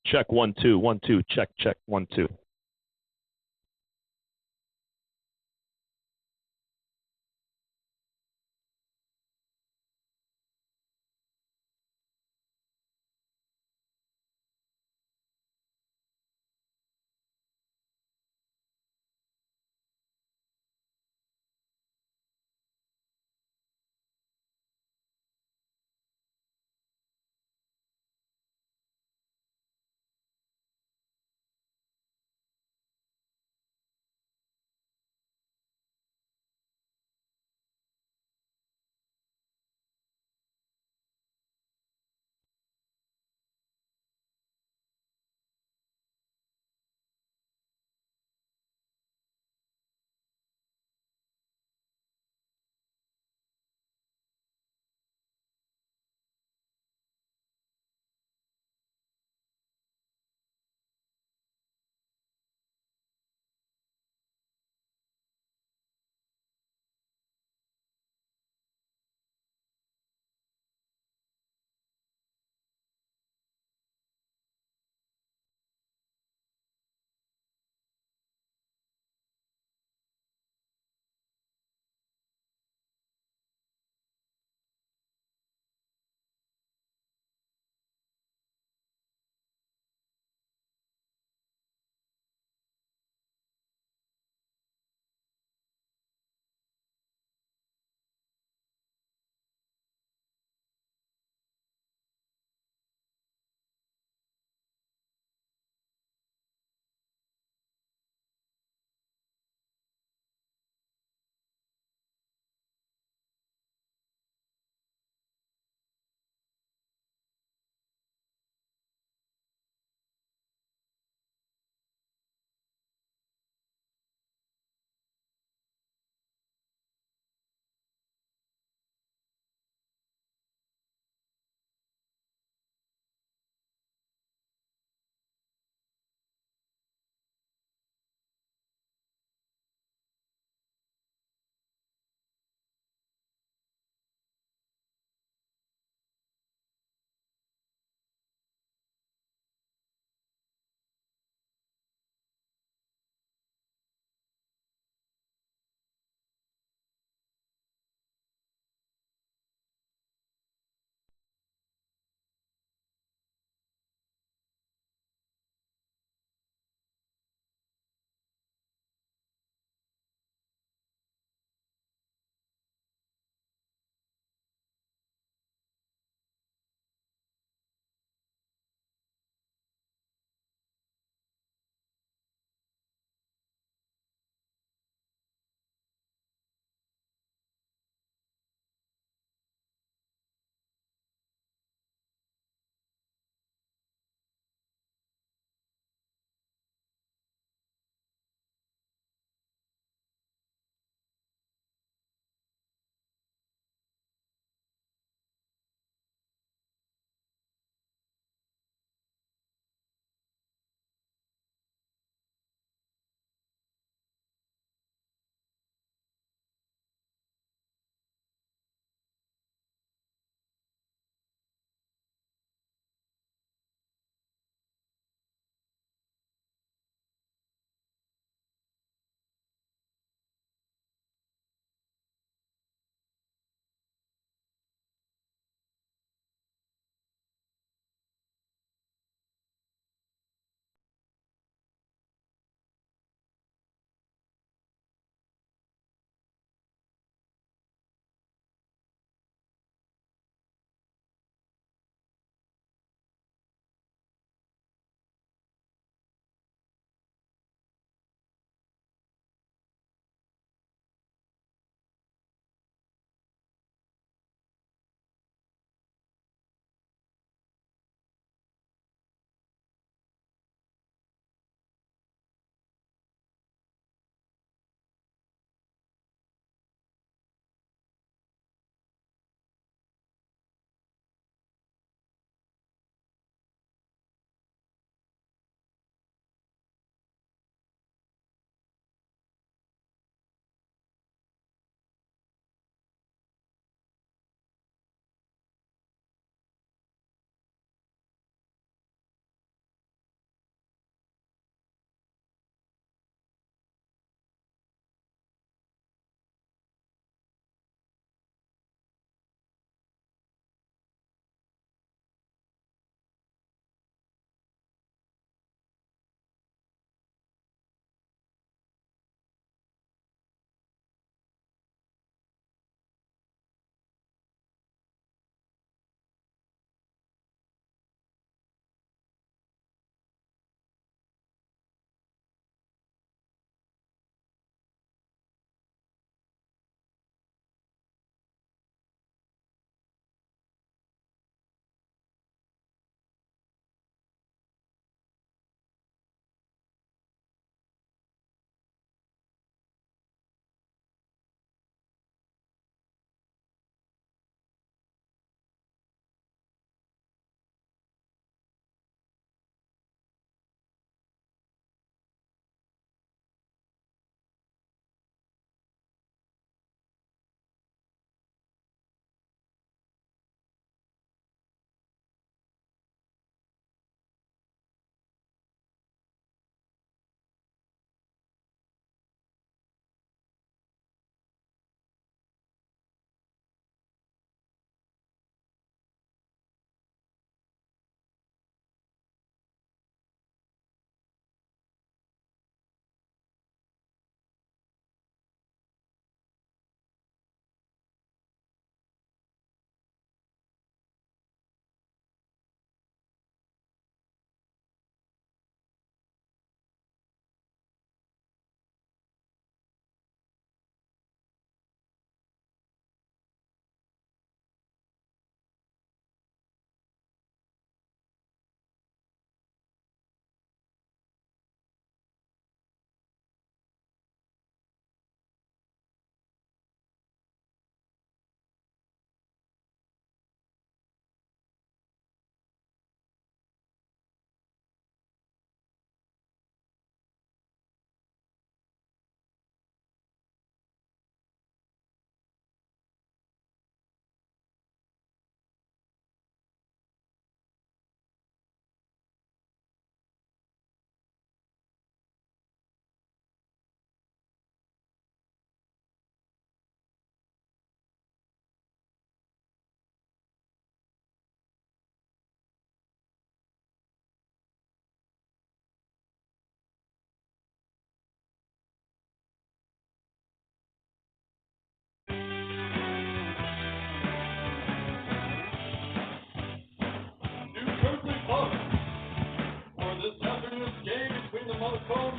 Check 1 2 1 2. Check 1 2.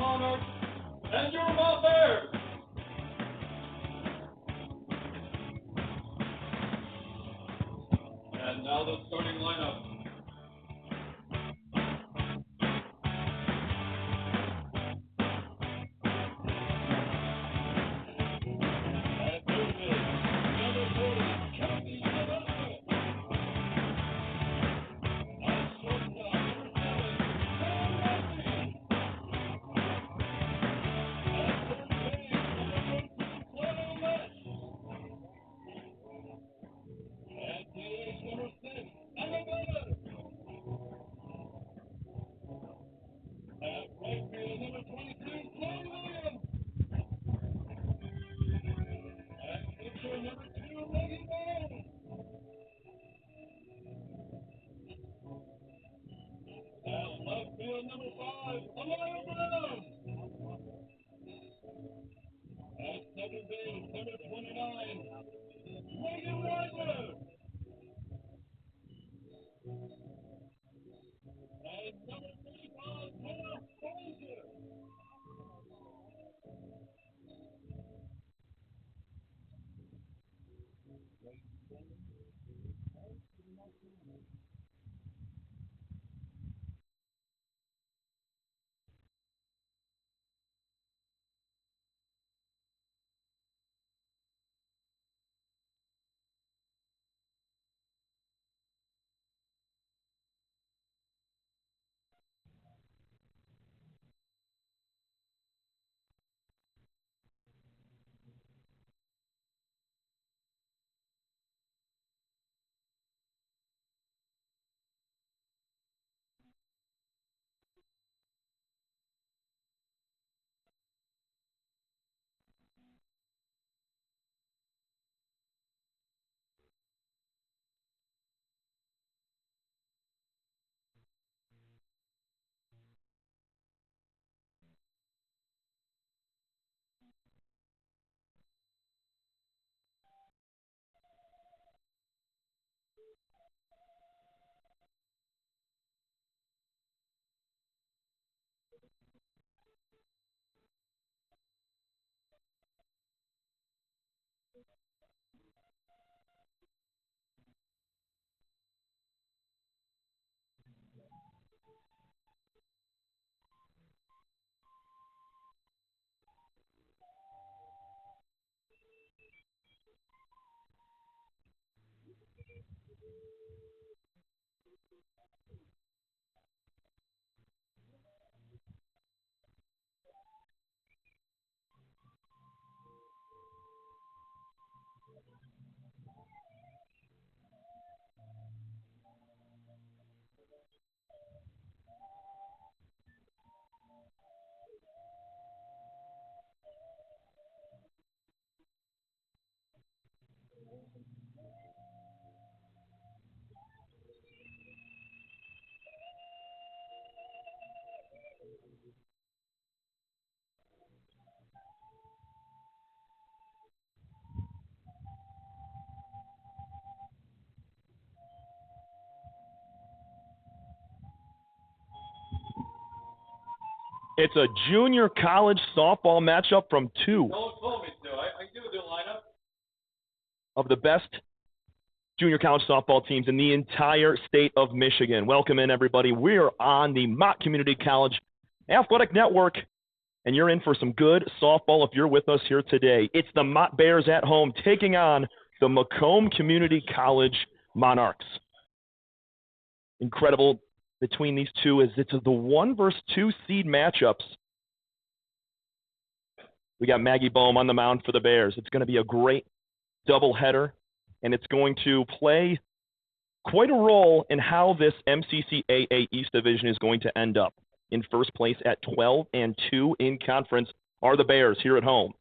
Monarchs and your Mott Bears. And now the starting lineup. At third base, number 40, Captain Cavanaugh. At shortstop, number 7, Cavanaugh. At third base, number 22, at DH, number 6, Doubleheader. At right field, number 22, Williams. At pitcher, number 2, Macomb. At left field, number 5, Brown. At second base, number 29, Ryder. And number 35, Mott CC. It's a junior college softball matchup from two No one told me to. I can do a lineup. of the best junior college softball teams in the entire state of Michigan. Welcome in, everybody. We're on the Mott Community College Athletic Network, and you're in for some good softball if you're with us here today. It's the Mott Bears at home taking on the Macomb Community College Monarchs. Incredible between these two is it's the 1 versus 2 seed matchups. We got Maggie Bohm on the mound for the Bears. It's going to be a great doubleheader, and it's going to play quite a role in how this MCCAA East division is going to end up. In first place at 12-2 in conference are the Bears here at home.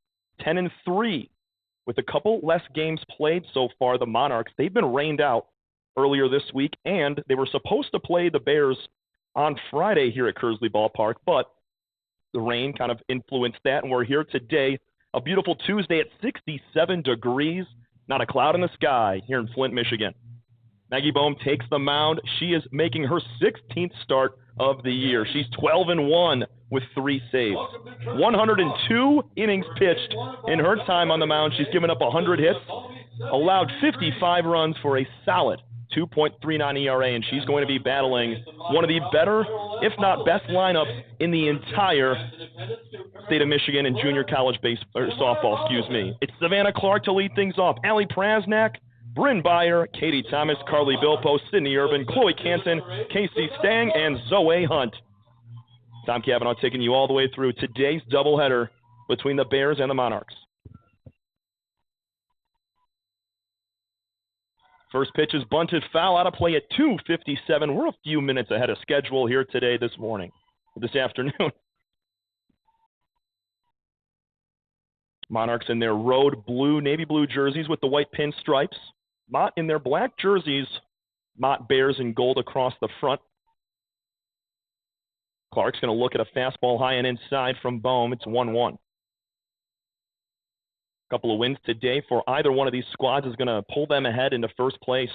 10-3 with a couple less games played so far. The Monarchs, they've been rained out earlier this week, and they were supposed to play the Bears on Friday here at Kearsley Park, but the rain kind of influenced that, and we're here today, a beautiful Tuesday at 67 degrees, not a cloud in the sky here in Flint, Michigan. Maggie Bohm takes the mound. She is making her 16th start of the year. She's 12-1 with 3 saves. 102 innings pitched in her time on the mound. She's given up 100 hits, allowed 55 runs for a solid 2.39 ERA, and she's going to be battling one of the better, if not best, lineups in the entire state of Michigan in junior college softball. It's Savannah Clark to lead things off. Allie Prasnak, Bryn Byer, Katie Thomas, Carly Bilpo, Sydney Urban, Chloe Canton, Casey Stang, and Zoe Hunt. Tom Cavanaugh taking you all the way through today's doubleheader between the Bears and the Monarchs. First pitch is bunted foul, out of play at 2:57. We're a few minutes ahead of schedule here today, this afternoon. Monarchs in their road blue, navy blue jerseys with the white pinstripes. Mott in their black jerseys. Mott Bears in gold across the front. Clark's going to look at a fastball high and inside from Bohm. It's 1-1. Couple of wins today for either one of these squads is going to pull them ahead into first place.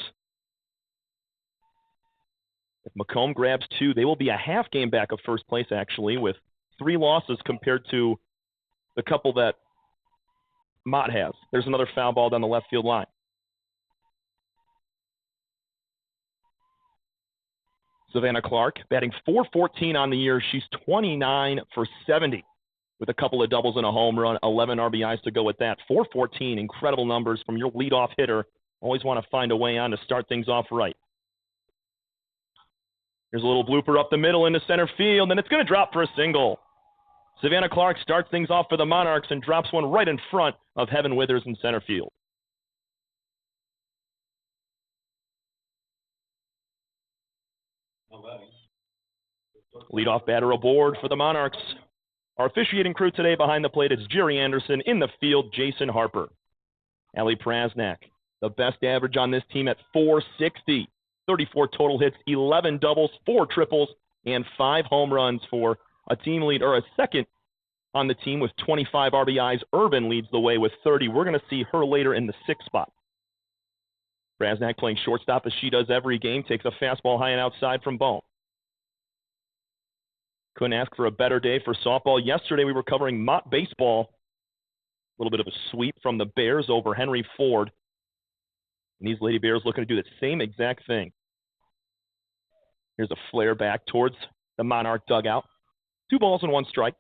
If Macomb grabs 2, they will be a half game back of first place, actually, with 3 losses compared to the couple that Mott has. There's another foul ball down the left field line. Savannah Clark batting .414 on the year. She's 29 for 70 with a couple of doubles and a home run, 11 RBIs to go with that. .414, incredible numbers from your leadoff hitter. Always want to find a way on to start things off right. Here's a little blooper up the middle into center field, and it's going to drop for a single. Savannah Clark starts things off for the Monarchs and drops one right in front of Heaven Withers in center field. Leadoff batter aboard for the Monarchs. Our officiating crew today behind the plate is Jerry Anderson. In the field, Jason Harper. Allie Prasnak, the best average on this team at .460. 34 total hits, 11 doubles, 4 triples, and 5 home runs for a team lead, or a second on the team with 25 RBIs. Urban leads the way with 30. We're going to see her later in the 6th spot. Prasnak playing shortstop as she does every game, takes a fastball high and outside from Bohm. Couldn't ask for a better day for softball. Yesterday we were covering Mott baseball. A little bit of a sweep from the Bears over Henry Ford. And these Lady Bears looking to do the same exact thing. Here's a flare back towards the Monarch dugout. 2 balls and 1 strike.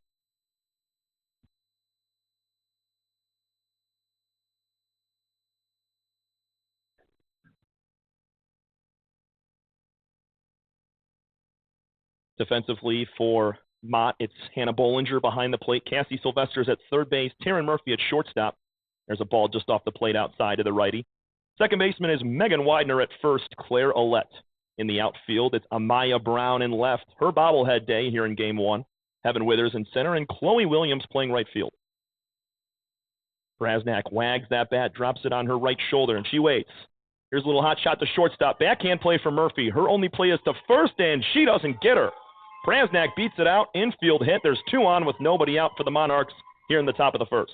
Defensively for Mott, it's Hannah Bollinger behind the plate. Cassie Sylvester's at third base. Taryn Murphy at shortstop. There's a ball just off the plate outside to the righty. Second baseman is Megan Widener at first. Claire Ouellette in the outfield. It's Amaya Brown in left. Her bobblehead day here in Game 1. Heaven Withers in center, and Chloe Williams playing right field. Prasnak wags that bat, drops it on her right shoulder, and she waits. Here's a little hot shot to shortstop. Backhand play for Murphy. Her only play is to first, and she doesn't get her. Prasnak beats it out. Infield hit. There's 2 on with nobody out for the Monarchs here in the top of the first.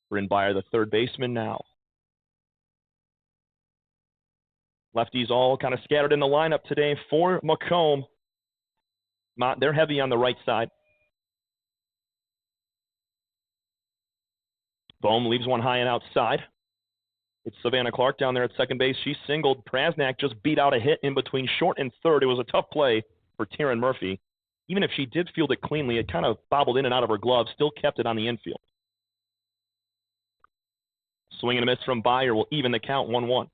Bryn Byer, the third baseman now. Lefties all kind of scattered in the lineup today for Macomb. They're heavy on the right side. Bohm leaves one high and outside. It's Savannah Clark down there at second base. She singled. Prasnak just beat out a hit in between short and third. It was a tough play for Taryn Murphy. Even if she did field it cleanly, it kind of bobbled in and out of her glove, still kept it on the infield. Swing and a miss from Byer will even the count 1-1.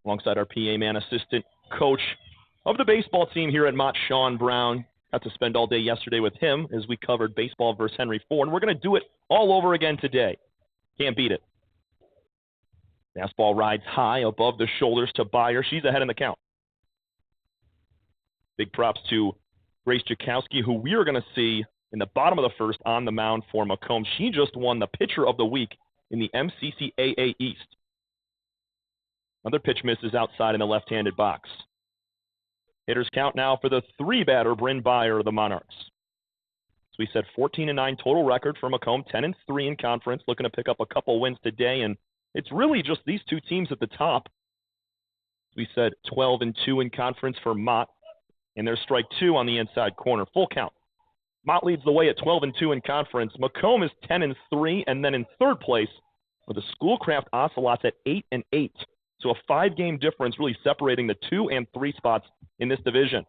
Alongside our PA man, assistant coach of the baseball team here at Mott, Sean Brown. Got to spend all day yesterday with him as we covered baseball versus Henry Ford. And we're going to do it all over again today. Can't beat it. Fastball rides high above the shoulders to Byer. She's ahead in the count. Big props to Grace Jakowski, who we are going to see in the bottom of the first on the mound for Macomb. She just won the Pitcher of the Week in the MCCAA East. Another pitch misses outside in the left-handed box. Hitters count now for the 3-batter, Bryn Byer of the Monarchs. So we said 14-9 total record for Macomb, 10-3 in conference, looking to pick up a couple wins today and It's really just these two teams at the top. We said 12-2 in conference for Mott, and there's strike 2 on the inside corner. Full count. Mott leads the way at 12-2 in conference. Macomb is 10-3, and then in third place with the Schoolcraft Ocelots at 8-8. So a 5-game difference really separating the 2 and 3 spots in this division.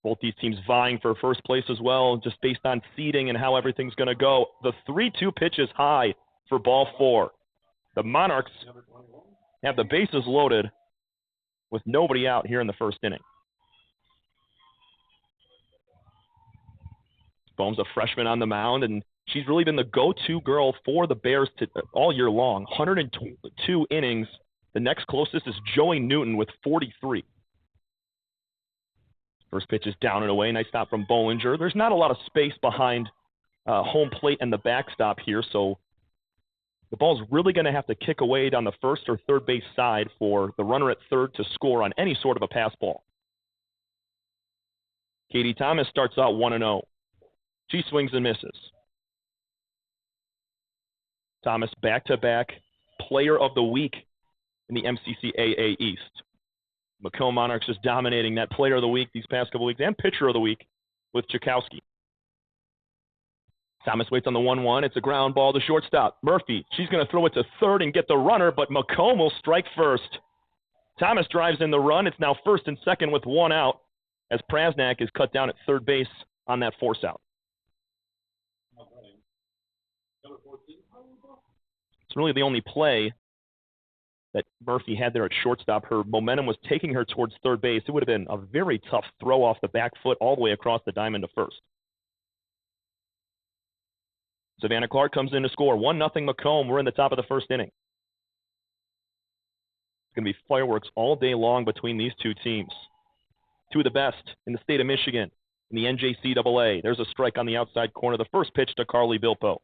Both these teams vying for first place as well, just based on seeding and how everything's going to go. The 3-2 pitch is high for ball 4. The Monarchs have the bases loaded with nobody out here in the first inning. Bohm's a freshman on the mound, and she's really been the go-to girl for the Bears all year long. 102 innings. The next closest is Joey Newton with 43. First pitch is down and away. Nice stop from Bollinger. There's not a lot of space behind home plate and the backstop here, so the ball's really going to have to kick away down the first or third base side for the runner at third to score on any sort of a pass ball. Katie Thomas starts out 1-0. She swings and misses. Thomas back-to-back player of the week in the MCCAA East. Macomb Monarchs just dominating that player of the week these past couple weeks and pitcher of the week with Tchaikovsky. Thomas waits on the 1-1. It's a ground ball to shortstop. Murphy, she's going to throw it to third and get the runner, but Macomb will strike first. Thomas drives in the run. It's now first and second with 1 out as Prasnak is cut down at third base on that force out. It's really the only play that Murphy had there at shortstop. Her momentum was taking her towards third base. It would have been a very tough throw off the back foot all the way across the diamond to first. Savannah Clark comes in to score. 1-0 Macomb. We're in the top of the first inning. It's going to be fireworks all day long between these two teams. Two of the best in the state of Michigan in the NJCAA. There's a strike on the outside corner. The first pitch to Carly Bilpo.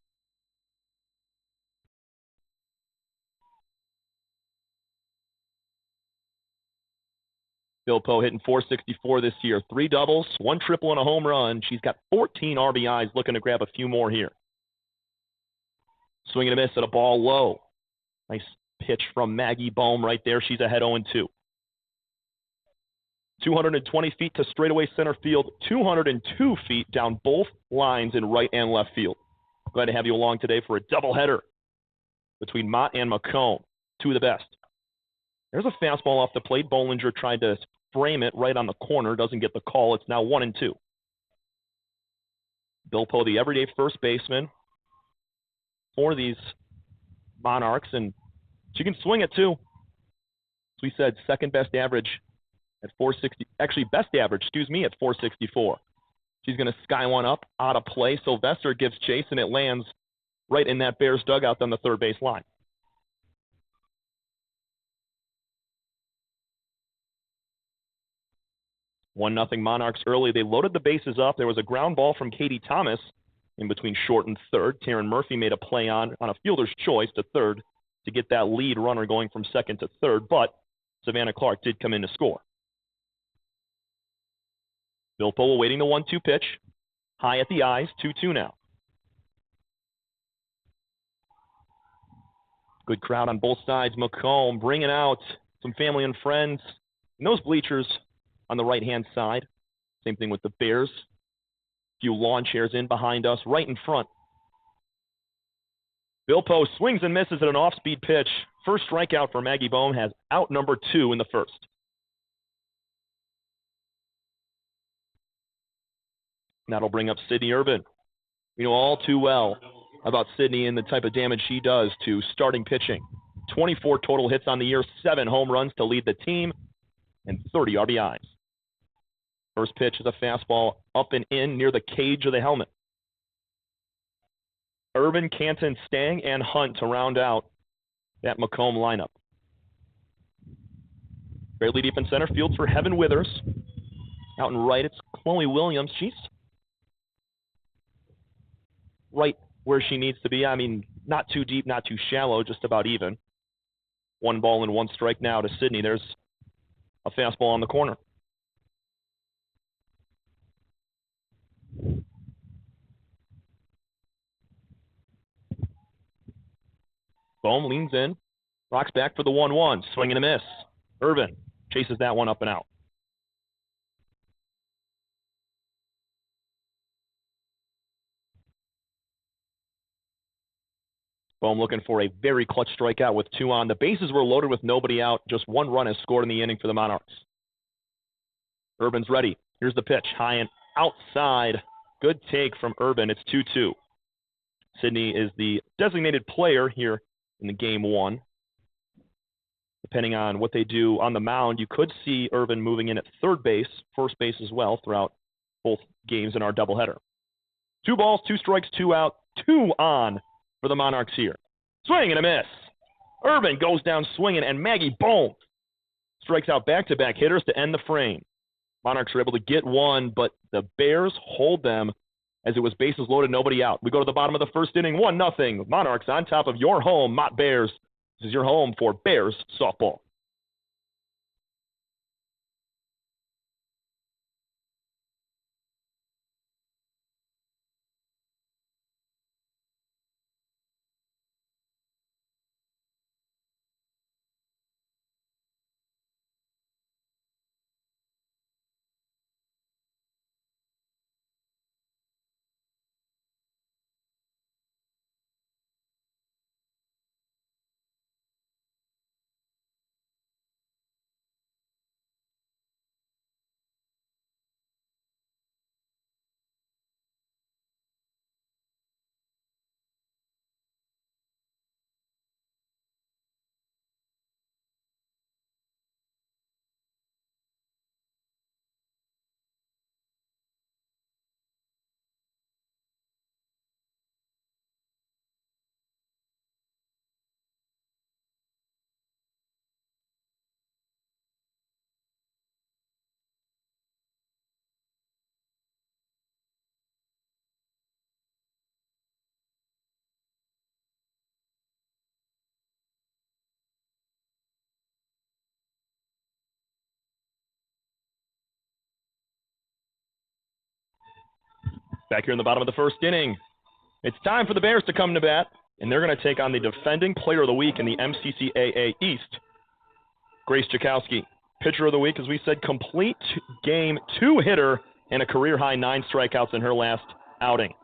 Bilpo hitting .464 this year. 3 doubles, 1 triple, and a home run. She's got 14 RBIs, looking to grab a few more here. Swing and a miss at a ball low. Nice pitch from Maggie Bohm right there. She's ahead 0-2. 220 feet to straightaway center field. 202 feet down both lines in right and left field. Glad to have you along today for a doubleheader between Mott and Macomb. Two of the best. There's a fastball off the plate. Bollinger tried to frame it right on the corner. Doesn't get the call. It's now 1-2. Bilpo, the everyday first baseman for these Monarchs, and she can swing it too. As we said, second best average at 460. Actually, best average, at 464. She's going to sky one up out of play. Sylvester gives chase, and it lands right in that Bears dugout on the third base line. One nothing Monarchs early. They loaded the bases up. There was a ground ball from Katie Thomas in between short and third. Taryn Murphy made a play on a fielder's choice to third to get that lead runner going from second to third, but Savannah Clark did come in to score. Bilpo awaiting the 1-2 pitch. High at the eyes, 2-2 now. Good crowd on both sides. Macomb bringing out some family and friends in those bleachers on the right-hand side. Same thing with the Bears. A few lawn chairs in behind us, right in front. Bilpo swings and misses at an off-speed pitch. First strikeout for Maggie Bohm, has out number 2 in the first. That'll bring up Sydney Urban. We know all too well about Sydney and the type of damage she does to starting pitching. 24 total hits on the year, 7 home runs to lead the team, and 30 RBIs. First pitch is a fastball up and in near the cage of the helmet. Urban, Canton, Stang, and Hunt to round out that Macomb lineup. Fairly deep in center field for Heaven Withers. Out and right, it's Chloe Williams. She's right where she needs to be. I mean, not too deep, not too shallow, just about even. 1 ball and 1 strike now to Sydney. There's a fastball on the corner. Bohm leans in, rocks back for the 1-1. Swing and a miss. Irvin chases that one up and out. Bohm looking for a very clutch strikeout with 2 on. The bases were loaded with nobody out. Just 1 run is scored in the inning for the Monarchs. Irvin's ready. Here's the pitch. High and outside. Good take from Irvin. It's 2-2. Sydney is the designated player here in the game 1. Depending on what they do on the mound, you could see Irvin moving in at third base, first base as well throughout both games in our doubleheader. 2 balls, 2 strikes, 2 out, 2 on for the Monarchs here. Swing and a miss. Irvin goes down swinging, and Maggie Bohm strikes out back-to-back hitters to end the frame. Monarchs are able to get 1, but the Bears hold them as it was bases loaded, nobody out. We go to the bottom of the first inning, 1-0. Monarchs on top of your home, Mott Bears. This is your home for Bears softball. Back here in the bottom of the first inning, it's time for the Bears to come to bat, and they're going to take on the defending player of the week in the MCCAA East, Grace Jakowski. Pitcher of the week, as we said, complete game 2 hitter and a career-high 9 strikeouts in her last outing.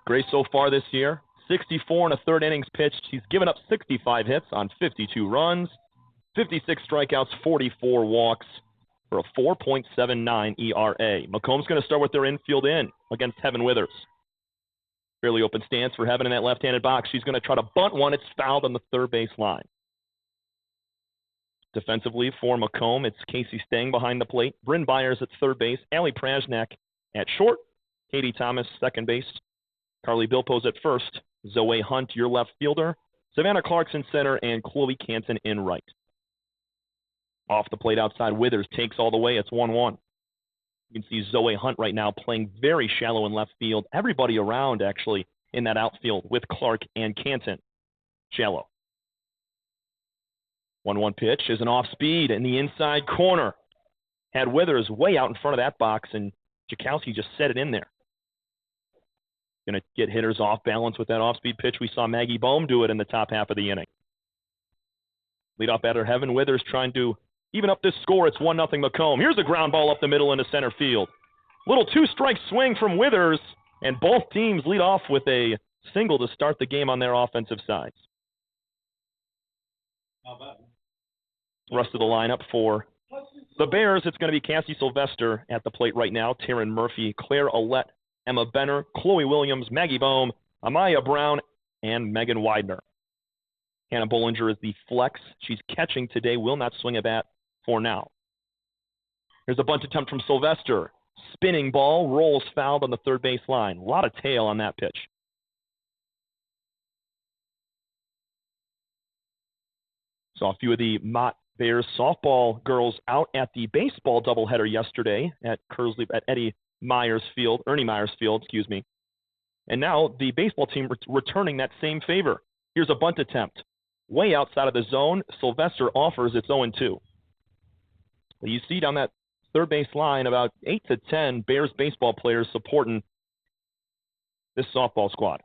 Grace so far this year, 64 1/3 innings pitched. She's given up 65 hits on 52 runs, 56 strikeouts, 44 walks, for a 4.79 ERA. Macomb's going to start with their infield in against Heaven Withers. Fairly open stance for Heaven in that left-handed box. She's going to try to bunt one. It's fouled on the third base line. Defensively for Macomb, it's Casey Stang behind the plate. Bryn Byers at third base. Allie Prajnak at short. Katie Thomas, second base. Carly Bilpos at first. Zoe Hunt, your left fielder. Savannah Clarkson, center. And Chloe Canton in right. Off the plate outside, Withers takes all the way. It's 1-1. You can see Zoe Hunt right now playing very shallow in left field. Everybody around, actually, in that outfield with Clark and Canton. Shallow. 1-1 pitch is an off-speed in the inside corner. Had Withers way out in front of that box, and Jakowski just set it in there. Going to get hitters off balance with that off-speed pitch. We saw Maggie Bohm do it in the top half of the inning. Leadoff batter Heaven Withers trying to even up this score. It's 1-0 Macomb. Here's a ground ball up the middle into center field. Little 2-strike swing from Withers, and both teams lead off with a single to start the game on their offensive sides. Rest of the lineup for the Bears, it's going to be Cassie Sylvester at the plate right now, Taryn Murphy, Claire Ouellette, Emma Benner, Chloe Williams, Maggie Bohm, Amaya Brown, and Megan Widener. Hannah Bollinger is the flex. She's catching today, will not swing a bat for now. Here's a bunt attempt from Sylvester. Spinning ball, rolls fouled on the third base line. A lot of tail on that pitch. Saw a few of the Mott Bears softball girls out at the baseball doubleheader yesterday at Ernie Myers Field, And now the baseball team returning that same favor. Here's a bunt attempt. Way outside of the zone, Sylvester offers its 0-2. You see down that third base line about 8 to 10 Bears baseball players supporting this softball squad.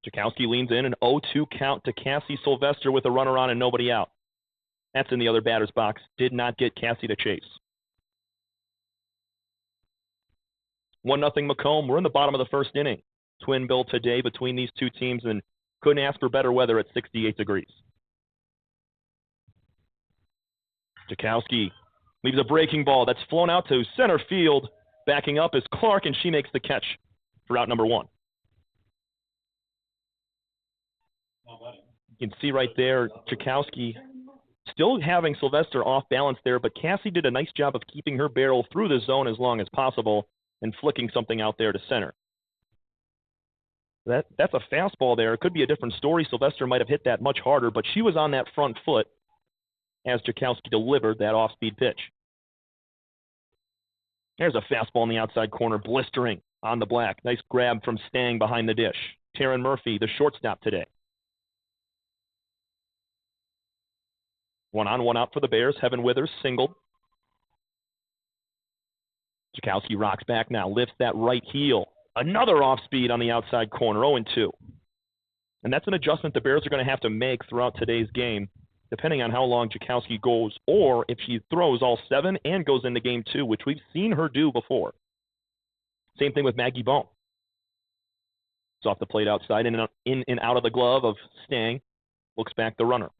Jakowski leans in, an 0-2 count to Cassie Sylvester with a runner on and nobody out. That's in the other batter's box. Did not get Cassie to chase. 1-0 Macomb. We're in the bottom of the first inning. Twin bill today between these two teams, and couldn't ask for better weather at 68 degrees. Jakowski leaves a breaking ball that's flown out to center field. Backing up is Clark, and she makes the catch for out number 1. You can see right there, Jakowski still having Sylvester off balance there, but Cassie did a nice job of keeping her barrel through the zone as long as possible and flicking something out there to center. That's a fastball there. It could be a different story. Sylvester might have hit that much harder, but she was on that front foot as Jakowski delivered that off-speed pitch. There's a fastball in the outside corner, blistering on the black. Nice grab from Stang behind the dish. Taryn Murphy, the shortstop today. 1 on, 1 out for the Bears. Heaven Withers singled. Jakowski rocks back now, lifts that right heel. Another off-speed on the outside corner, 0-2. And that's an adjustment the Bears are going to have to make throughout today's game, depending on how long Jakowski goes, or if she throws all 7 and goes into game 2, which we've seen her do before. Same thing with Maggie Bone. It's off the plate outside, in and out of the glove of Stang. Looks back the runner.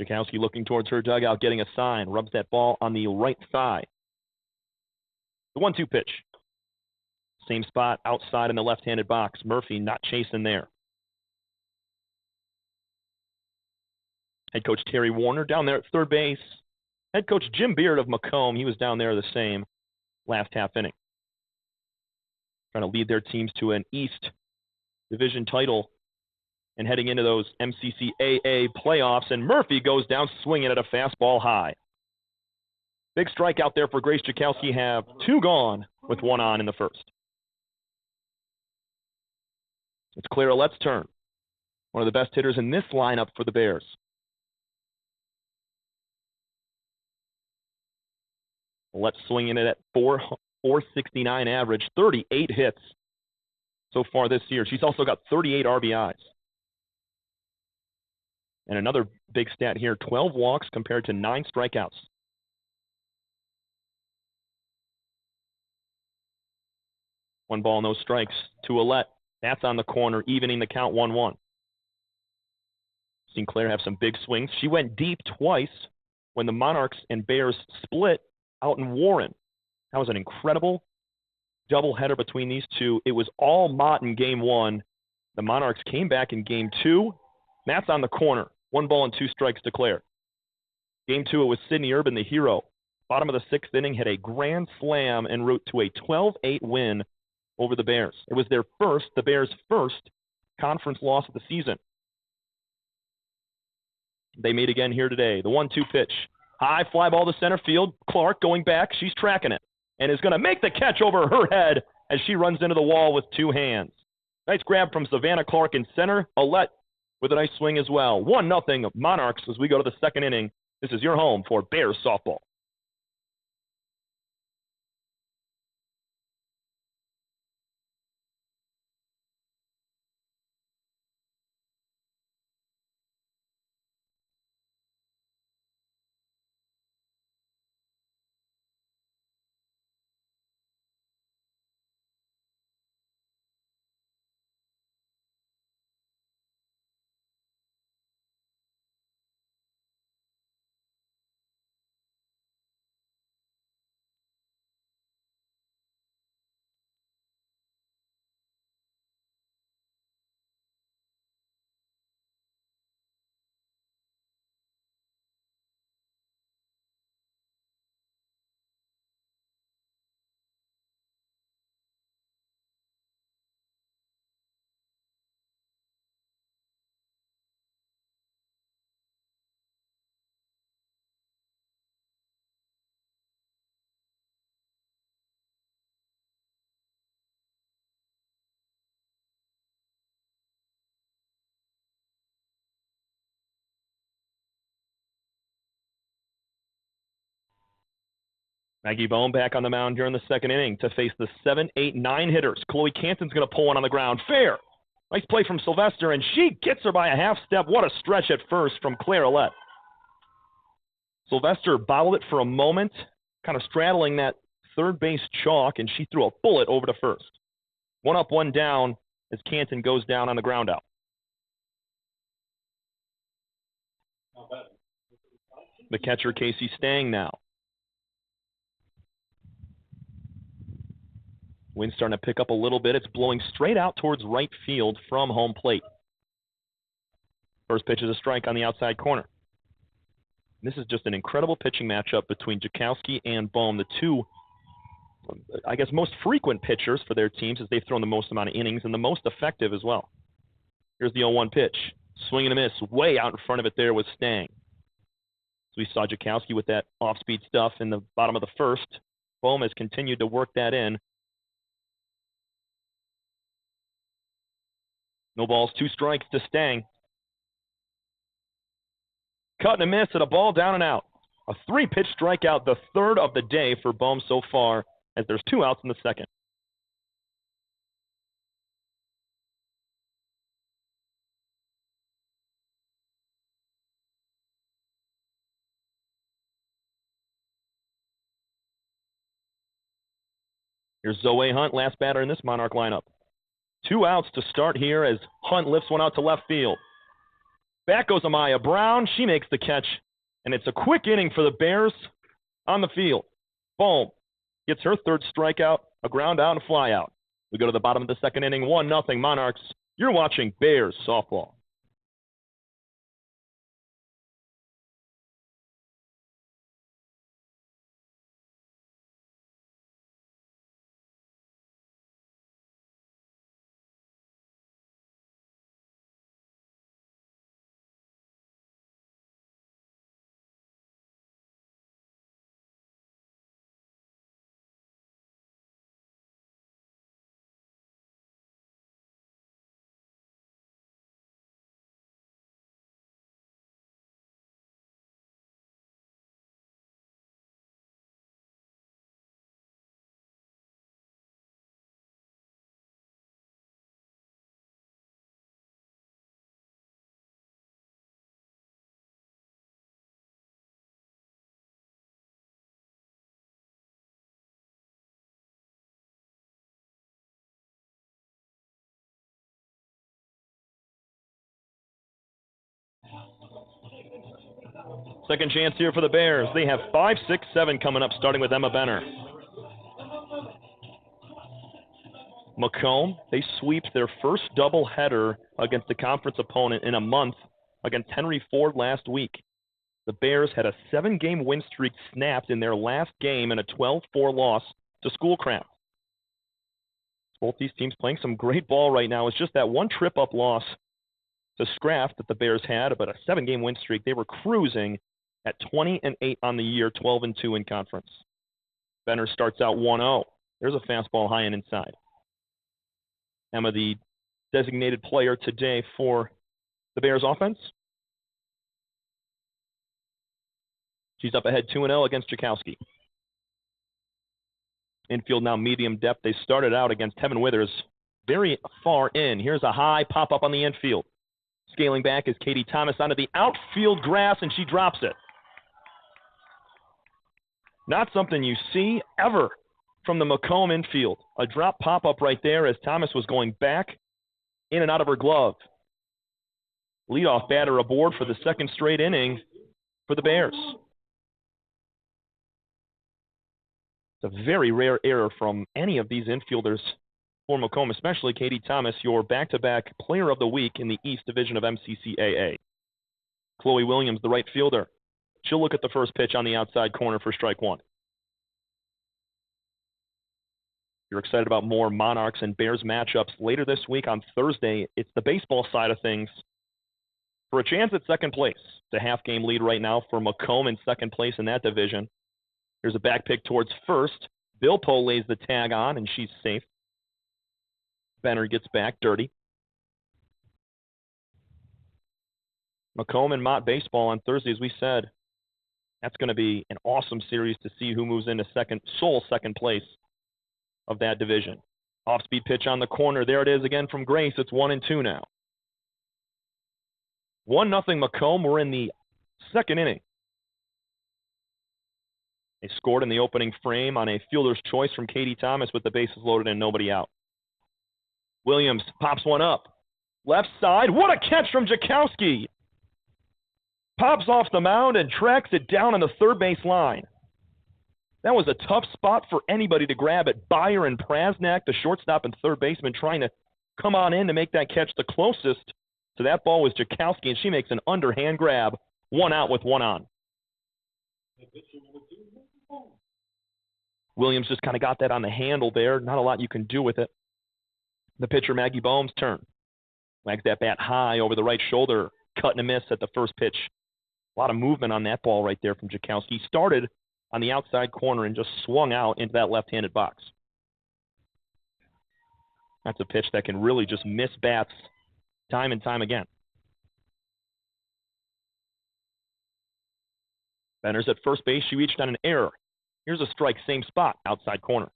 Jakowski looking towards her dugout, getting a sign. Rubs that ball on the right thigh. The 1-2 pitch. Same spot outside in the left-handed box. Murphy not chasing there. Head coach Terry Warner down there at third base. Head coach Jim Beard of Macomb, he was down there the same last half inning. Trying to lead their teams to an East Division title and heading into those MCCAA playoffs, and Murphy goes down swinging at a fastball high. Big strike out there for Grace Jakowski. Have 2 gone with 1 on in the first. It's Clara Lett's turn. One of the best hitters in this lineup for the Bears. Let's swinging it at 469 average, 38 hits so far this year. She's also got 38 RBIs. And another big stat here, 12 walks compared to 9 strikeouts. One ball, no strikes to Alette. That's on the corner, evening the count 1-1. Seen Claire have some big swings. She went deep twice when the Monarchs and Bears split out in Warren. That was an incredible doubleheader between these two. It was all Mott in game 1. The Monarchs came back in game 2. That's on the corner. 1 ball and 2 strikes to Claire. Game 2, it was Sydney Urban, the hero. Bottom of the 6th inning, hit a grand slam en route to a 12-8 win over the Bears. It was the Bears' first conference loss of the season. They meet again here today. The 1-2 pitch. High fly ball to center field. Clark going back. She's tracking it and is going to make the catch over her head as she runs into the wall with 2 hands. Nice grab from Savannah Clark in center. Alette with a nice swing as well. 1-0 Monarchs as we go to the second inning. This is your home for Bears softball. Maggie Bohm back on the mound during the second inning to face the 7, 8, 9 hitters. Chloe Canton's going to pull one on the ground. Fair. Nice play from Sylvester, and she gets her by a half step. What a stretch at first from Claire Ouellette. Sylvester bobbled it for a moment, kind of straddling that third base chalk, and she threw a bullet over to first. 1 up, 1 down as Canton goes down on the ground out. The catcher, Casey Stang, now. Wind's starting to pick up a little bit. It's blowing straight out towards right field from home plate. First pitch is a strike on the outside corner. This is just an incredible pitching matchup between Jakowski and Bohm, the two, I guess, most frequent pitchers for their teams as they've thrown the most amount of innings and the most effective as well. Here's the 0-1 pitch. Swing and a miss. Way out in front of it there was Stang. So we saw Jakowski with that off-speed stuff in the bottom of the first. Bohm has continued to work that in. No balls, 2 strikes to Stang. Cut and a miss at a ball down and out. A 3-pitch strikeout, the third of the day for Bohm so far, as there's 2 outs in the second. Here's Zoe Hunt, last batter in this Monarch lineup. 2 outs to start here as Hunt lifts one out to left field. Back goes Amaya Brown. She makes the catch, and it's a quick inning for the Bears on the field. Bohm gets her third strikeout, a ground out and a fly out. We go to the bottom of the second inning, 1-0 Monarchs. You're watching Bears softball. Second chance here for the Bears. They have 5, 6, 7 coming up, starting with Emma Benner. Macomb, they sweep their first doubleheader against a conference opponent in a month against Henry Ford last week. The Bears had a 7-game win streak snapped in their last game in a 12-4 loss to Schoolcraft. Both these teams playing some great ball right now. It's just that one trip-up loss to Scraft that the Bears had, but a 7-game win streak. They were cruising at 20-8 on the year, 12-2 in conference. Benner starts out 1-0. There's a fastball high and inside. Emma, the designated player today for the Bears offense. She's up ahead 2-0 against Jakowski. Infield now medium depth. They started out against Heaven Withers very far in. Here's a high pop-up on the infield. Scaling back is Katie Thomas onto the outfield grass, and she drops it. Not something you see ever from the Macomb infield. A drop pop-up right there as Thomas was going back in and out of her glove. Leadoff batter aboard for the second straight inning for the Bears. It's a very rare error from any of these infielders for Macomb, especially Katie Thomas, your back-to-back player of the week in the East Division of MCCAA. Chloe Williams, the right fielder. She'll look at the first pitch on the outside corner for strike one. You're excited about more Monarchs and Bears matchups later this week on Thursday. It's the baseball side of things. For a chance at second place, it's a half-game lead right now for Macomb in second place in that division. Here's a back pick towards first. Bilpo lays the tag on, and she's safe. Benner gets back dirty. Macomb and Mott baseball on Thursday, as we said. That's going to be an awesome series to see who moves into sole second place of that division. Off-speed pitch on the corner. There it is again from Grace. It's 1-2 now. 1-0 Macomb. We're in the second inning. They scored in the opening frame on a fielder's choice from Katie Thomas with the bases loaded and nobody out. Williams pops one up. Left side. What a catch from Jakowski. Pops off the mound and tracks it down on the third base line. That was a tough spot for anybody to grab it. Byer and Prasnak, the shortstop and third baseman, trying to come on in to make that catch. The closest to that ball was Jakowski, and she makes an underhand grab. 1 out with 1 on. Williams just kind of got that on the handle there. Not a lot you can do with it. The pitcher, Maggie Bohm's turn. Wags that bat high over the right shoulder. Cut and a miss at the first pitch. A lot of movement on that ball right there from Jakowski. Started on the outside corner and just swung out into that left-handed box. That's a pitch that can really just miss bats time and time again. Benner's at first base. She reached on an error. Here's a strike, same spot, outside corner.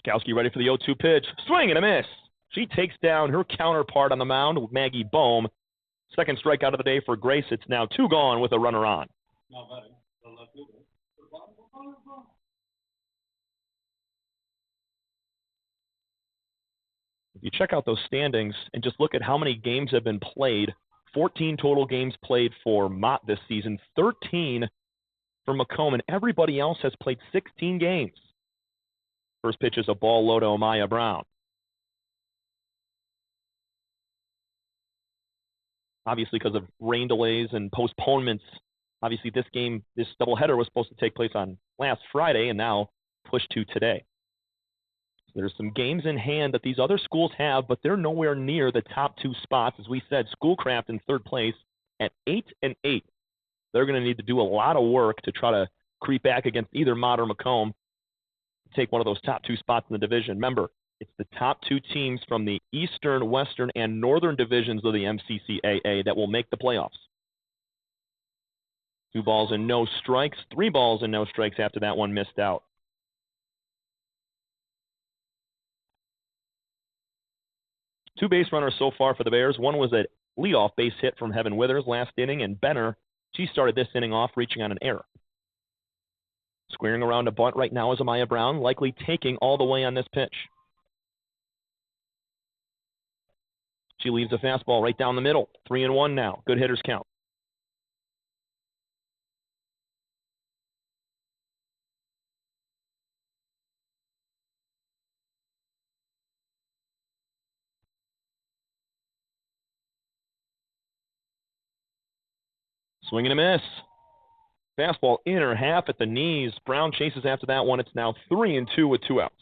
Jakowski ready for the 0-2 pitch. Swing and a miss. She takes down her counterpart on the mound with Maggie Bohm. Second strikeout of the day for Grace. It's now 2 gone with a runner on. If you check out those standings and just look at how many games have been played, 14 total games played for Mott this season, 13 for Macomb, and everybody else has played 16 games. First pitch is a ball low to Amaya Brown. Obviously, because of rain delays and postponements, obviously this doubleheader was supposed to take place on last Friday and now pushed to today. So there's some games in hand that these other schools have, but they're nowhere near the top 2 spots. As we said, Schoolcraft in third place at 8-8. They're going to need to do a lot of work to try to creep back against either Mott or Macomb, take one of those top 2 spots in the division. Remember, it's the top 2 teams from the Eastern, Western, and Northern divisions of the MCCAA that will make the playoffs. 2 balls and no strikes, 3 balls and no strikes after that one missed out. Two base runners so far for the Bears. One was a leadoff base hit from Heaven Withers last inning, and Benner, she started this inning off reaching on an error. Squaring around a bunt right now is Amaya Brown, likely taking all the way on this pitch. She leaves a fastball right down the middle. 3-1 now. Good hitters count. Swing and a miss. Fastball inner half at the knees. Brown chases after that one. It's now 3-2 with 2 outs.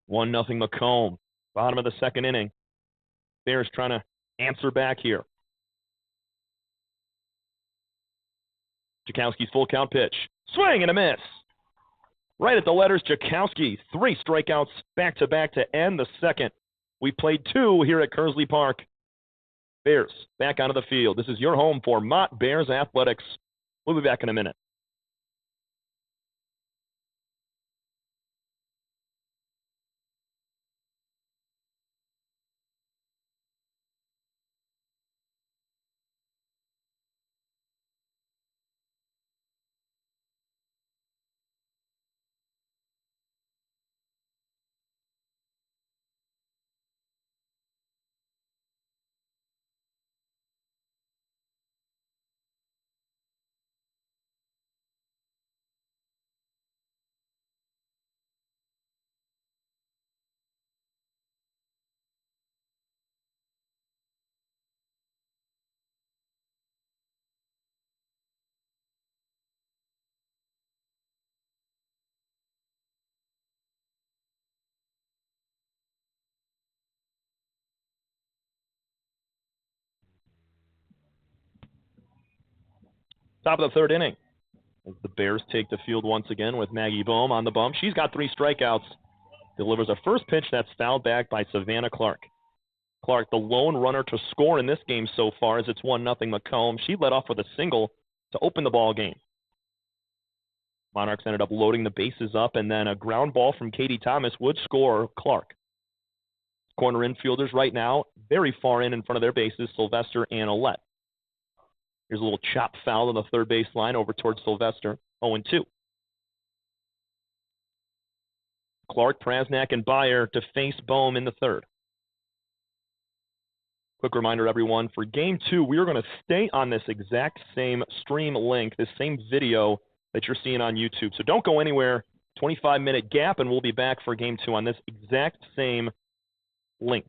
1-0 Macomb. Bottom of the second inning. Bears trying to answer back here. Jakowski's full count pitch. Swing and a miss. Right at the letters, Jakowski. 3 strikeouts back-to-back to end the second. We played 2 here at Kearsley Park. Bears back onto the field. This is your home for Mott Bears Athletics. We'll be back in a minute. Top of the third inning. As the Bears take the field once again with Maggie Bohm on the bump. She's got 3 strikeouts. Delivers a first pitch that's fouled back by Savannah Clark. Clark, the lone runner to score in this game so far, as it's 1-0 Macomb. She led off with a single to open the ball game. Monarchs ended up loading the bases up, and then a ground ball from Katie Thomas would score Clark. Corner infielders right now very far in front of their bases, Sylvester and Alette. Here's a little chop foul on the third base line over towards Sylvester, 0-2. Clark, Prasnak, and Byer to face Bohm in the third. Quick reminder, everyone, for Game 2, we are going to stay on this exact same stream link, this same video that you're seeing on YouTube. So don't go anywhere. 25-minute gap, and we'll be back for Game 2 on this exact same link.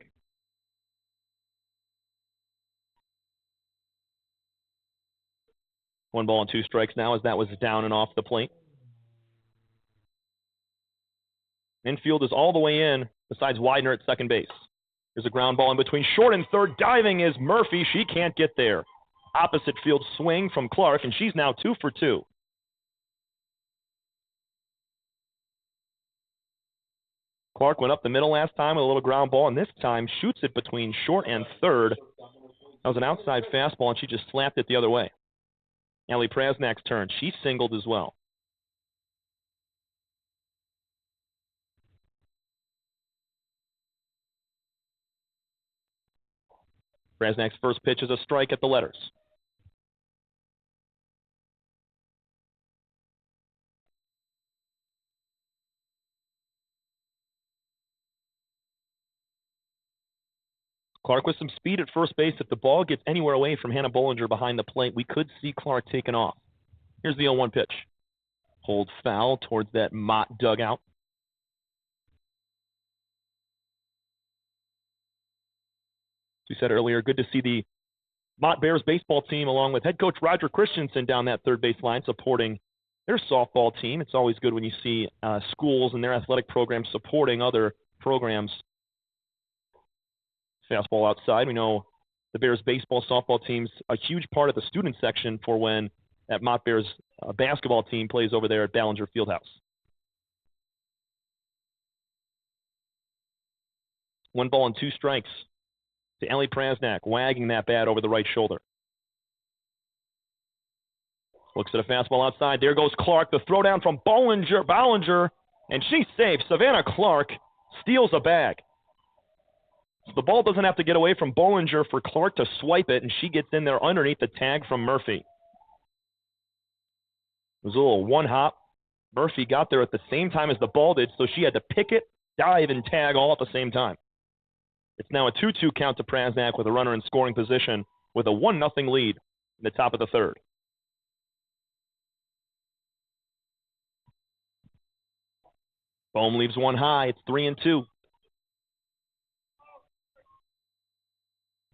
One ball and 2 strikes now as that was down and off the plate. Infield is all the way in, besides Widener at second base. There's a ground ball in between short and third. Diving is Murphy. She can't get there. Opposite field swing from Clark, and she's now 2 for 2. Clark went up the middle last time with a little ground ball, and this time shoots it between short and third. That was an outside fastball, and she just slapped it the other way. Allie Prasnak's turn. She singled as well. Prasnak's first pitch is a strike at the letters. Clark with some speed at first base. If the ball gets anywhere away from Hannah Bollinger behind the plate, we could see Clark taken off. Here's the 0-1 pitch. Hold foul towards that Mott dugout. As we said earlier, good to see the Mott Bears baseball team along with head coach Roger Christensen down that third base line supporting their softball team. It's always good when you see schools and their athletic programs supporting other programs. Fastball outside. We know the Bears baseball, softball team's a huge part of the student section for when that Mott Bears basketball team plays over there at Ballinger Fieldhouse. 1 ball and 2 strikes to Allie Prasnak, wagging that bat over the right shoulder. Looks at a fastball outside. There goes Clark. The throw down from Ballinger, and she's safe. Savannah Clark steals a bag. So the ball doesn't have to get away from Bollinger for Clark to swipe it, and she gets in there underneath the tag from Murphy. It was a little one-hop. Murphy got there at the same time as the ball did, so she had to pick it, dive, and tag all at the same time. It's now a 2-2 count to Prasnak with a runner in scoring position with a 1-0 lead in the top of the third. Bohm leaves one high. It's 3-2.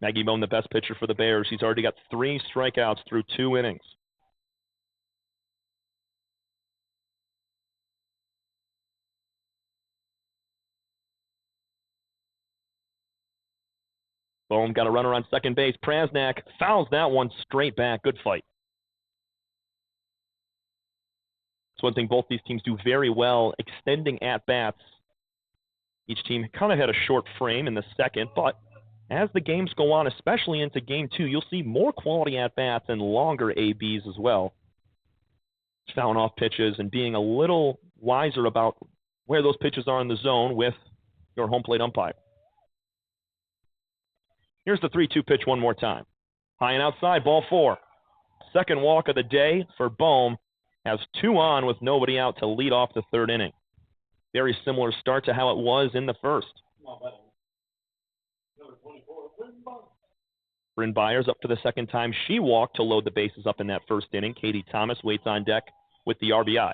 Maggie Bohm, the best pitcher for the Bears. She's already got 3 strikeouts through 2 innings. Bohm got a runner on second base. Prasnak fouls that one straight back. Good fight. It's one thing both these teams do very well, extending at-bats. Each team kind of had a short frame in the second, but as the games go on, especially into Game 2, you'll see more quality at-bats and longer ABs as well. Fouling off pitches and being a little wiser about where those pitches are in the zone with your home plate umpire. Here's the 3-2 pitch one more time. High and outside, ball 4. Second walk of the day for Bohm. Has 2 on with nobody out to lead off the third inning. Very similar start to how it was in the first. Bryn Byers up for the second time. She walked to load the bases up in that first inning. Katie Thomas waits on deck with the RBI.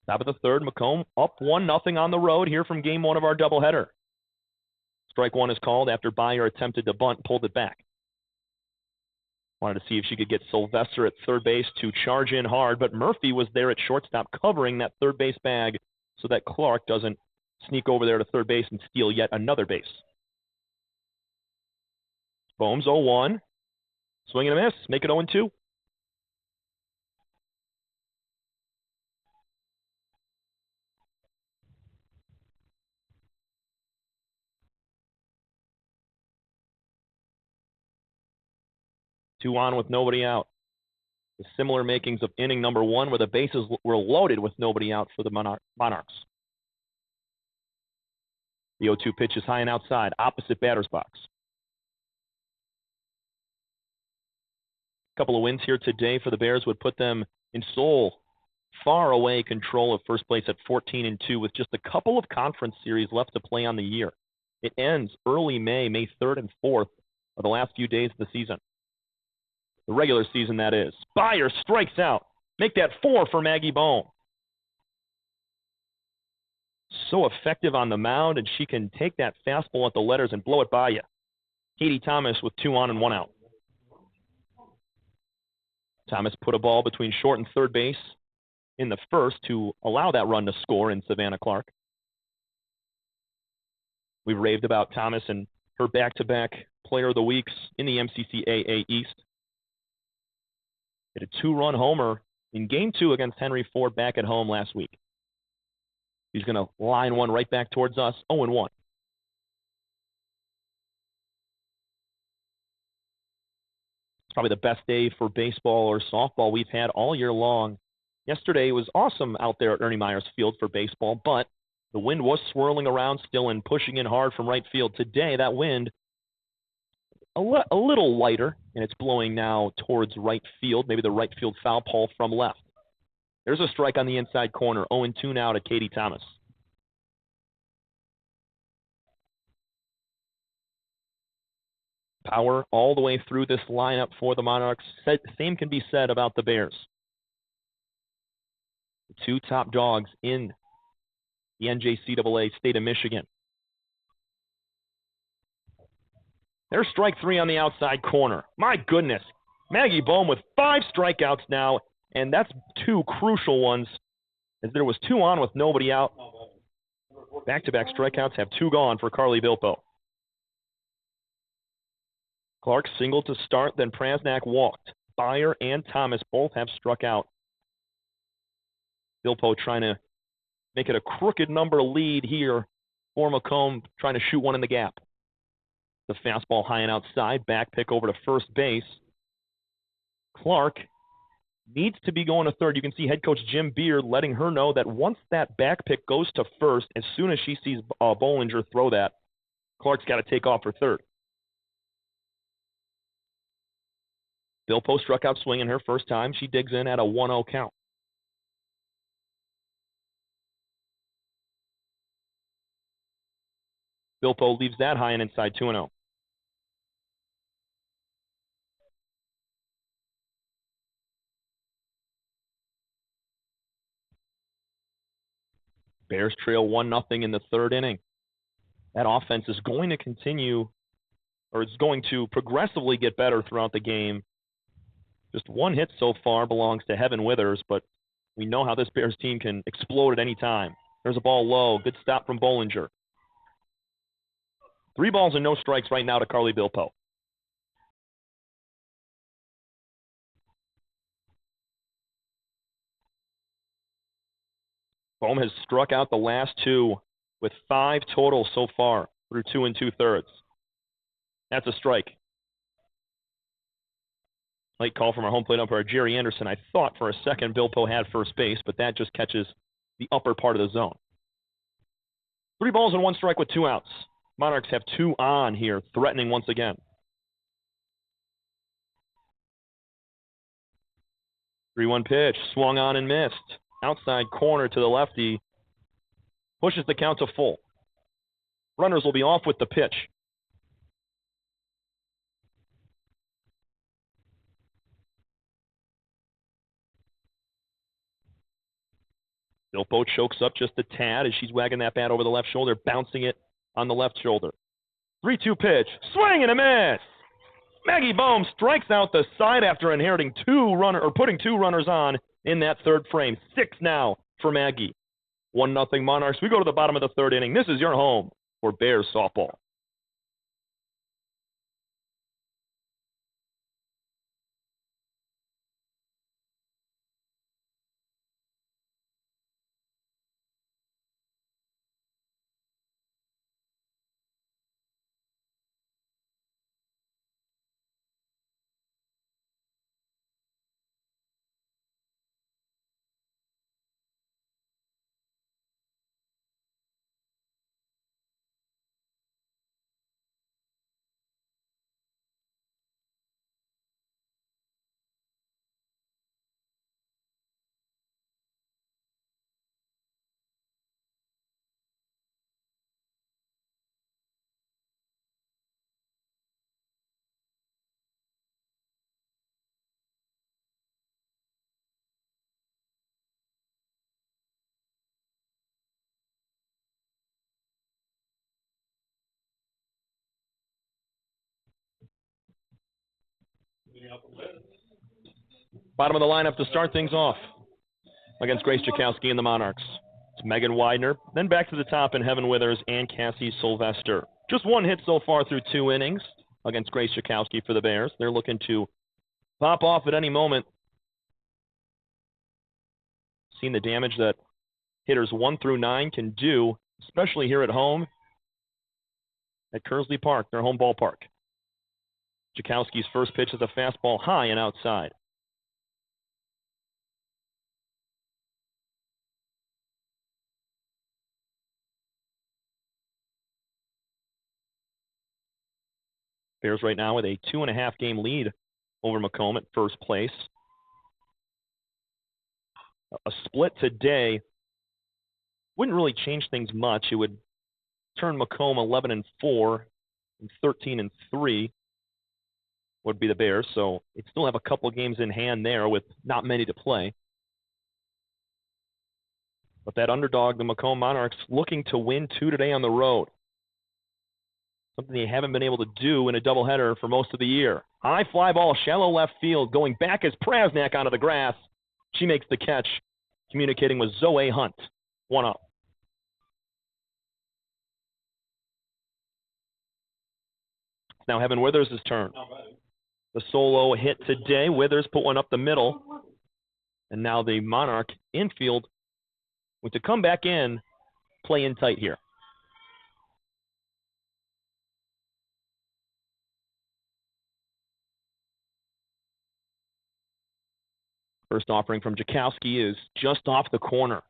Top of the third, Macomb up 1-0 on the road here from Game 1 of our doubleheader. Strike 1 is called after Byer attempted to bunt, pulled it back. Wanted to see if she could get Sylvester at third base to charge in hard, but Murphy was there at shortstop covering that third base bag so that Clark doesn't sneak over there to third base and steal yet another base. Bohm's 0-1. Swing and a miss. Make it 0-2. Two on with nobody out. The similar makings of inning number 1 where the bases were loaded with nobody out for the Monarchs. The 0-2 pitch is high and outside, opposite batter's box. A couple of wins here today for the Bears would put them in sole, far away control of first place at 14-2 with just a couple of conference series left to play on the year. It ends early May 3rd and 4th of the last few days of the season. The regular season, that is. Beyer strikes out. Make that 4 for Maggie Bohm. So effective on the mound, and she can take that fastball at the letters and blow it by you. Katie Thomas with 2 on and 1 out. Thomas put a ball between short and third base in the first to allow that run to score in Savannah Clark. We've raved about Thomas and her back-to-back Player of the Weeks in the MCCAA East. Hit a 2-run homer in Game 2 against Henry Ford back at home last week. He's going to line one right back towards us, 0-1. It's probably the best day for baseball or softball we've had all year long. Yesterday was awesome out there at Ernie Myers Field for baseball, but the wind was swirling around still and pushing in hard from right field. Today, that wind a little lighter, and it's blowing now towards right field, maybe the right field foul pole from left. There's a strike on the inside corner, 0-2 now to Katie Thomas. Power all the way through this lineup for the Monarchs. Same can be said about the Bears. The two top dogs in the NJCAA state of Michigan. There's strike 3 on the outside corner. My goodness. Maggie Bohm with 5 strikeouts now, and that's 2 crucial ones, as there was 2 on with nobody out. Back-to-back strikeouts have 2 gone for Carly Bilpo. Clark singled to start, then Prasnak walked. Beyer and Thomas both have struck out. Bilpo trying to make it a crooked number lead here for Macomb, trying to shoot one in the gap. The fastball high and outside, back pick over to first base. Clark needs to be going to third. You can see head coach Jim Beard letting her know that once that back pick goes to first, as soon as she sees Bollinger throw that, Clark's got to take off for third. Bilpo struck out swinging her first time. She digs in at a 1-0 count. Bilpo leaves that high and inside 2-0. Bears trail 1-0 in the third inning. That offense is going to continue, or it's going to progressively get better throughout the game. Just 1 hit so far belongs to Heaven Withers, but we know how this Bears team can explode at any time. There's a ball low. Good stop from Bollinger. 3 balls and no strikes right now to Carly Bilpo. Bohm has struck out the last 2 with 5 total so far through 2 2/3. That's a strike. Late call from our home plate umpire, Jerry Anderson. I thought for a second Bilpo had first base, but that just catches the upper part of the zone. 3 balls and 1 strike with 2 outs. Monarchs have 2 on here, threatening once again. 3-1 pitch, swung on and missed. Outside corner to the lefty. Pushes the count to full. Runners will be off with the pitch. Bilpo chokes up just a tad as she's wagging that bat over the left shoulder, bouncing it on the left shoulder. 3-2 pitch, swing and a miss. Maggie Bohm strikes out the side after inheriting putting 2 runners on in that third frame. 6 now for Maggie. 1-0 Monarchs. We go to the bottom of the third inning. This is your home for Bears softball. Bottom of the lineup to start things off against Grace Jakowski and the Monarchs. It's Megan Widener, then back to the top in Heaven Withers and Cassie Sylvester. Just one hit so far through 2 innings against Grace Jakowski for the Bears. They're looking to pop off at any moment. Seen the damage that hitters 1 through 9 can do, especially here at home at Kearsley Park, their home ballpark. Jakowski's first pitch is a fastball high and outside. Bears right now with a 2.5 game lead over Macomb at first place. A split today wouldn't really change things much. It would turn Macomb 11-4 and 13-3 would be the Bears. So they'd still have a couple games in hand there with not many to play. But that underdog, the Macomb Monarchs, looking to win 2 today on the road. Something they haven't been able to do in a doubleheader for most of the year. High fly ball, shallow left field, going back as Prasnak onto the grass. She makes the catch, communicating with Zoe Hunt. 1 up. It's now Heaven Withers' turn. The solo hit today. Withers put one up the middle. And now the Monarch infield with to come back in, play in tight here. First offering from Jakowski is just off the corner.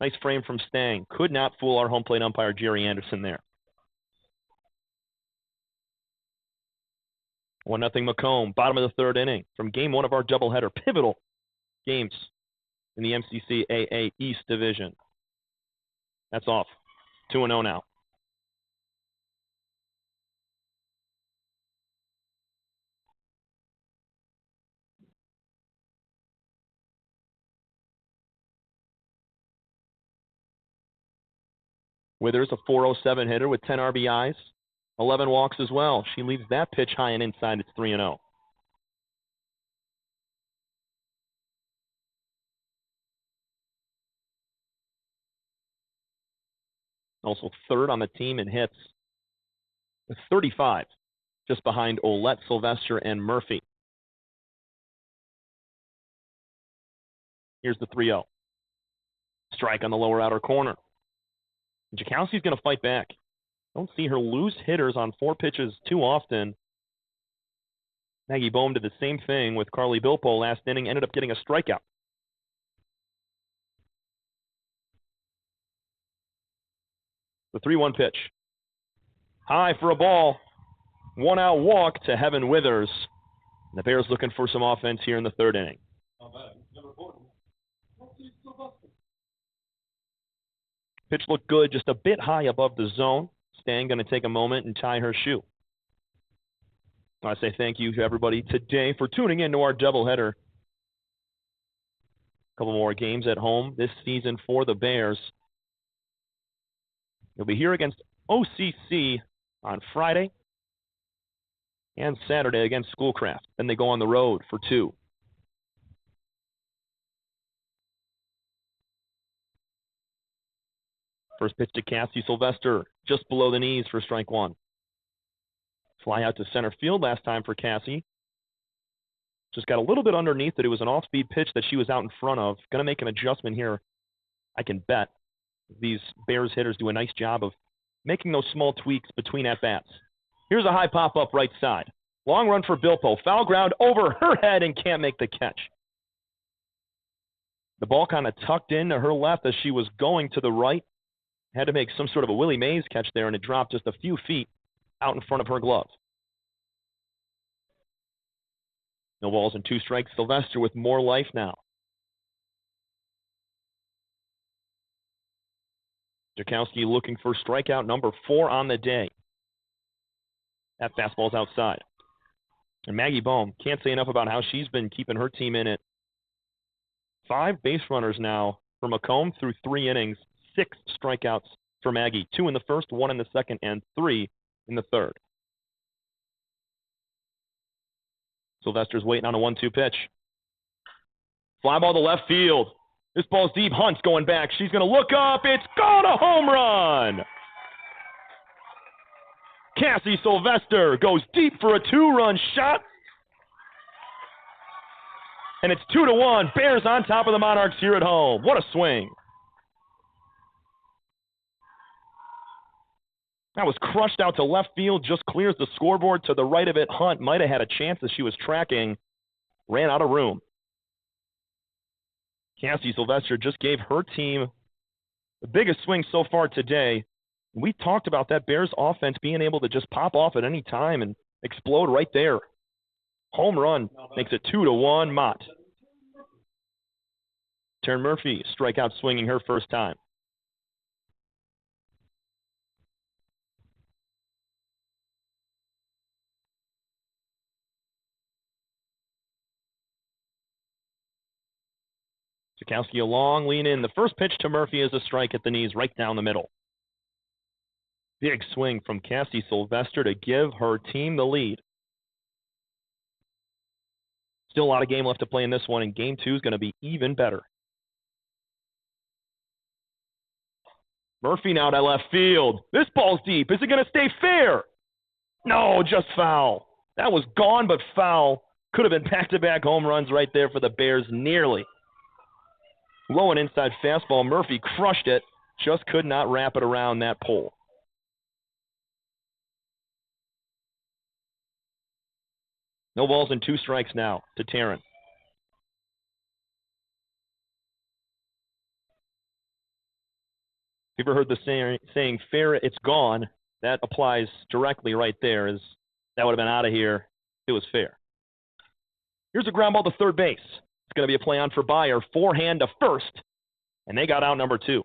Nice frame from Stang. Could not fool our home plate umpire, Jerry Anderson, there. 1-0 Macomb, bottom of the 3rd inning from game 1 of our doubleheader. Pivotal games in the MCCAA East division. That's off. 2-0 now. Withers, a .407 hitter with 10 RBIs, 11 walks as well. She leaves that pitch high and inside. It's 3-0. Also 3rd on the team in hits with 35, just behind Olette, Sylvester, and Murphy. Here's the 3-0. Strike on the lower outer corner. Jakowski's going to fight back. Don't see her lose hitters on 4 pitches too often. Maggie Bohm did the same thing with Carly Bilpo last inning, ended up getting a strikeout. The 3-1 pitch. High for a ball. 1-out walk to Heaven Withers. And the Bears looking for some offense here in the 3rd inning. Pitch looked good, just a bit high above the zone. Stang going to take a moment and tie her shoe. I want to say thank you to everybody today for tuning in to our doubleheader. A couple more games at home this season for the Bears. You'll be here against OCC on Friday and Saturday against Schoolcraft. Then they go on the road for 2. First pitch to Cassie Sylvester, just below the knees for strike 1. Fly out to center field last time for Cassie. Just got a little bit underneath it. It was an off-speed pitch that she was out in front of. Going to make an adjustment here, I can bet. These Bears hitters do a nice job of making those small tweaks between at-bats. Here's a high pop-up right side. Long run for Bilpo. Foul ground over her head and can't make the catch. The ball kind of tucked into her left as she was going to the right. Had to make some sort of a Willie Mays catch there, and it dropped just a few feet out in front of her glove. No balls and 2 strikes. Sylvester with more life now. Jakowski looking for strikeout number 4 on the day. That fastball's outside. And Maggie Bohm, can't say enough about how she's been keeping her team in it. 5 base runners now for Macomb through 3 innings. 6 strikeouts for Maggie. 2 in the first, 1 in the second, and 3 in the third. Sylvester's waiting on a 1-2 pitch. Fly ball to left field. This ball's deep. Hunt's going back. She's going to look up. It's gone, a home run. Cassie Sylvester goes deep for a 2-run shot. And it's 2-1. Bears on top of the Monarchs here at home. What a swing. That was crushed out to left field, just clears the scoreboard to the right of it. Hunt might have had a chance as she was tracking, ran out of room. Cassie Sylvester just gave her team the biggest swing so far today. We talked about that Bears offense being able to just pop off at any time and explode right there. Home run makes it 2-1 Mott. Taryn Murphy strikeout swinging her first time. Jakowski a long lean in. The first pitch to Murphy is a strike at the knees right down the middle. Big swing from Cassie Sylvester to give her team the lead. Still a lot of game left to play in this one, and game 2 is going to be even better. Murphy now to left field. This ball's deep. Is it going to stay fair? No, just foul. That was gone, but foul. Could have been back-to-back home runs right there for the Bears, nearly. Low and inside fastball. Murphy crushed it. Just could not wrap it around that pole. No balls and 2 strikes now to Taryn. If you've ever heard the saying, fair, it's gone, that applies directly right there, as that would have been out of here if it was fair. Here's a ground ball to third base. It's going to be a play on for Beyer. Forehand to first, and they got out number 2.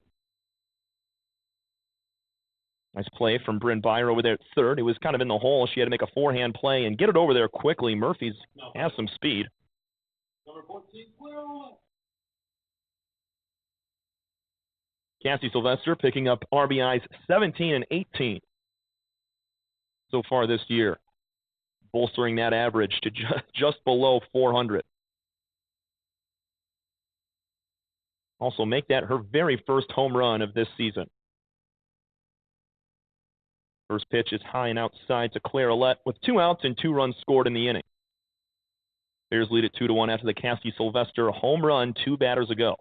Nice play from Bryn Beyer over there at third. It was kind of in the hole. She had to make a forehand play and get it over there quickly. Murphy's has some speed. Number 14, Will. Cassie Sylvester picking up RBIs 17 and 18 so far this year, bolstering that average to just below 400. Also make that her very first home run of this season. First pitch is high and outside to Claire Ouellette with 2 outs and 2 runs scored in the inning. Bears lead at 2-1 after the Cassie Sylvester home run 2 batters ago.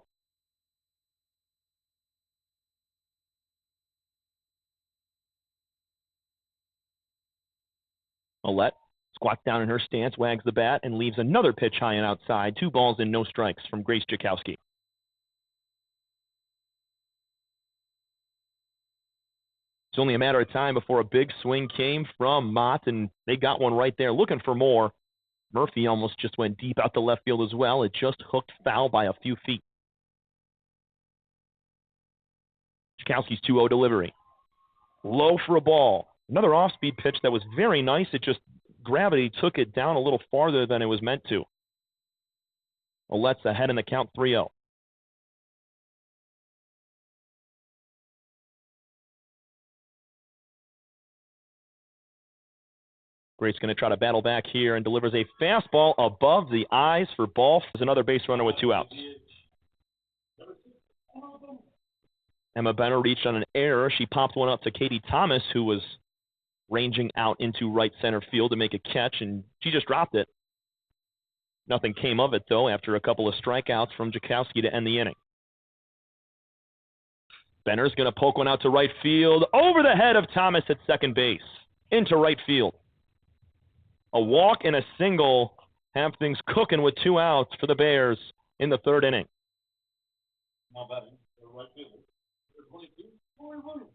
Ouellette squats down in her stance, wags the bat, and leaves another pitch high and outside. 2 balls and no strikes from Grace Jakowski. It's only a matter of time before a big swing came from Mott, and they got one right there, looking for more. Murphy almost just went deep out the left field as well. It just hooked foul by a few feet. Jakowski's 2-0 delivery. Low for a ball. Another off-speed pitch that was very nice. It just, gravity took it down a little farther than it was meant to. Ouellette's ahead in the count 3-0. Grace going to try to battle back here and delivers a fastball above the eyes for ball. There's another base runner with 2 outs. Emma Benner reached on an error. She popped one up to Katie Thomas, who was ranging out into right center field to make a catch, and she just dropped it. Nothing came of it, though, after a couple of strikeouts from Jakowski to end the inning. Benner's going to poke one out to right field, over the head of Thomas at second base, into right field. A walk and a single have things cooking with 2 outs for the Bears in the 3rd inning. Now batting, right fielder. 22, Corey Williams.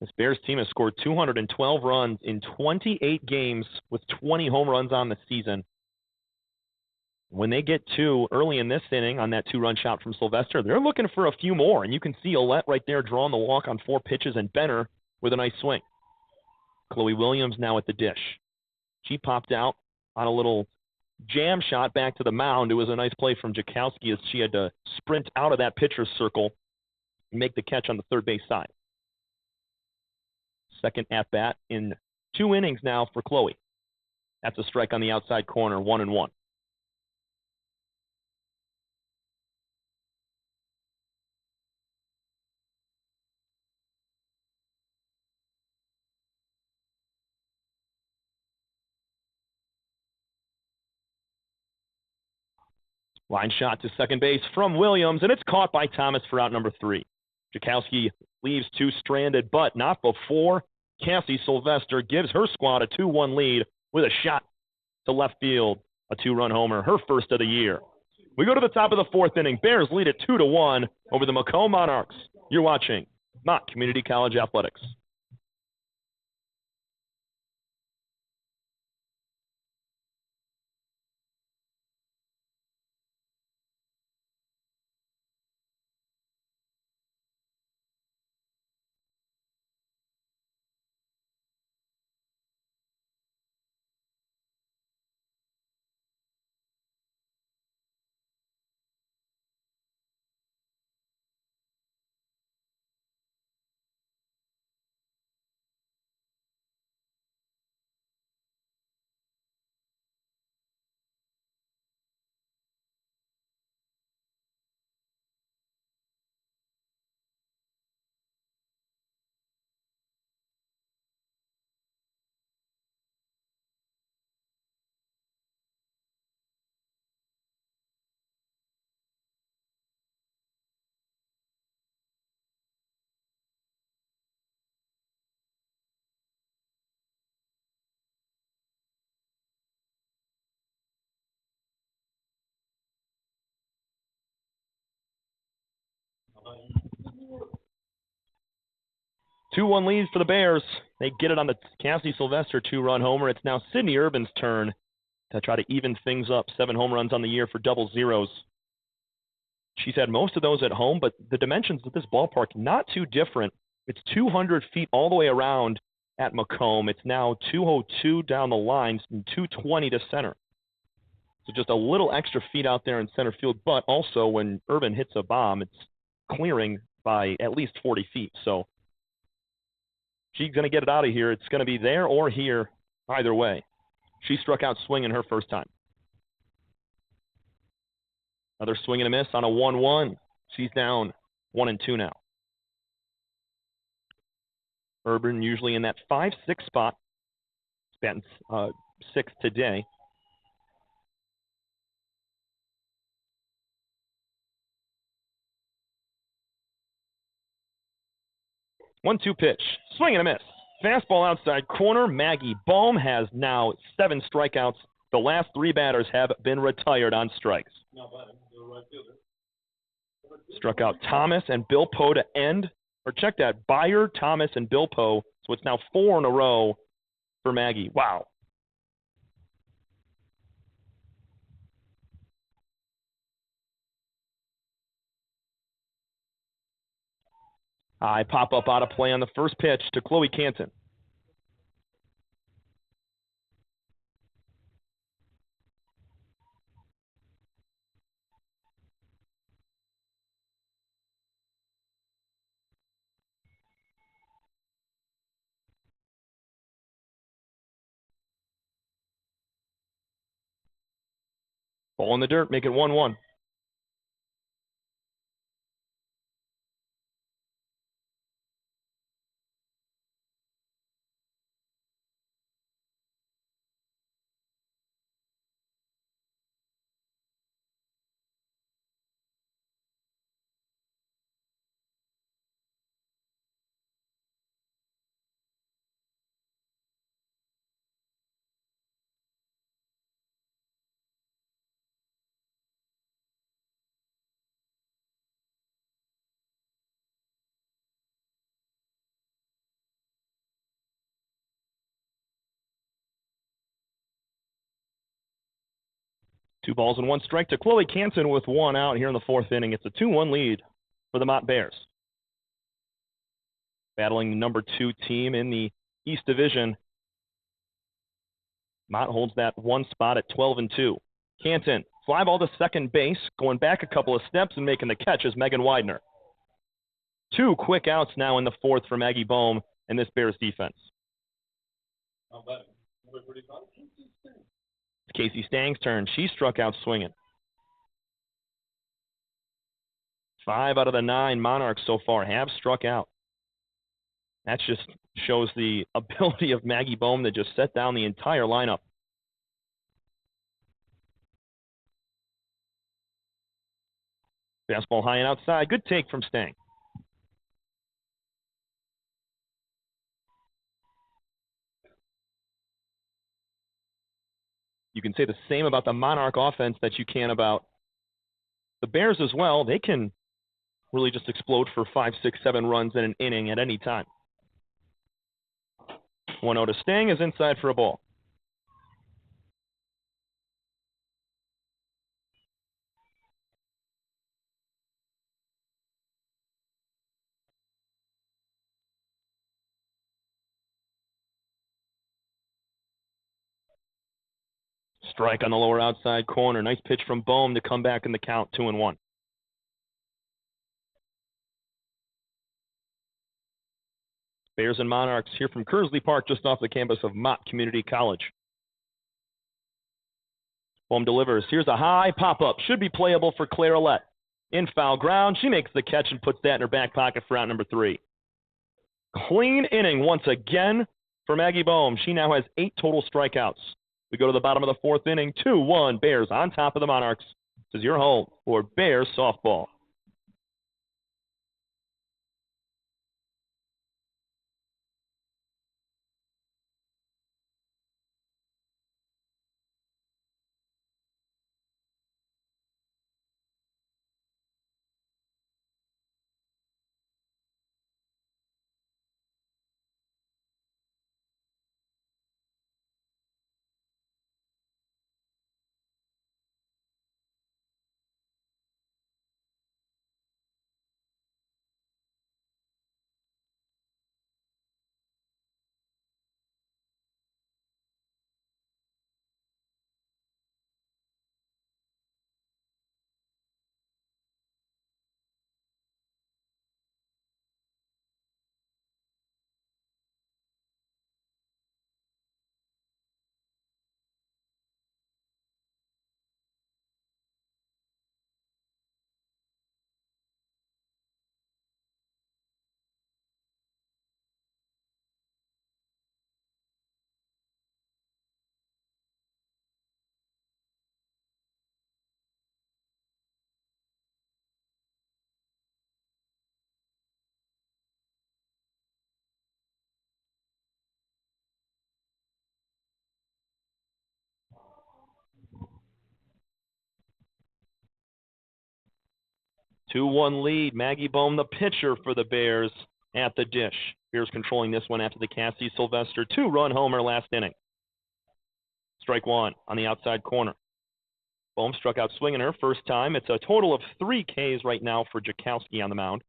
This Bears team has scored 212 runs in 28 games with 20 home runs on the season. When they get 2 early in this inning on that 2-run shot from Sylvester, they're looking for a few more. And you can see Ouellette right there drawing the walk on 4 pitches, and Benner with a nice swing. Chloe Williams now at the dish. She popped out on a little jam shot back to the mound. It was a nice play from Jakowski as she had to sprint out of that pitcher's circle. make the catch on the third base side. Second at-bat in 2 innings now for Chloe. That's a strike on the outside corner, 1-1. Line shot to second base from Williams, and it's caught by Thomas for out number 3. Jakowski leaves 2 stranded, but not before Cassie Sylvester gives her squad a 2-1 lead with a shot to left field, a 2-run homer, her first of the year. We go to the top of the 4th inning. Bears lead it 2-1 over the Macomb Monarchs. You're watching Mott Community College Athletics. Two-one lead for the Bears. They get it on the Cassie Sylvester 2-run homer. It's now Sydney Urban's turn to try to even things up. 7 home runs on the year for double zeros. She's had most of those at home, but the dimensions of this ballpark, not too different. It's 200 feet all the way around at Macomb. It's now 202 down the lines and 220 to center. So just a little extra feet out there in center field, but also when Urban hits a bomb, it's clearing by at least 40 feet. So she's going to get it out of here. It's going to be there or here, either way. She struck out swinging her first time. Another swing and a miss on a 1-1. She's down 1-2 now. Urban usually in that 5-6 spot. It's batting 6 today. One-two pitch. Swing and a miss. Fastball outside corner. Maggie Bohm has now 7 strikeouts. The last 3 batters have been retired on strikes. Struck out Thomas and Bill Poe to end. Or check that. Byer, Thomas, and Bill Poe. So it's now 4 in a row for Maggie. Wow. I pop up out of play on the first pitch to Chloe Canton. Ball in the dirt, make it 1-1. Two balls and 1 strike to Chloe Canton with 1 out here in the 4th inning. It's a 2-1 lead for the Mott Bears. Battling the number 2 team in the East Division. Mott holds that 1 spot at 12-2. Canton, fly ball to second base, going back a couple of steps and making the catch is Megan Widener. 2 quick outs now in the 4th for Maggie Bohm and this Bears defense. It's Casey Stang's turn. She struck out swinging. 5 out of the 9 Monarchs so far have struck out. That just shows the ability of Maggie Bohm to just set down the entire lineup. Fastball high and outside. Good take from Stang. You can say the same about the Monarch offense that you can about the Bears as well. They can really just explode for 5, 6, 7 runs in an inning at any time. 1-0 to Stang is inside for a ball. Strike on the lower outside corner. Nice pitch from Bohm to come back in the count, 2-1. Bears and Monarchs here from Kearsley Park, just off the campus of Mott Community College. Bohm delivers. Here's a high pop-up. Should be playable for Claire Allette. In foul ground, she makes the catch and puts that in her back pocket for out number 3. Clean inning once again for Maggie Bohm. She now has 8 total strikeouts. We go to the bottom of the 4th inning. 2-1 Bears on top of the Monarchs. This is your home for Bears softball. Two-one lead. Maggie Bohm, the pitcher for the Bears, at the dish. Bears controlling this one after the Cassie Sylvester 2-run homer last inning. Strike 1 on the outside corner. Bohm struck out swinging her first time. It's a total of 3 Ks right now for Jakowski on the mound.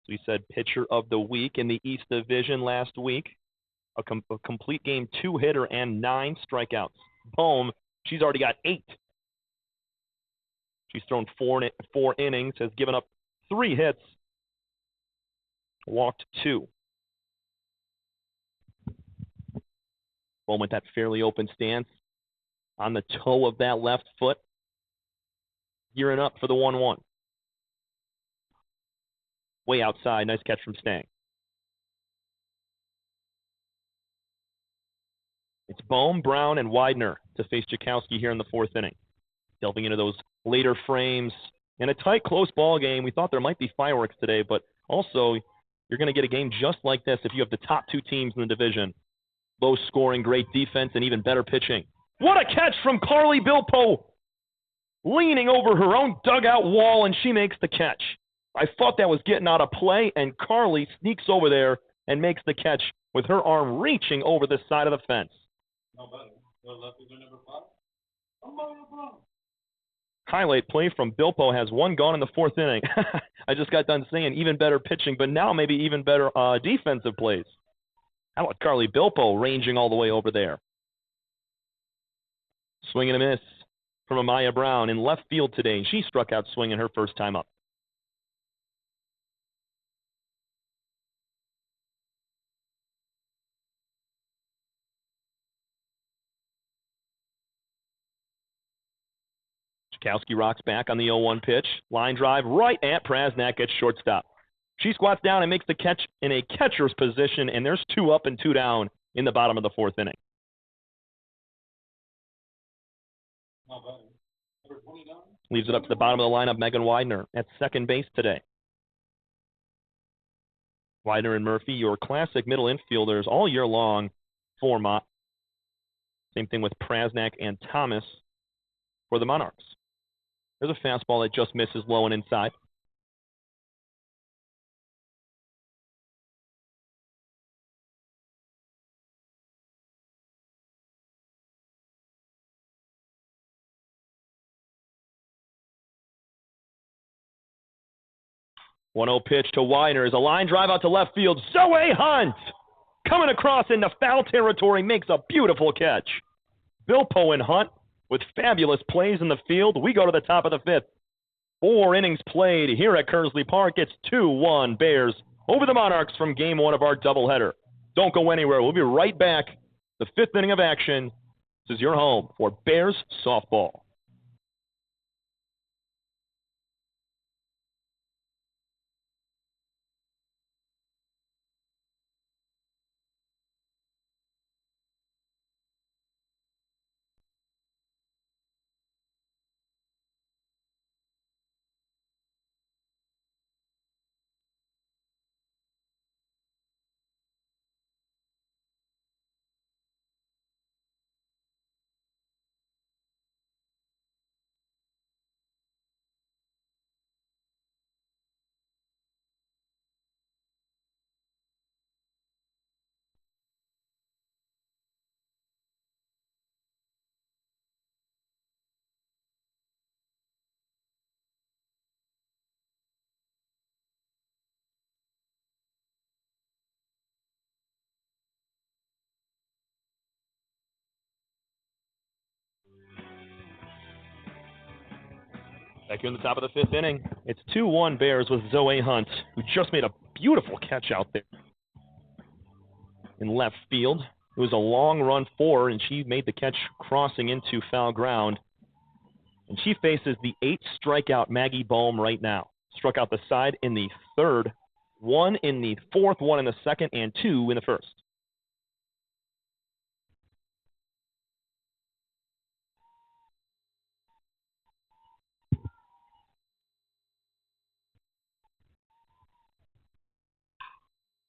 So we said pitcher of the week in the East Division last week. A complete game 2-hitter and 9 strikeouts. Bohm, she's already got 8. She's thrown 4 innings, has given up 3 hits, walked 2. Bohm with that fairly open stance on the toe of that left foot. Gearing up for the 1-1. Way outside, nice catch from Stang. It's Bohm, Brown, and Widener to face Jakowski here in the 4th inning. Delving into those later frames. In a tight, close ball game, we thought there might be fireworks today, but also you're going to get a game just like this if you have the top 2 teams in the division. Low scoring, great defense, and even better pitching. What a catch from Carly Bilpo! Leaning over her own dugout wall, and she makes the catch. I thought that was getting out of play, and Carly sneaks over there and makes the catch with her arm reaching over the side of the fence. Highlight play from Bilpo has 1 gone in the 4th inning. I just got done saying even better pitching, but now maybe even better defensive plays. How about Carly Bilpo ranging all the way over there? Swing and a miss from Amaya Brown in left field today. She struck out swinging her first time up. Skowski rocks back on the 0-1 pitch. Line drive right at Prasnak, gets shortstop. She squats down and makes the catch in a catcher's position, and there's 2 up and 2 down in the bottom of the 4th inning. Leaves it up to the bottom of the lineup, Megan Widener at second base today. Widener and Murphy, your classic middle infielders all year long for Mott. Same thing with Prasnak and Thomas for the Monarchs. There's a fastball that just misses low and inside. One-0 pitch to Widener is a line drive out to left field. Zoe Hunt coming across into foul territory, makes a beautiful catch. Bilpo and Hunt with fabulous plays in the field. We go to the top of the 5th. 4 innings played here at Kearsley Park. It's 2-1 Bears over the Monarchs from Game 1 of our doubleheader. Don't go anywhere. We'll be right back. The 5th inning of action. This is your home for Bears softball. Back here in the top of the 5th inning, it's 2-1 Bears with Zoe Hunt, who just made a beautiful catch out there in left field. It was a long run for her, and she made the catch crossing into foul ground. And she faces the 8th strikeout Maggie Bohm right now. Struck out the side in the 3rd, 1 in the 4th, 1 in the 2nd, and 2 in the 1st.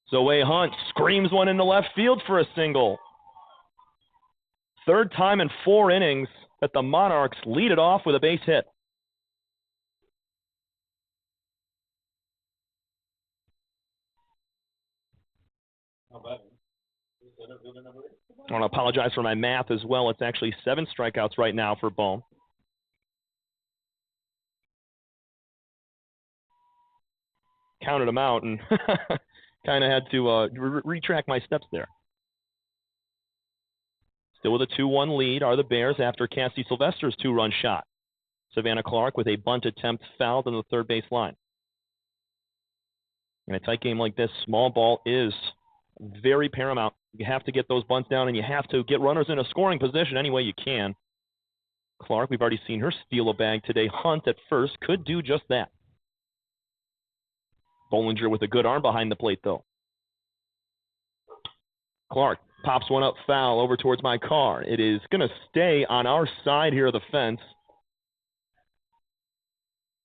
Zoe Hunt screams one into left field for a single. 3rd time in 4 innings that the Monarchs lead it off with a base hit. I want to apologize for my math as well. It's actually 7 strikeouts right now for Bohm. Counted them out and kind of had to retract my steps there. Still with a 2-1 lead are the Bears after Cassie Sylvester's 2-run shot. Savannah Clark with a bunt attempt fouled on the 3rd base line. In a tight game like this, small ball is very paramount. You have to get those bunts down, and you have to get runners in a scoring position any way you can. Clark, we've already seen her steal a bag today. Hunt at first could do just that. Bollinger with a good arm behind the plate, though. Clark pops one up foul over towards my car. It is going to stay on our side here of the fence.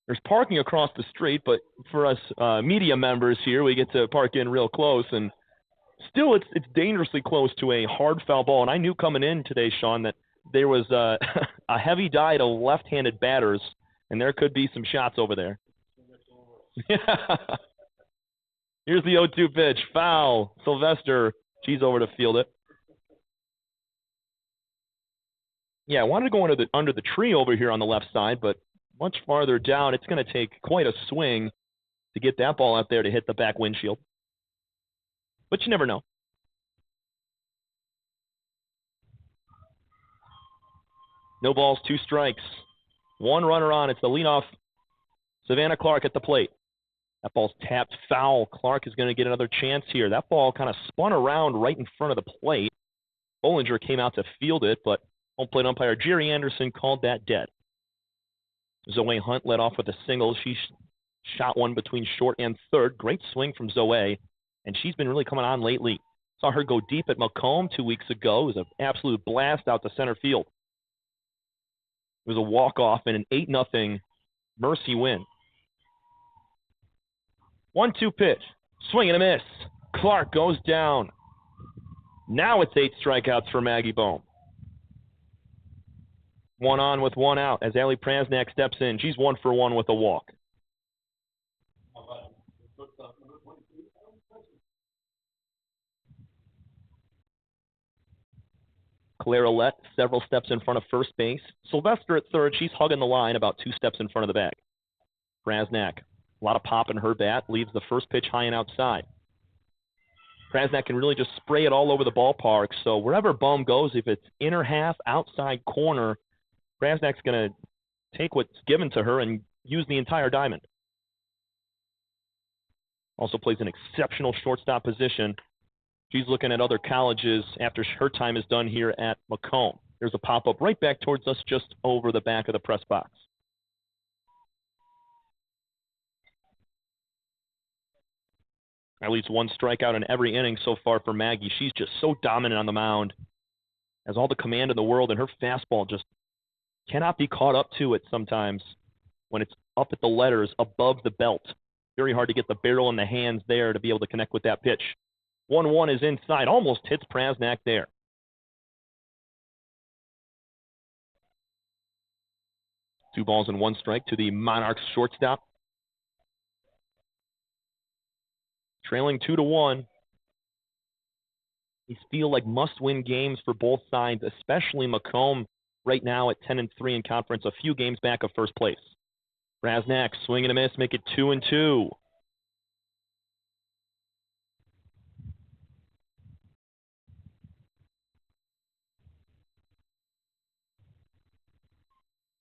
There's parking across the street, but for us media members here, we get to park in real close, and still it's dangerously close to a hard foul ball. And I knew coming in today, Sean, that there was a heavy diet of left-handed batters, and there could be some shots over there. Here's the 0-2 pitch. Foul. Sylvester. She's over to field it. Yeah, I wanted to go under the tree over here on the left side, but much farther down, it's going to take quite a swing to get that ball out there to hit the back windshield. But you never know. No balls, 2 strikes. 1 runner on. It's the leadoff Savannah Clark at the plate. That ball's tapped foul. Clark is going to get another chance here. That ball kind of spun around right in front of the plate. Bollinger came out to field it, but home plate umpire Jerry Anderson called that dead. Zoe Hunt led off with a single. She shot one between short and third. Great swing from Zoe, and she's been really coming on lately. Saw her go deep at Macomb 2 weeks ago. It was an absolute blast out to center field. It was a walk-off and an 8-0 Mercy win. 1-2 pitch. Swing and a miss. Clark goes down. Now it's 8 strikeouts for Maggie Bohm. 1 on with 1 out as Allie Prasnak steps in. She's 1 for 1 with a walk. Clara Lett several steps in front of first base. Sylvester at third. She's hugging the line about 2 steps in front of the bag. Prasnak, a lot of pop in her bat, leaves the first pitch high and outside. Prasnak can really just spray it all over the ballpark, so wherever Bohm goes, if it's inner half, outside corner, Prasnak's going to take what's given to her and use the entire diamond. Also plays an exceptional shortstop position. She's looking at other colleges after her time is done here at Macomb. There's a pop-up right back towards us just over the back of the press box. At least 1 strikeout in every inning so far for Maggie. She's just so dominant on the mound. Has all the command in the world, and her fastball just cannot be caught up to it sometimes when it's up at the letters above the belt. Very hard to get the barrel in the hands there to be able to connect with that pitch. 1-1 is inside. Almost hits Prasnak there. Two balls and 1 strike to the Monarchs shortstop. Trailing 2-1. These feel like must-win games for both sides, especially Macomb right now at 10-3 in conference, a few games back of first place. Prasnak, swing and a miss, make it 2-2.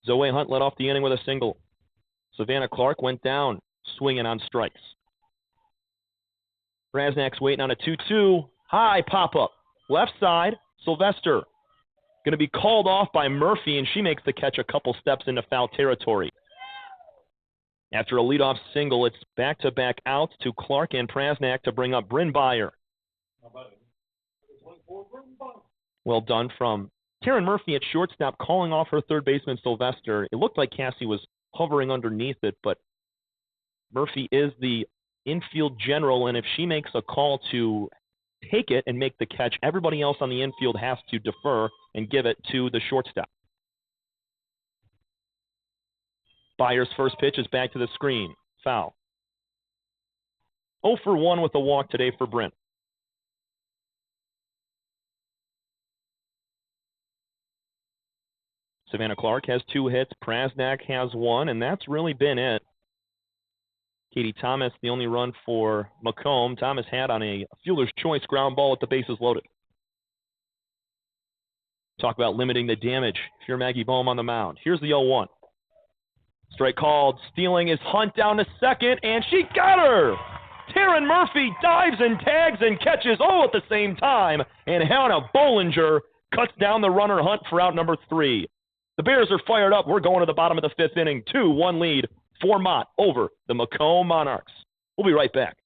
Zoe Hunt led off the inning with a single. Savannah Clark went down, swinging on strikes. Prasnak's waiting on a 2-2. High pop-up. Left side, Sylvester. Going to be called off by Murphy, and she makes the catch a couple steps into foul territory. After a leadoff single, it's back-to-back outs to Clark and Prasnak to bring up Bryn Byer. Well done from Taryn Murphy at shortstop, calling off her third baseman, Sylvester. It looked like Cassie was hovering underneath it, but Murphy is the infield general, and if she makes a call to take it and make the catch, everybody else on the infield has to defer and give it to the shortstop. Byer's first pitch is back to the screen. Foul. 0 for 1 with a walk today for Brent. Savannah Clark has 2 hits. Prasnak has 1, and that's really been it. Katie Thomas, the only run for Macomb. Thomas had on a fielder's choice ground ball with the bases loaded. Talk about limiting the damage. If you're Maggie Bohm on the mound. Here's the 0-1. Strike called. Stealing is Hunt down to second, and she got her! Taryn Murphy dives and tags and catches all at the same time, and Hannah Bollinger cuts down the runner Hunt for out number 3. The Bears are fired up. We're going to the bottom of the 5th inning. 2-1 lead for Mott over the Macomb Monarchs. We'll be right back.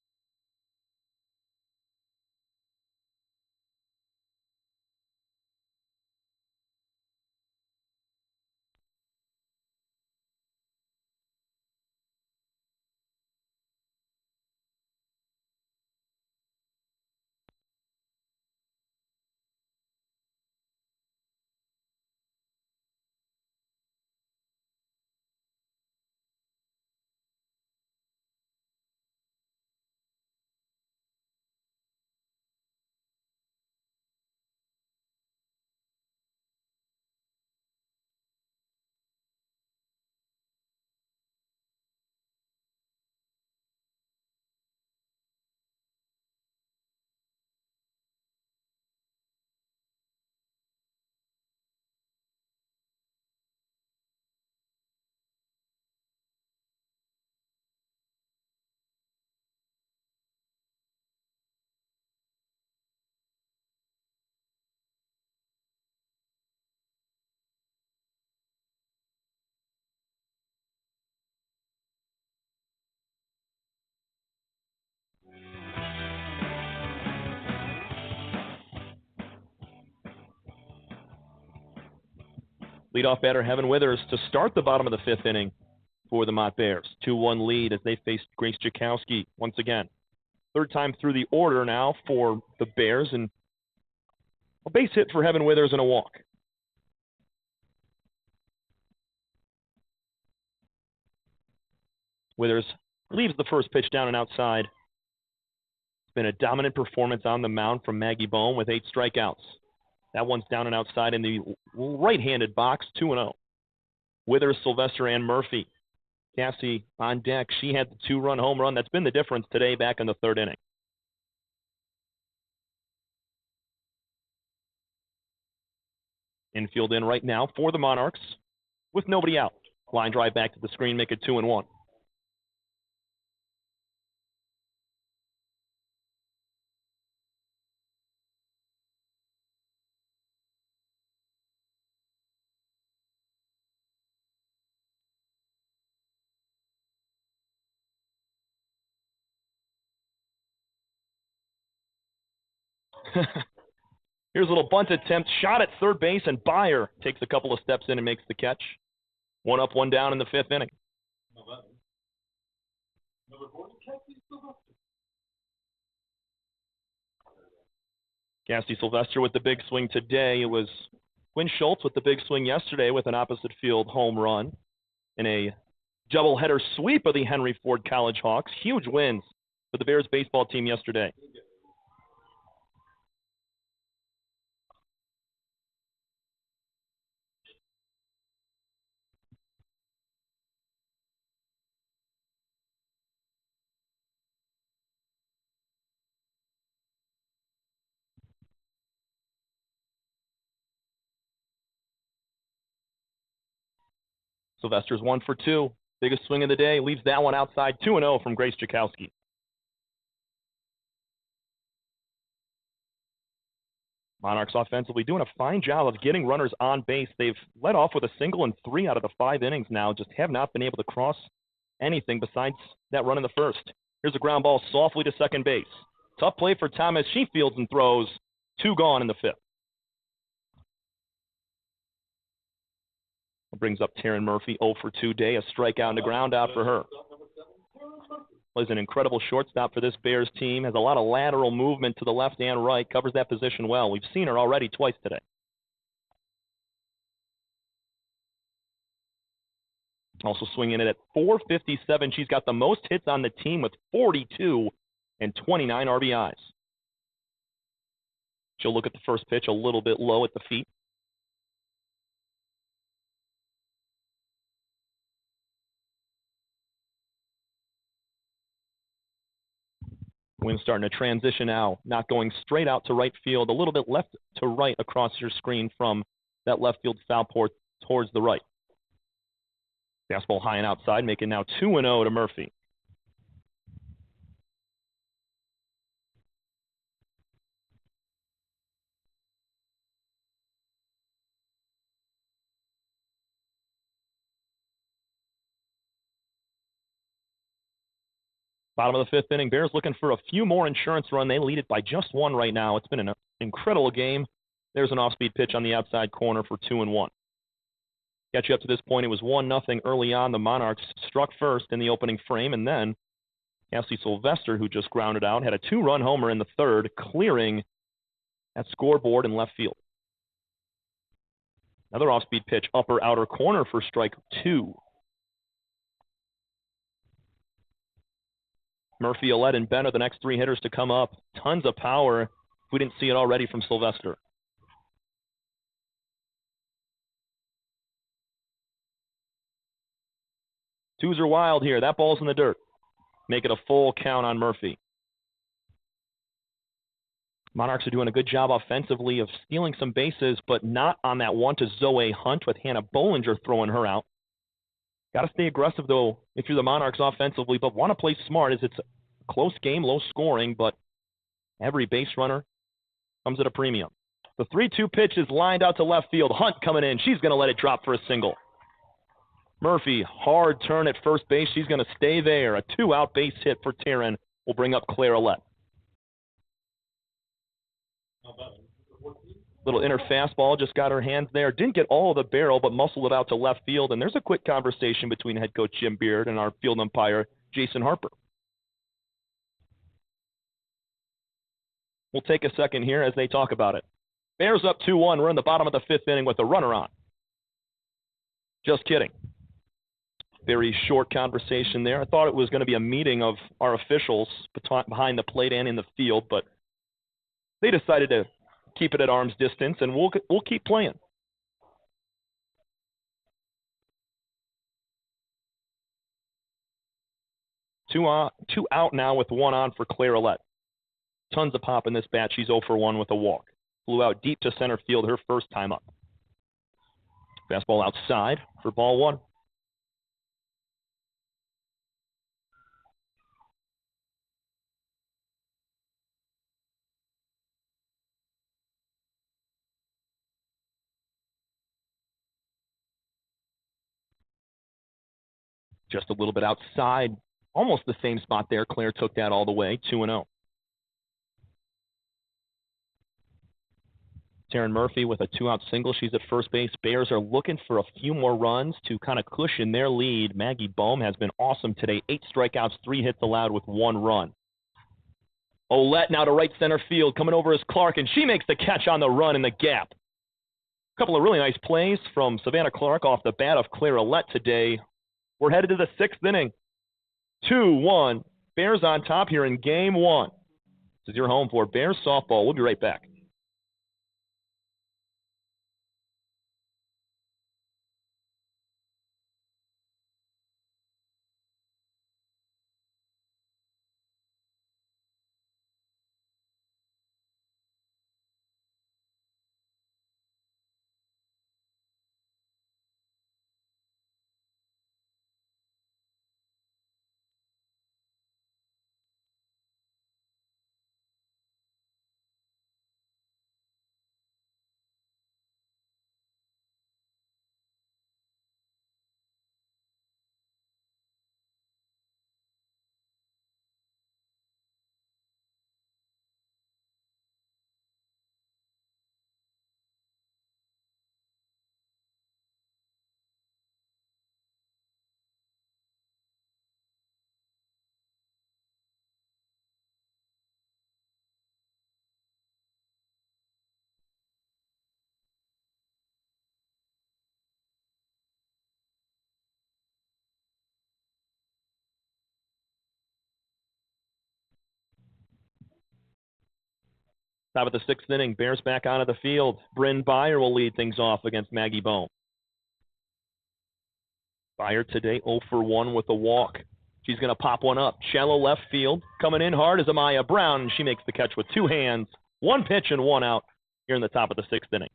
Leadoff batter Heaven Withers to start the bottom of the fifth inning for the Mott Bears. 2-1 lead as they face Grace Jakowski once again. Third time through the order now for the Bears, and a base hit for Heaven Withers and a walk. Withers leaves the first pitch down and outside. It's been a dominant performance on the mound from Maggie Bohm with 8 strikeouts. That one's down and outside in the right-handed box, 2-0. Withers, Sylvester, and Murphy. Cassie on deck. She had the 2-run home run. That's been the difference today back in the third inning. Infield in right now for the Monarchs with nobody out. Line drive back to the screen, make it 2-1. Here's a little bunt attempt, shot at third base, and Byer takes a couple of steps in and makes the catch. 1 up, 1 down in the fifth inning. Cassie Sylvester with the big swing today. It was Quinn Schultz with the big swing yesterday with an opposite field home run in a doubleheader sweep of the Henry Ford College Hawks. Huge wins for the Bears baseball team yesterday. Sylvester's 1 for 2. Biggest swing of the day. Leaves that one outside. 2-0 from Grace Jakowski. Monarchs offensively doing a fine job of getting runners on base. They've led off with a single in 3 out of the 5 innings now. Just have not been able to cross anything besides that run in the first. Here's a ground ball softly to second base. Tough play for Thomas. She fields and throws. 2 gone in the fifth. Brings up Taryn Murphy, 0 for 2 day, a strikeout and a ground out for her. Was an incredible shortstop for this Bears team, has a lot of lateral movement to the left and right, covers that position well. We've seen her already twice today. Also swinging it at .457. She's got the most hits on the team with 42 and 29 RBIs. She'll look at the first pitch a little bit low at the feet. Wind starting to transition now, not going straight out to right field, a little bit left to right across your screen from that left field foul port towards the right. Fastball high and outside, making now 2-0 to Murphy. Bottom of the fifth inning, Bears looking for a few more insurance run. They lead it by just 1 right now. It's been an incredible game. There's an off-speed pitch on the outside corner for 2-1. Got you up to this point. It was 1-0 early on. The Monarchs struck first in the opening frame, and then Cassie Sylvester, who just grounded out, had a 2-run homer in the third, clearing that scoreboard in left field. Another off-speed pitch, upper outer corner for strike 2. Murphy, Alette, and Ben are the next 3 hitters to come up. Tons of power. If we didn't see it already from Sylvester. Twos are wild here. That ball's in the dirt. Make it a full count on Murphy. Monarchs are doing a good job offensively of stealing some bases, but not on that one to Zoe Hunt with Hannah Bollinger throwing her out. Got to stay aggressive, though, if you're the Monarchs offensively, but want to play smart as it's a close game, low scoring, but every base runner comes at a premium. The 3-2 pitch is lined out to left field. Hunt coming in. She's going to let it drop for a single. Murphy, hard turn at first base. She's going to stay there. A 2-out base hit for Taryn will bring up Claire Alette. Little inner fastball, just got her hands there. Didn't get all of the barrel, but muscled it out to left field. And there's a quick conversation between head coach Jim Beard and our field umpire, Jason Harper. We'll take a second here as they talk about it. Bears up 2-1. We're in the bottom of the 5th inning with a runner on. Just kidding. Very short conversation there. I thought it was going to be a meeting of our officials behind the plate and in the field, but they decided to keep it at arm's distance, and we'll keep playing. Two out now with one on for Claire Ouellette. Tons of pop in this bat. She's 0 for 1 with a walk. Flew out deep to center field her first time up. Fastball outside for ball 1. Just a little bit outside. Almost the same spot there. Claire took that all the way, 2-0. Taryn Murphy with a 2-out single. She's at first base. Bears are looking for a few more runs to kind of cushion their lead. Maggie Bohm has been awesome today. 8 strikeouts, 3 hits allowed with 1 run. Ouellette now to right center field. Coming over is Clark, and she makes the catch on the run in the gap. A couple of really nice plays from Savannah Clark off the bat of Claire Ouellette today. We're headed to the 6th inning. 2-1. Bears on top here in game 1. This is your home for Bears softball. We'll be right back. Top of the 6th inning, Bears back onto the field. Bryn Byer will lead things off against Maggie Bohm. Byer today 0 for 1 with a walk. She's going to pop one up. Shallow left field. Coming in hard is Amaya Brown, and she makes the catch with 2 hands. 1 pitch and 1 out here in the top of the 6th inning.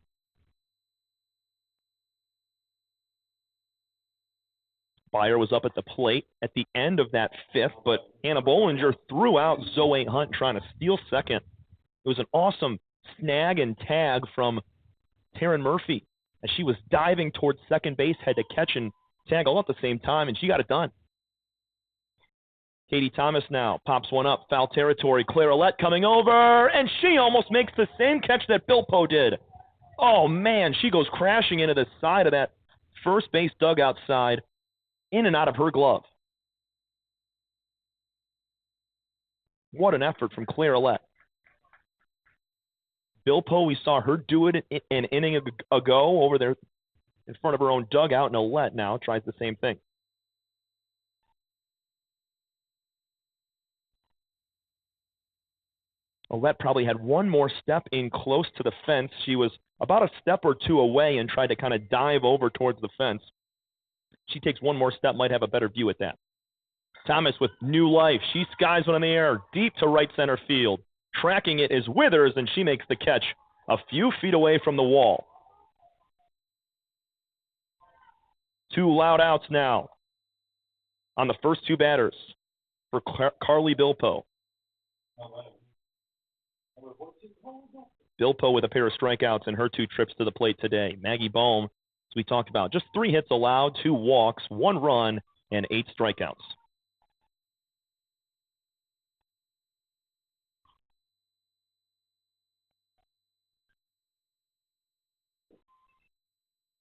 Byer was up at the plate at the end of that 5th, but Hannah Bollinger threw out Zoe Hunt trying to steal second. It was an awesome snag and tag from Taryn Murphy as she was diving towards second base, had to catch and tag all at the same time, and she got it done. Katie Thomas now pops one up, foul territory. Claire Ouellette coming over, and she almost makes the same catch that Bilpo did. Oh, man, she goes crashing into the side of that first base dugout side, in and out of her glove. What an effort from Claire Ouellette. Bilpo, we saw her do it an inning ago over there in front of her own dugout, and Ouellette now tries the same thing. Ouellette probably had one more step in close to the fence. She was about a step or 2 away and tried to kind of dive over towards the fence. She takes one more step, might have a better view at that. Thomas with new life. She skies one in the air, deep to right center field. Tracking it is Withers, and she makes the catch a few feet away from the wall. 2 loud outs now on the first 2 batters for Carly Bilpo. Bilpo with a pair of strikeouts in her 2 trips to the plate today. Maggie Bohm, as we talked about, just 3 hits allowed, 2 walks, 1 run, and 8 strikeouts.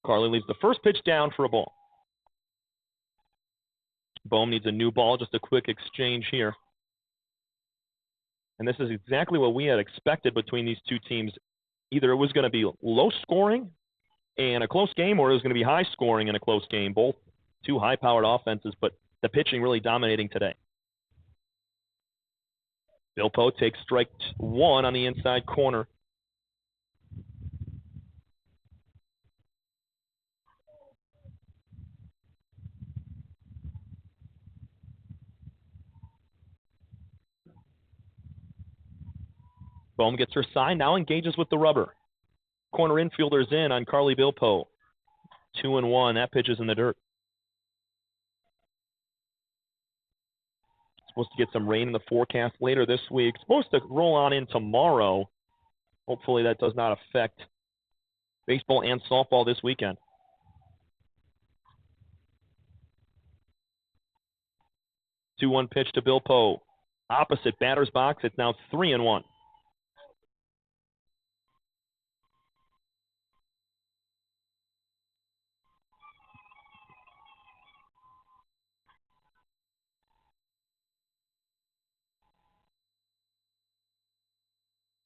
Kearsley leaves the first pitch down for a ball. Bohm needs a new ball, just a quick exchange here. And this is exactly what we had expected between these two teams. Either it was going to be low scoring and a close game, or it was going to be high scoring and a close game. Both two high-powered offenses, but the pitching really dominating today. Bilpo takes strike one on the inside corner. Bohm gets her sign, now engages with the rubber. Corner infielders in on Carly Bilpo. 2-1, that pitch is in the dirt. Supposed to get some rain in the forecast later this week. Supposed to roll on in tomorrow. Hopefully that does not affect baseball and softball this weekend. Two 2-1 pitch to Bilpo. Opposite batter's box. It's now 3-1.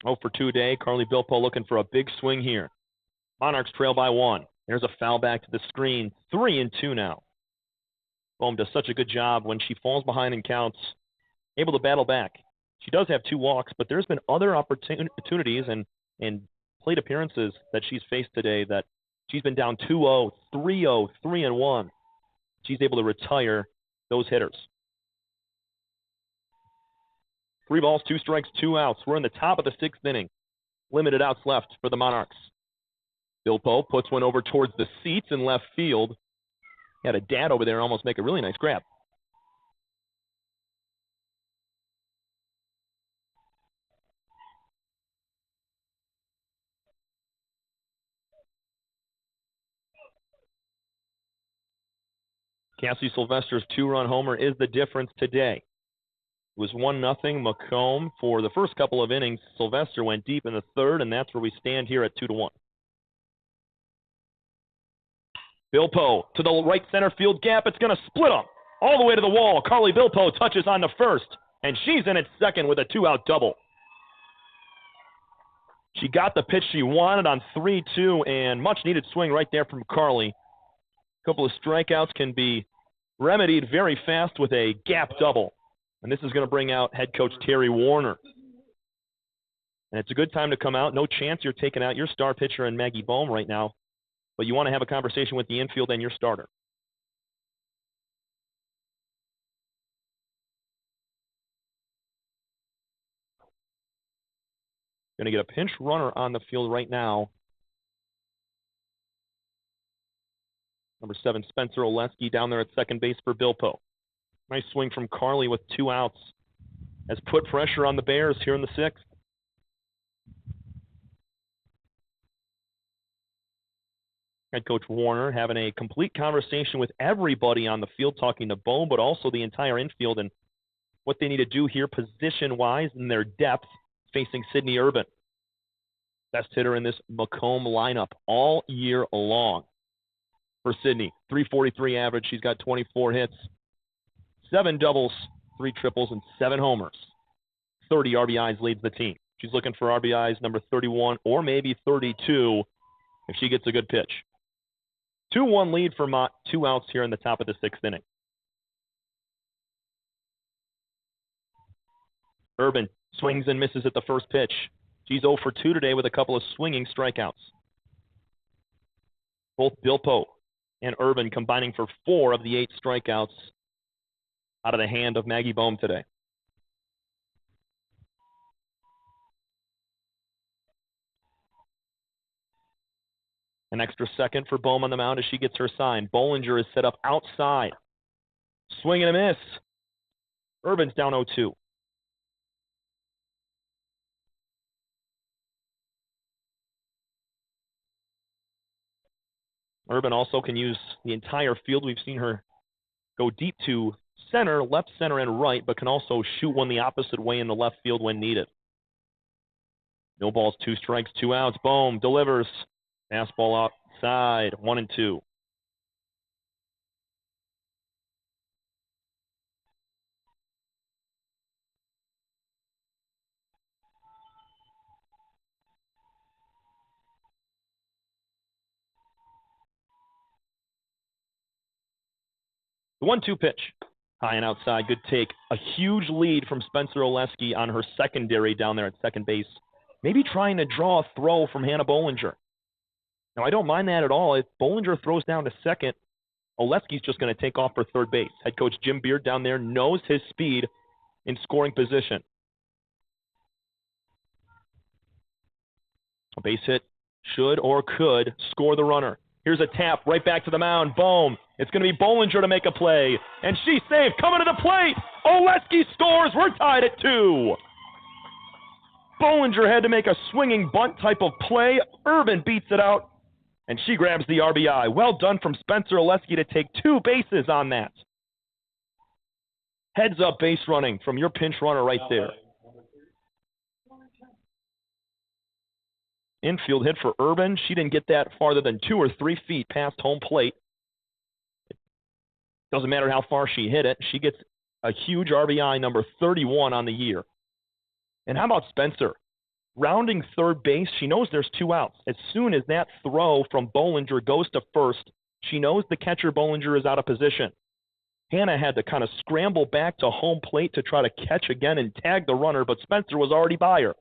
Oh for 2 day. Carly Bilpo looking for a big swing here. Monarchs trail by 1. There's a foul back to the screen. 3-2 now. Bohm does such a good job when she falls behind and counts, able to battle back. She does have 2 walks, but there's been other opportunities and plate appearances that she's faced today that she's been down 2-0, 3-0, 3-1. She's able to retire those hitters. 3 balls, 2 strikes, 2 outs. We're in the top of the 6th inning. Limited outs left for the Monarchs. Bilpo puts one over towards the seats in left field. Had a dad over there almost make a really nice grab. Cassie Sylvester's 2-run homer is the difference today. It was 1-0 Macomb for the first couple of innings. Sylvester went deep in the 3rd, and that's where we stand here at 2-1. Bilpo to the right center field gap. It's going to split them all the way to the wall. Carly Bilpo touches on the first, and she's in at second with a 2-out double. She got the pitch she wanted on 3-2, and much-needed swing right there from Carly. A couple of strikeouts can be remedied very fast with a gap double. And this is going to bring out head coach Terry Warner. And it's a good time to come out. No chance you're taking out your star pitcher and Maggie Bohm right now. But you want to have a conversation with the infield and your starter. Going to get a pinch runner on the field right now. Number 7, Spencer Oleski down there at second base for Bilpo. Nice swing from Carly with 2 outs. Has put pressure on the Bears here in the 6th. Head coach Warner having a complete conversation with everybody on the field, talking to Bohm, but also the entire infield and what they need to do here position-wise in their depth facing Sydney Urban. Best hitter in this Macomb lineup all year long. For Sydney, 343 average. She's got 24 hits, 7 doubles, 3 triples, and 7 homers. 30 RBIs leads the team. She's looking for RBIs number 31 or maybe 32 if she gets a good pitch. 2-1 lead for Mott, 2 outs here in the top of the 6th inning. Urban swings and misses at the first pitch. She's 0 for 2 today with a couple of swinging strikeouts. Both Bilpo and Urban combining for 4 of the 8 strikeouts out of the hand of Maggie Bohm today. An extra second for Bohm on the mound as she gets her sign. Bollinger is set up outside. Swing and a miss. Urban's down 0-2. Urban also can use the entire field. We've seen her go deep to center, left center, and right, but can also shoot one the opposite way in the left field when needed. No balls, 2 strikes, 2 outs. Bohm delivers Fastball outside, 1-2. The 1-2 pitch. High and outside, good take. A huge lead from Spencer Oleski on her secondary down there at second base. Maybe trying to draw a throw from Hannah Bollinger. Now, I don't mind that at all. If Bollinger throws down to second, Oleski's just going to take off for third base. Head coach Jim Beard down there knows his speed in scoring position. A base hit should or could score the runner. Here's a tap right back to the mound. Boom. It's going to be Bollinger to make a play. And she's safe. Coming to the plate. Oleski scores. We're tied at 2. Bollinger had to make a swinging bunt type of play. Urban beats it out. And she grabs the RBI. Well done from Spencer Oleski to take 2 bases on that. Heads up base running from your pinch runner right there. Infield hit for Urban. She didn't get that farther than 2 or 3 feet past home plate. Doesn't matter how far she hit it. She gets a huge RBI, number 31 on the year. And how about Spencer? Rounding third base, she knows there's 2 outs. As soon as that throw from Bollinger goes to first, she knows the catcher Bollinger is out of position. Hannah had to kind of scramble back to home plate to try to catch again and tag the runner, but Spencer was already by her.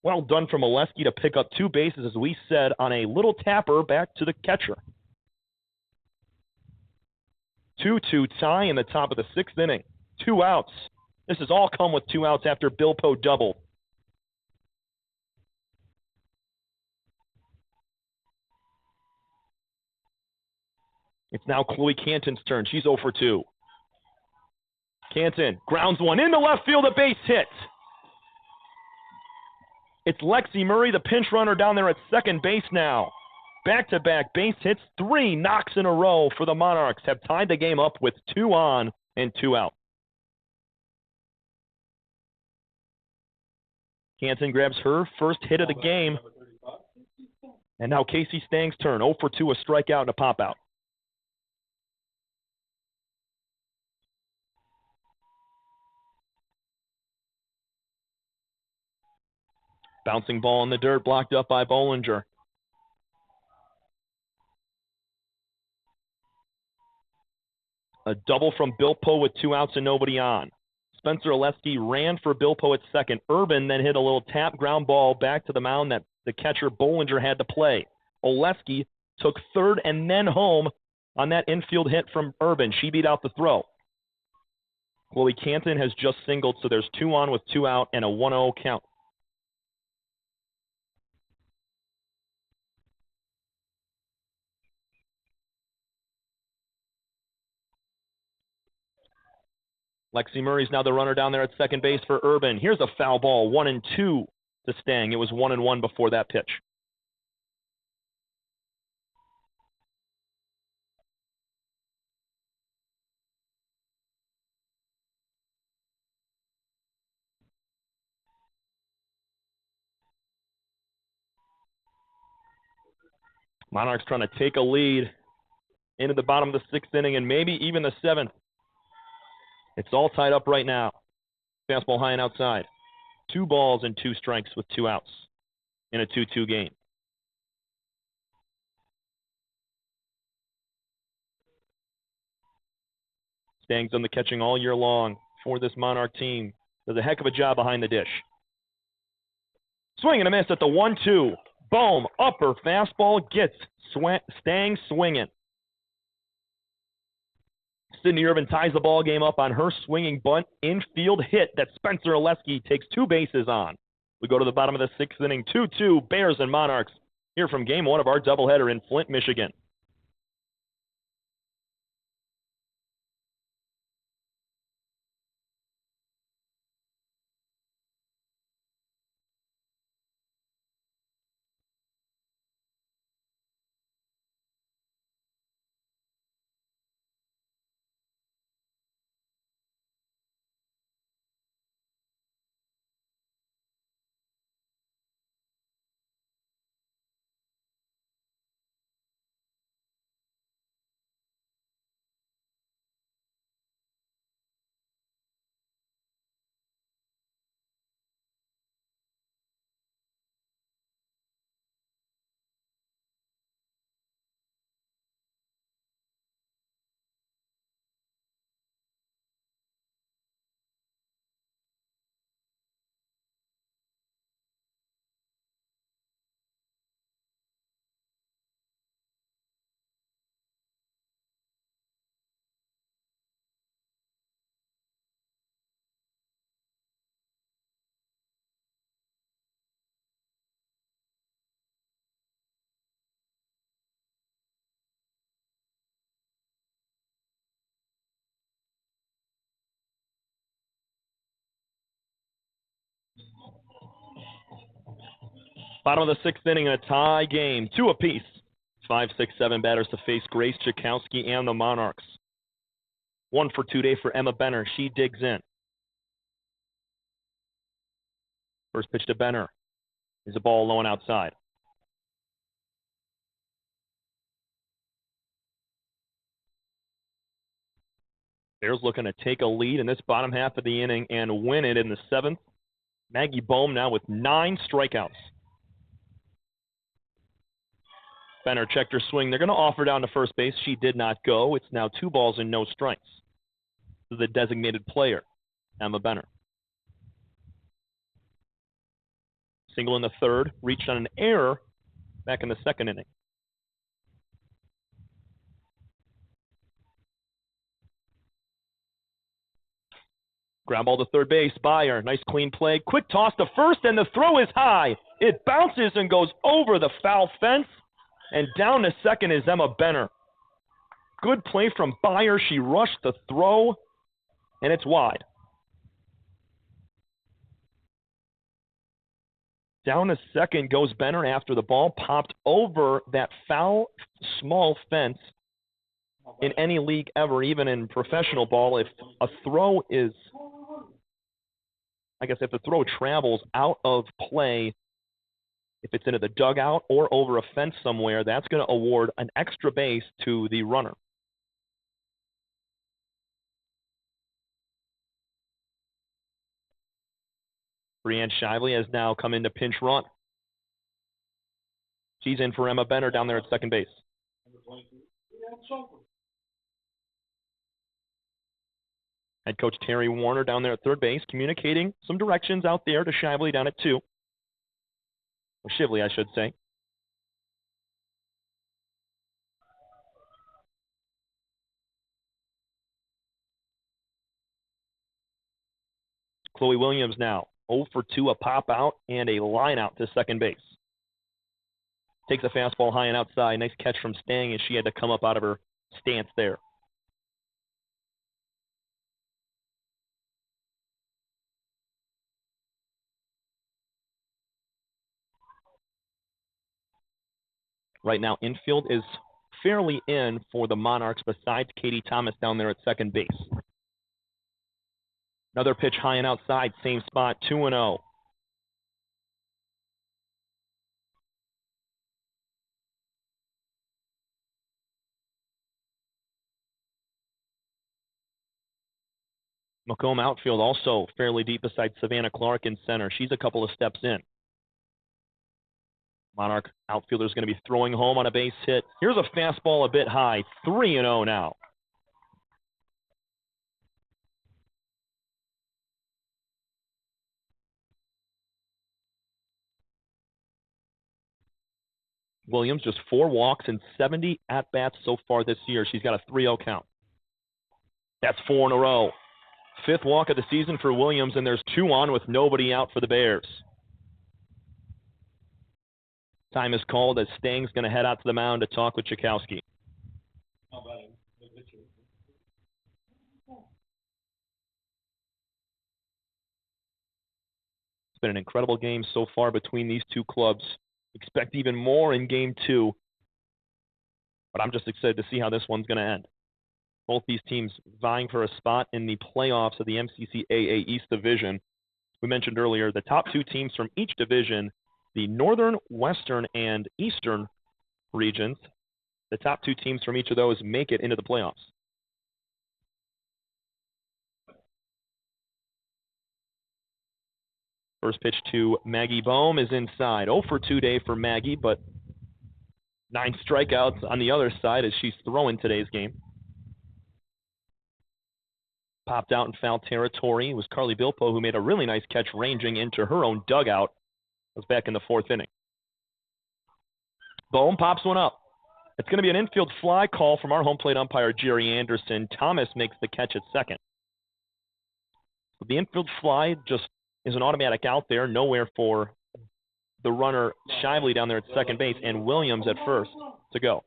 Well done from Oleski to pick up 2 bases, as we said, on a little tapper back to the catcher. 2-2 tie in the top of the 6th inning. 2 outs. This has all come with 2 outs after Bilpo doubled. It's now Chloe Canton's turn. She's 0 for 2. Canton grounds one into left field, a base hit. It's Lexi Murray, the pinch runner down there at second base now. Back-to-back base hits, 3 knocks in a row for the Monarchs. Have tied the game up with 2 on and 2 out. Canton grabs her first hit of the game. And now Casey Stang's turn. 0 for 2, a strikeout and a pop-out. Bouncing ball in the dirt, blocked up by Bollinger. A double from Bilpo with 2 outs and nobody on. Spencer Oleski ran for Bilpo at second. Urban then hit a little tap ground ball back to the mound that the catcher Bollinger had to play. Oleski took third and then home on that infield hit from Urban. She beat out the throw. Chloe Canton has just singled, so there's 2 on with 2 out and a 1-0 count. Lexi Murray's now the runner down there at second base for Urban. Here's a foul ball, 1-2 to Stang. It was 1-1 before that pitch. Monarchs trying to take a lead into the bottom of the 6th inning and maybe even the 7th. It's all tied up right now. Fastball high and outside. 2 balls and 2 strikes with 2 outs in a 2-2 game. Stang's done the catching all year long for this Monarch team. Does a heck of a job behind the dish. Swing and a miss at the 1-2. Boom, upper fastball gets Stang swinging. Sydney Irvin ties the ball game up on her swinging bunt infield hit that Spencer Oleski takes 2 bases on. We go to the bottom of the 6th inning, 2-2, Bears and Monarchs, here from Game 1 of our doubleheader in Flint, Michigan. Bottom of the sixth inning in a tie game, 2 apiece. 5, 6, 7 batters to face Grace Chakowski and the Monarchs. 1 for 2 day for Emma Benner. She digs in. First pitch to Benner. Is a ball low and outside. Bears looking to take a lead in this bottom half of the inning and win it in the 7th. Maggie Bohm now with 9 strikeouts. Benner checked her swing. They're going to offer down to first base. She did not go. It's now 2 balls and no strikes to the designated player, Emma Benner. Single in the 3rd, reached on an error back in the 2nd inning. Ground ball to third base, Beyer. Nice clean play. Quick toss to first, and the throw is high. It bounces and goes over the foul fence, and down to second is Emma Benner. Good play from Beyer. She rushed the throw, and it's wide. Down to second goes Benner after the ball popped over that foul small fence. In any league ever, even in professional ball, if a throw is, if the throw travels out of play, if it's into the dugout or over a fence somewhere, that's going to award an extra base to the runner. Brianne Shively has now come in to pinch run. She's in for Emma Benner down there at second base. Head coach Terry Warner down there at third base, communicating some directions out there to Shively down at 2. Or Shively, I should say. Chloe Williams now 0 for 2, a pop out and a line out to second base. Takes a fastball high and outside. Nice catch from Stang as she had to come up out of her stance there. Right now, infield is fairly in for the Monarchs besides Katie Thomas down there at second base. Another pitch high and outside, same spot, 2-0. Macomb outfield also fairly deep beside Savannah Clark in center. She's a couple of steps in. Monarch outfielder is going to be throwing home on a base hit. Here's a fastball a bit high, 3-0 now. Williams just 4 walks and 70 at-bats so far this year. She's got a 3-0 count. That's 4 in a row. 5th walk of the season for Williams, and there's 2 on with nobody out for the Bears. Time is called as Stang's going to head out to the mound to talk with Chakowski. It's been an incredible game so far between these two clubs. Expect even more in Game 2. But I'm just excited to see how this one's going to end. Both these teams vying for a spot in the playoffs of the MCCAA East Division. We mentioned earlier the top 2 teams from each division, the Northern, Western, and Eastern regions. The top 2 teams from each of those make it into the playoffs. First pitch to Maggie Bohm is inside. 0 for 2 day for Maggie, but 9 strikeouts on the other side as she's throwing today's game. Popped out in foul territory. It was Carly Bilpo who made a really nice catch ranging into her own dugout. It was back in the 4th inning. Bohm pops one up. It's going to be an infield fly call from our home plate umpire, Jerry Anderson. Thomas makes the catch at second. The infield fly just is an automatic out there, nowhere for the runner Shively down there at second base, and Williams at first to go.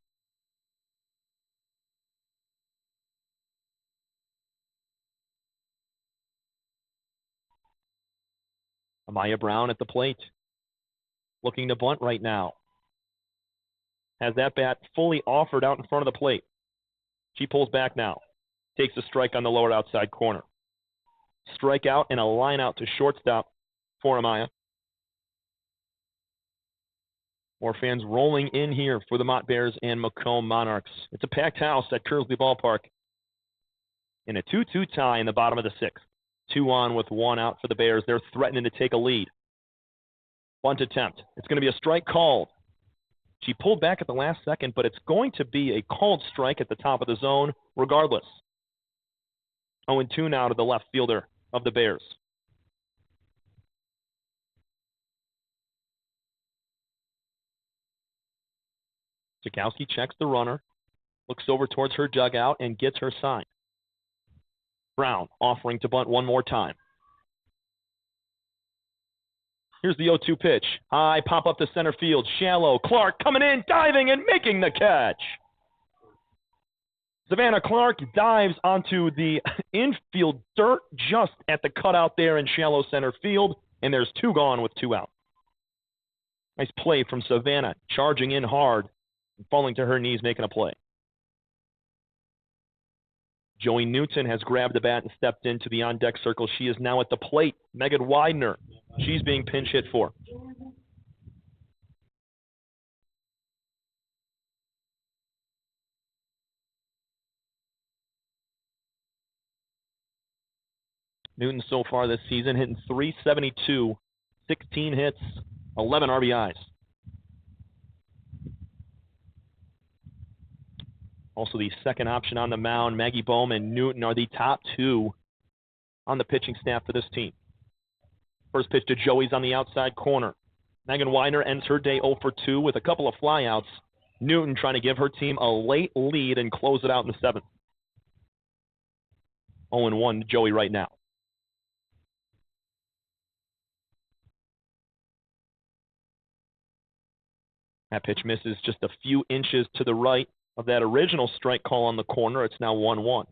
Amaya Brown at the plate. looking to bunt right now. Has that bat fully offered out in front of the plate. She pulls back now. Takes a strike on the lower outside corner. Strikeout and a line out to shortstop for Amaya. More fans rolling in here for the Mott Bears and Macomb Monarchs. It's a packed house at Kearsley Ballpark. In a 2-2 tie in the bottom of the sixth. 2 on with 1 out for the Bears. They're threatening to take a lead. Bunt attempt. It's going to be a strike called. She pulled back at the last second, but it's going to be a called strike at the top of the zone regardless. 0-2 now to the left fielder of the Bears. Czakowski checks the runner, looks over towards her dugout, and gets her sign. Brown offering to bunt one more time. Here's the 0-2 pitch. High pop up to center field. Shallow. Clark coming in, diving, and making the catch. Savannah Clark dives onto the infield dirt just at the cutout there in shallow center field, and there's 2 gone with 2 out. Nice play from Savannah, charging in hard and falling to her knees, making a play. Joey Newton has grabbed the bat and stepped into the on-deck circle. She is now at the plate. Megan Widener, she's being pinch hit for. Newton so far this season hitting .372, 16 hits, 11 RBIs. Also the second option on the mound, Maggie Bohm and Newton are the top 2 on the pitching staff for this team. First pitch to Joey's on the outside corner. Megan Widener ends her day 0 for 2 with a couple of flyouts. Newton trying to give her team a late lead and close it out in the 7th. 0-1 to Joey right now. That pitch misses just a few inches to the right of that original strike call on the corner. It's now 1-1.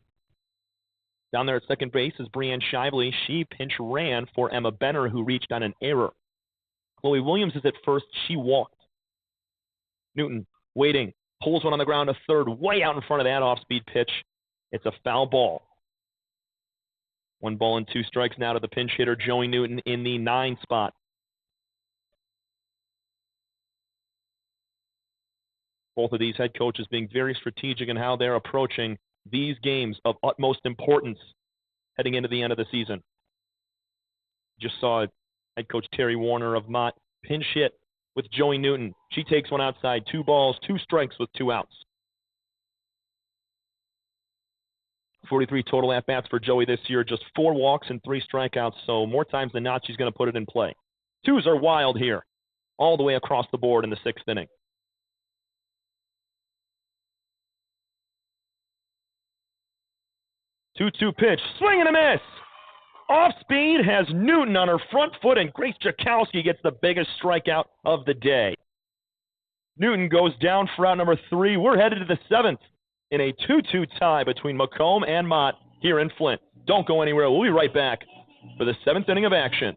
Down there at second base is Brianne Shively. She pinch ran for Emma Benner, who reached on an error. Chloe Williams is at first. She walked. Newton waiting. Pulls one on the ground to third, way out in front of that off-speed pitch. It's a foul ball. 1 ball and 2 strikes now to the pinch hitter, Joey Newton, in the 9 spot. Both of these head coaches being very strategic in how they're approaching these games of utmost importance heading into the end of the season. Just saw head coach Terry Warner of Mott pinch hit with Joey Newton. She takes one outside, 2 balls, 2 strikes with 2 outs. 43 total at-bats for Joey this year, just 4 walks and 3 strikeouts, so more times than not she's going to put it in play. 2s are wild here, all the way across the board in the 6th inning. 2-2 pitch, swing and a miss. Off speed has Newton on her front foot, and Grace Czakowski gets the biggest strikeout of the day. Newton goes down for out number 3. We're headed to the 7th in a 2-2 tie between Macomb and Mott here in Flint. Don't go anywhere. We'll be right back for the 7th inning of action.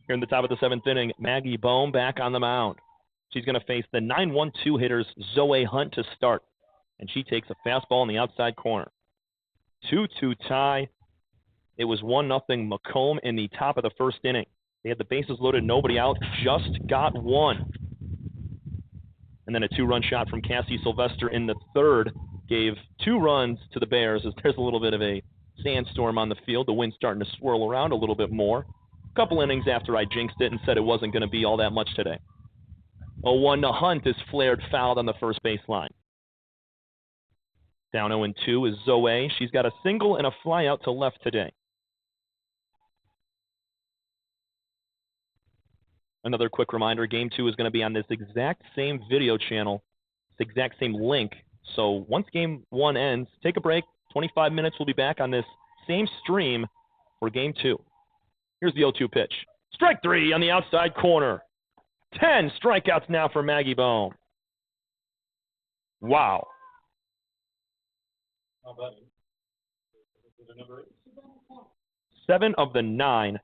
Here in the top of the 7th inning, Maggie Bohm back on the mound. She's going to face the 9-1-2 hitters Zoe Hunt to start. And she takes a fastball in the outside corner. 2-2 tie. It was 1-0 Macomb in the top of the 1st inning. They had the bases loaded, nobody out, just got one. And then a 2-run shot from Cassie Sylvester in the 3rd gave 2 runs to the Bears as there's a little bit of a sandstorm on the field. The wind's starting to swirl around a little bit more. A couple innings after I jinxed it and said it wasn't going to be all that much today. 0-1 to Hunt is flared fouled on the first baseline. Down 0-2 is Zoe. She's got a single and a fly out to left today. Another quick reminder, Game 2 is going to be on this exact same video channel, this exact same link. So once Game 1 ends, take a break. 25 minutes, we'll be back on this same stream for Game 2. Here's the 0-2 pitch. Strike 3 on the outside corner. 10 strikeouts now for Maggie Bohm. Wow. 7 of the 9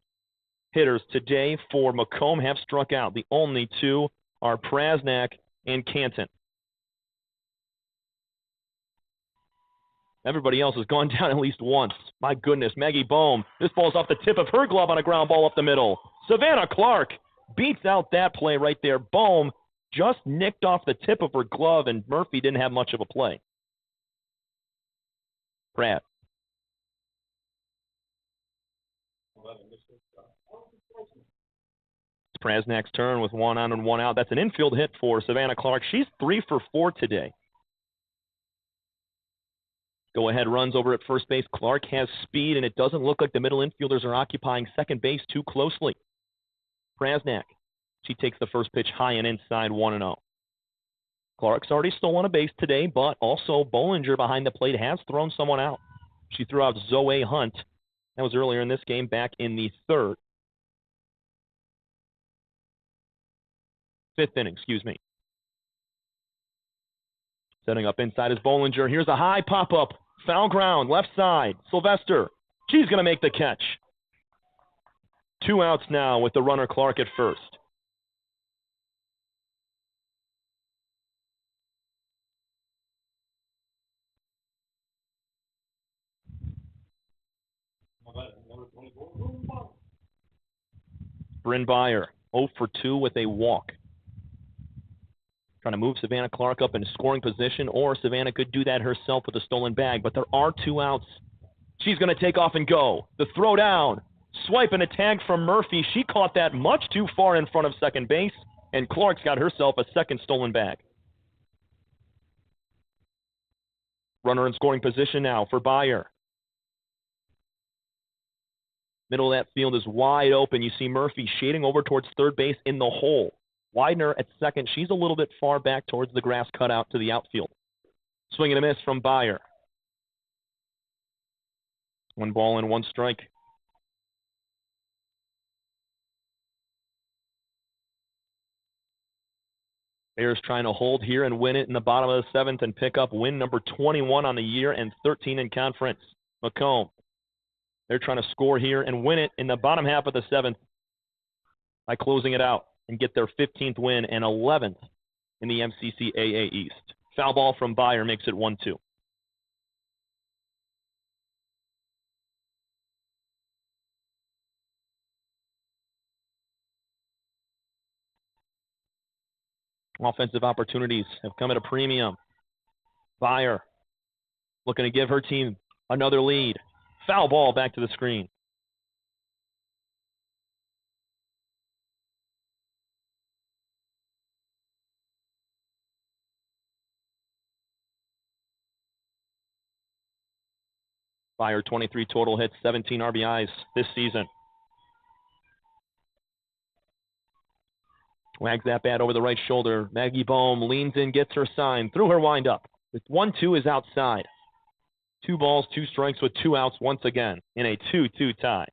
hitters today for Macomb have struck out. The only 2 are Prasnak and Canton. Everybody else has gone down at least once. My goodness, Maggie Bohm. This ball's off the tip of her glove on a ground ball up the middle. Savannah Clark beats out that play right there. Bohm just nicked off the tip of her glove, and Murphy didn't have much of a play. Pratt. It's Prasnak's turn with 1 on and 1 out. That's an infield hit for Savannah Clark. She's 3 for 4 today. Go-ahead runs over at first base. Clark has speed, and it doesn't look like the middle infielders are occupying second base too closely. Prasnak. She takes the first pitch high and inside, 1-0. Clark's already stolen a base today, but also Bollinger behind the plate has thrown someone out. She threw out Zoe Hunt. That was earlier in this game, back in the 3rd. 5th inning, excuse me. Setting up inside is Bollinger. Here's a high pop-up. Foul ground, left side. Sylvester. She's going to make the catch. 2 outs now with the runner Clark at first. Bryn Byer, 0 for 2 with a walk. Trying to move Savannah Clark up in scoring position, or Savannah could do that herself with a stolen bag, but there are 2 outs. She's going to take off and go. The throw down. Swipe and a tag from Murphy. She caught that much too far in front of second base, and Clark's got herself a second stolen bag. Runner in scoring position now for Byer. Middle of that field is wide open. You see Murphy shading over towards third base in the hole. Widener at second. She's a little bit far back towards the grass cutout to the outfield. Swing and a miss from Byer. 1 ball and 1 strike. Bears trying to hold here and win it in the bottom of the 7th and pick up win number 21 on the year and 13 in conference. Macomb. They're trying to score here and win it in the bottom half of the 7th by closing it out and get their 15th win and 11th in the MCCAA East. Foul ball from Byer makes it 1-2. Offensive opportunities have come at a premium. Byer looking to give her team another lead. Foul ball back to the screen. Byer 23 total hits, 17 RBIs this season. Wags that bat over the right shoulder. Maggie Bohm leans in, gets her sign, through her windup. The 1-2 is outside. 2 balls, 2 strikes with 2 outs once again in a 2-2 tie.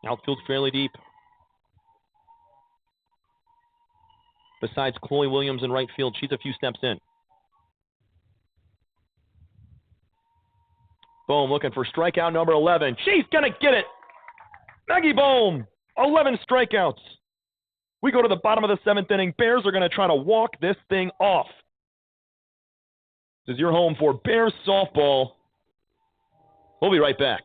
Outfield fairly deep. Besides Chloe Williams in right field, she's a few steps in. Bohm looking for strikeout number 11. She's going to get it. Maggie Bohm, 11 strikeouts. We go to the bottom of the 7th inning. Bears are going to try to walk this thing off. This is your home for Bears softball. We'll be right back.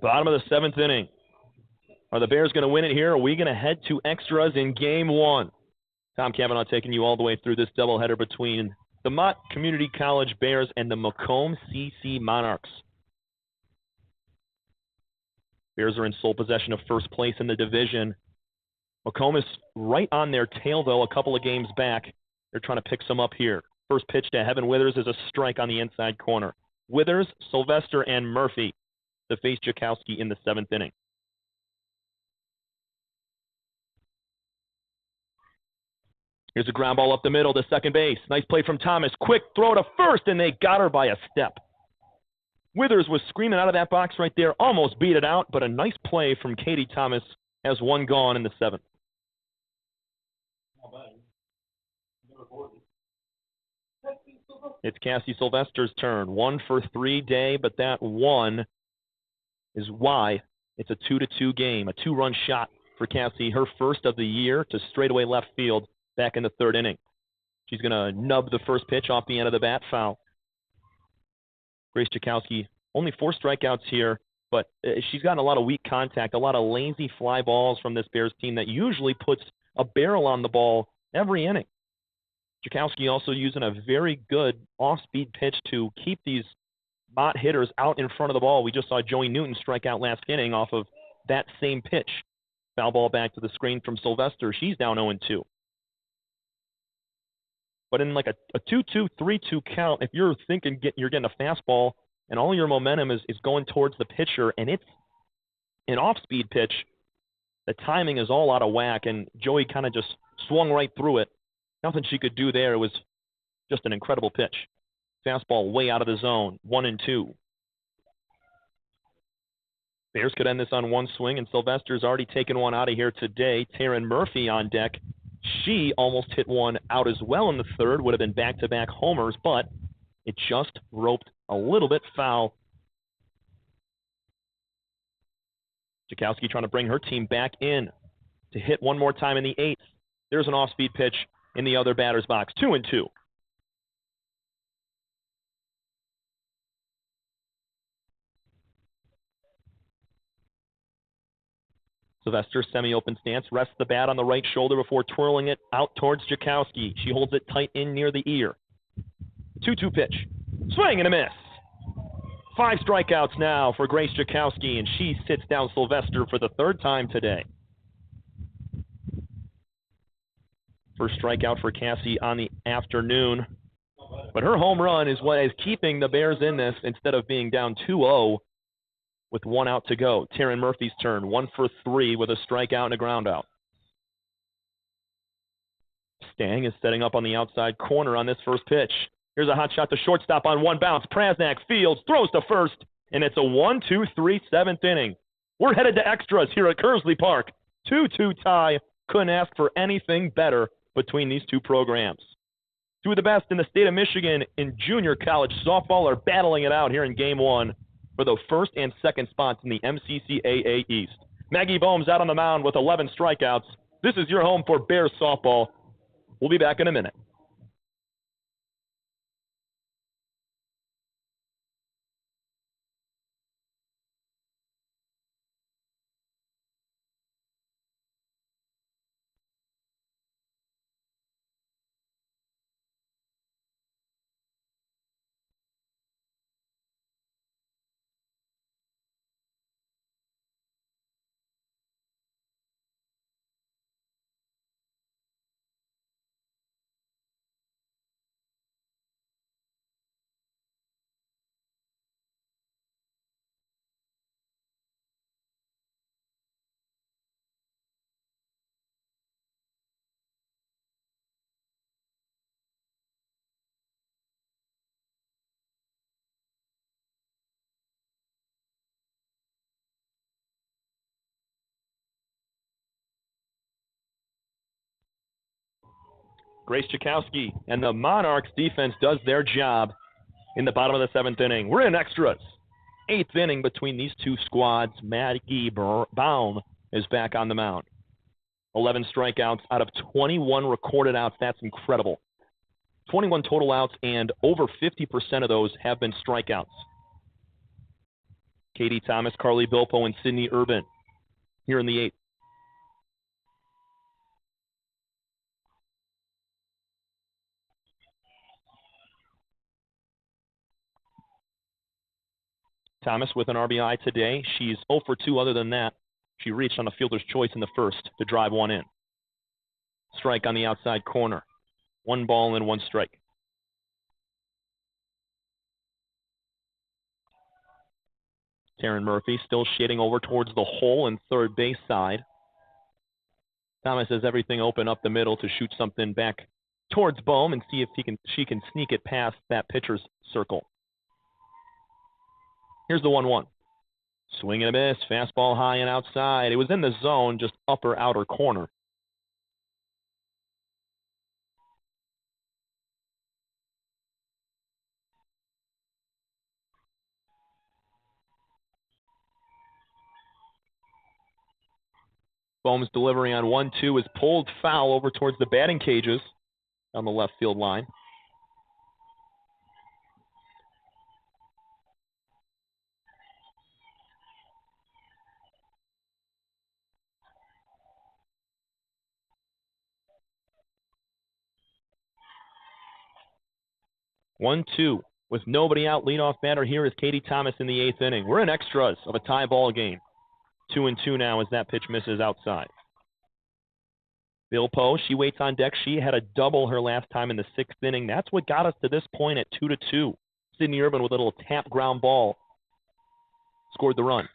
Bottom of the 7th inning. Are the Bears going to win it here, or are we going to head to extras in Game 1? Tom Cavanaugh taking you all the way through this doubleheader between the Mott Community College Bears and the Macomb CC Monarchs. Bears are in sole possession of first place in the division. Macomb is right on their tail, though, a couple of games back. They're trying to pick some up here. First pitch to Heaven Withers is a strike on the inside corner. Withers, Sylvester, and Murphy to face Jakowski in the 7th inning. Here's a ground ball up the middle to second base. Nice play from Thomas. Quick throw to first, and they got her by a step. Withers was screaming out of that box right there, almost beat it out, but a nice play from Katie Thomas has one gone in the 7th. It's Cassie Sylvester's turn. 1 for 3 day, but that one is why it's a 2-2 game. A 2-run shot for Cassie, her first of the year, to straightaway left field back in the 3rd inning. She's going to nub the first pitch off the end of the bat, foul. Grace Jakowski, only 4 strikeouts here, but she's gotten a lot of weak contact, a lot of lazy fly balls from this Bears team that usually puts a barrel on the ball every inning. Jakowski also using a very good off-speed pitch to keep these Mott hitters out in front of the ball. We just saw Joey Newton strike out last inning off of that same pitch. Foul ball back to the screen from Sylvester. She's down 0-2. But in like a 2-2, 3-2 count, if you're thinking you're getting a fastball and all your momentum is going towards the pitcher and it's an off-speed pitch, the timing is all out of whack, and Joey kind of just swung right through it. Nothing she could do there. It was just an incredible pitch. Fastball way out of the zone, 1-2. Bears could end this on one swing, and Sylvester's already taken one out of here today. Taryn Murphy on deck. She almost hit one out as well in the 3rd. Would have been back-to-back homers, but it just roped a little bit foul. Jakowski trying to bring her team back in to hit one more time in the 8th. There's an off-speed pitch in the other batter's box, 2-2. Sylvester, semi-open stance, rests the bat on the right shoulder before twirling it out towards Jakowski. She holds it tight in near the ear. 2-2 pitch. Swing and a miss. 5 strikeouts now for Grace Jakowski, and she sits down Sylvester for the 3rd time today. First strikeout for Cassie on the afternoon. But her home run is what is keeping the Bears in this instead of being down 2-0 with 1 out to go. Taryn Murphy's turn, 1 for 3 with a strikeout and a ground out. Stang is setting up on the outside corner on this first pitch. Here's a hot shot to shortstop on one bounce. Prasnak fields, throws to first, and it's a 1-2-3 7th inning. We're headed to extras here at Kearsley Park. 2-2 tie. Couldn't ask for anything better between these two programs. Two of the best in the state of Michigan in junior college softball are battling it out here in Game 1 for the 1st and 2nd spots in the MCCAA East. Maggie Bohm's out on the mound with 11 strikeouts. This is your home for Bears softball. We'll be back in a minute. Grace Chakowski and the Monarchs defense does their job in the bottom of the 7th inning. We're in extras. 8th inning between these two squads. Maggie Baum is back on the mound. 11 strikeouts out of 21 recorded outs. That's incredible. 21 total outs, and over 50% of those have been strikeouts. Katie Thomas, Carly Bilpo, and Sydney Urban here in the 8th. Thomas with an RBI today. She's 0 for 2 other than that. She reached on a fielder's choice in the first to drive one in. Strike on the outside corner. 1 ball and 1 strike. Taryn Murphy still shading over towards the hole and third base side. Thomas has everything open up the middle to shoot something back towards Bohm and see if she can sneak it past that pitcher's circle. Here's the 1-1. Swing and a miss. Fastball high and outside. It was in the zone, just upper outer corner. Bohm's delivery on 1-2 is pulled foul over towards the batting cages on the left field line. One, two. With nobody out, leadoff batter here is Katie Thomas in the 8th inning. We're in extras of a tie ball game. 2-2 now as that pitch misses outside. Bilpo, she waits on deck. She had a double her last time in the 6th inning. That's what got us to this point at 2-2. Sydney Urban with a little tap ground ball scored the run.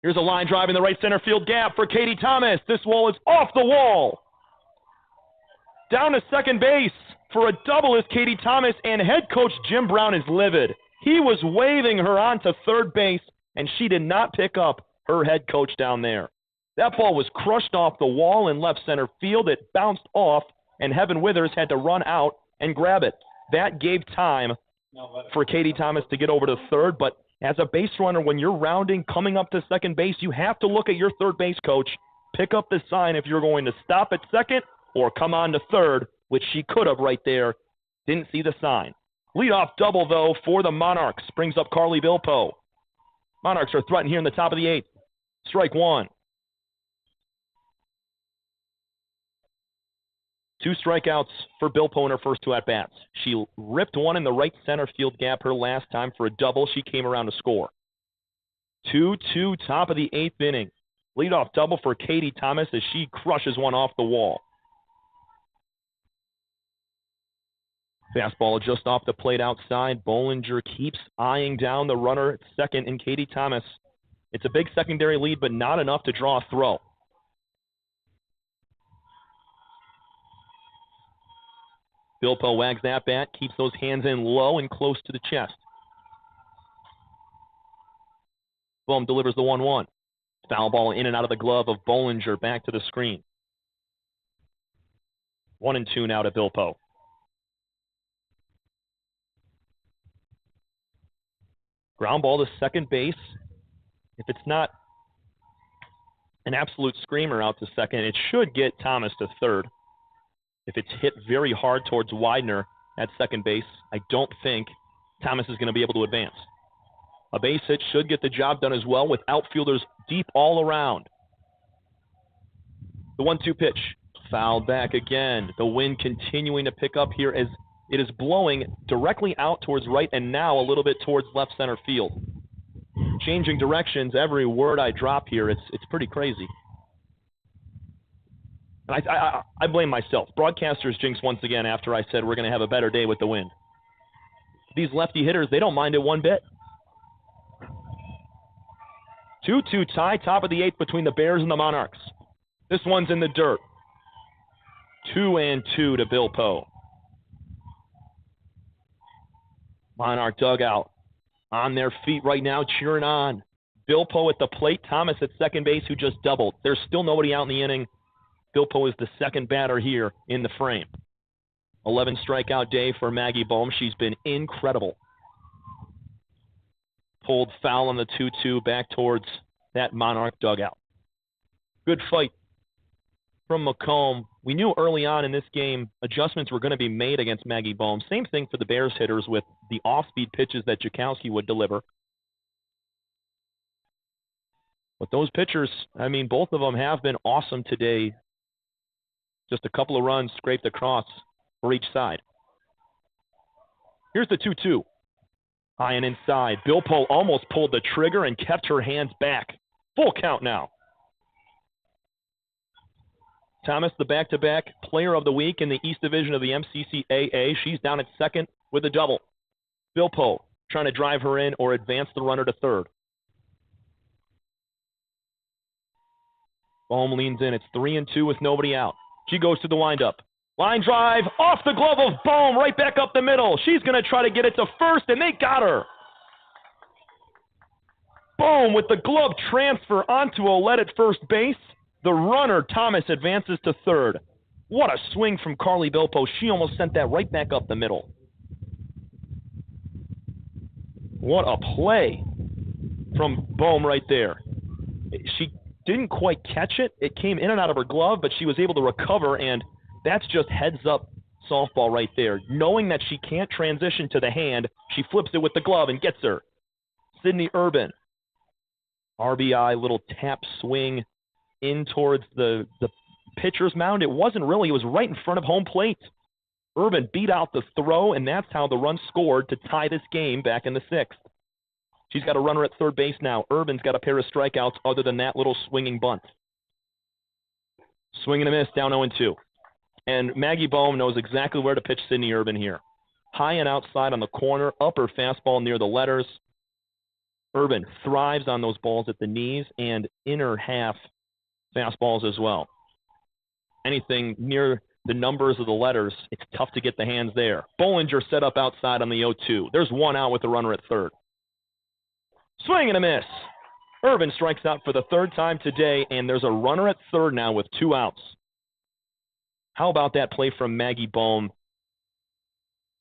Here's a line drive in the right center field gap for Katie Thomas. This wall is off the wall. Down to second base for a double is Katie Thomas, and head coach Jim Brown is livid. He was waving her on to third base, and she did not pick up her head coach down there. That ball was crushed off the wall in left center field. It bounced off, and Heaven Withers had to run out and grab it. That gave time for Katie Thomas to get over to third, but as a base runner, when you're rounding, coming up to second base, you have to look at your third base coach, pick up the sign if you're going to stop at second or come on to third, which she could have right there. Didn't see the sign. Leadoff double, though, for the Monarchs. Brings up Carly Bilpo. Monarchs are threatened here in the top of the 8th. Strike one. 2 strikeouts for Bilpo in her first 2 at-bats. She ripped one in the right center field gap her last time for a double. She came around to score. 2-2, top of the 8th inning. Leadoff double for Katie Thomas as she crushes one off the wall. Fastball just off the plate outside. Bollinger keeps eyeing down the runner at second and Katie Thomas. It's a big secondary lead, but not enough to draw a throw. Bilpo wags that bat, keeps those hands in low and close to the chest. Bohm delivers the 1-1. Foul ball in and out of the glove of Bollinger, back to the screen. 1-2 now to Bilpo. Ground ball to second base. If it's not an absolute screamer out to second, it should get Thomas to third. If it's hit very hard towards Widener at second base, I don't think Thomas is going to be able to advance. A base hit should get the job done as well with outfielders deep all around. The 1-2 pitch. Fouled back again. The wind continuing to pick up here as it is blowing directly out towards right and now a little bit towards left center field. Changing directions every word I drop here. It's pretty crazy. And I blame myself. Broadcasters jinxed once again after I said we're going to have a better day with the wind. These lefty hitters, they don't mind it one bit. 2-2 tie, top of the 8th between the Bears and the Monarchs. This one's in the dirt. 2-2 to Bilpo. Monarch dugout on their feet right now, cheering on. Bilpo at the plate, Thomas at second base, who just doubled. There's still nobody out in the inning. Bilpo is the second batter here in the frame. 11 strikeout day for Maggie Bohm. She's been incredible. Pulled foul on the 2-2 back towards that Monarch dugout. Good fight from Macomb. We knew early on in this game adjustments were going to be made against Maggie Bohm. Same thing for the Bears hitters with the off-speed pitches that Jakowski would deliver. But those pitchers, I mean, both of them have been awesome today. Just a couple of runs scraped across for each side. Here's the 2-2. High and inside. Bilpo almost pulled the trigger and kept her hands back. Full count now. Thomas, the back-to-back player of the week in the East Division of the MCCAA. She's down at second with a double. Bilpo trying to drive her in or advance the runner to third. Bohm leans in. It's 3-2 with nobody out. She goes to the windup. Line drive off the glove of Bohm right back up the middle. She's going to try to get it to first, and they got her. Bohm with the glove transfer onto a lead at first base. The runner, Thomas, advances to third. What a swing from Carly Bilpo. She almost sent that right back up the middle. What a play from Bohm right there. She didn't quite catch it. It came in and out of her glove, but she was able to recover, and that's just heads-up softball right there. Knowing that she can't transition to the hand, she flips it with the glove and gets her. Sydney Urban. RBI, little tap swing in towards the pitcher's mound. It wasn't really. It was right in front of home plate. Urban beat out the throw, and that's how the run scored to tie this game back in the sixth. She's got a runner at third base now. Urban's got a pair of strikeouts other than that little swinging bunt. Swing and a miss, down 0-2. And Maggie Bohm knows exactly where to pitch Sydney Urban here. High and outside on the corner, upper fastball near the letters. Urban thrives on those balls at the knees and inner half fastballs as well. Anything near the numbers of the letters, it's tough to get the hands there. Bollinger set up outside on the 0-2. There's one out with the runner at third. Swing and a miss. Urban strikes out for the third time today, and there's a runner at third now with 2 outs. How about that play from Maggie Bohm?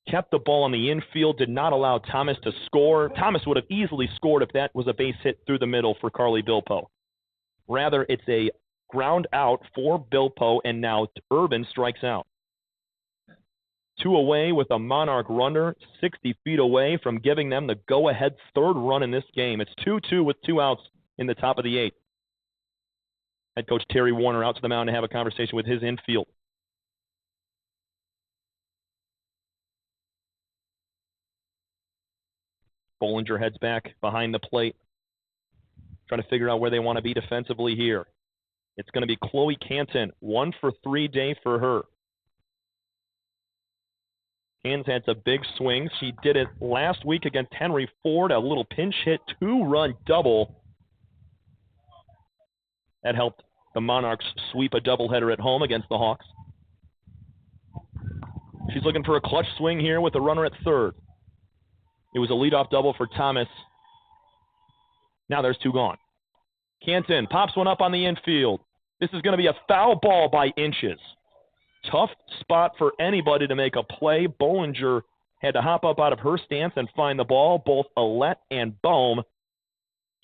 Kept the ball on the infield, did not allow Thomas to score. Thomas would have easily scored if that was a base hit through the middle for Carly Bilpo. Rather, it's a ground out for Bilpo, and now Urban strikes out. 2 away with a Monarch runner 60 feet away from giving them the go-ahead third run in this game. It's 2-2 with 2 outs in the top of the 8th. Head coach Terry Warner out to the mound to have a conversation with his infield. Bollinger heads back behind the plate, trying to figure out where they want to be defensively here. It's going to be Chloe Canton, 1 for 3 day for her. Canton had some big swings. She did it last week against Henry Ford, a little pinch hit, 2-run double. That helped the Monarchs sweep a doubleheader at home against the Hawks. She's looking for a clutch swing here with a runner at third. It was a leadoff double for Thomas. Now there's 2 gone. Canton pops one up on the infield. This is going to be a foul ball by inches. Tough spot for anybody to make a play. Bollinger had to hop up out of her stance and find the ball. Both Alette and Bohm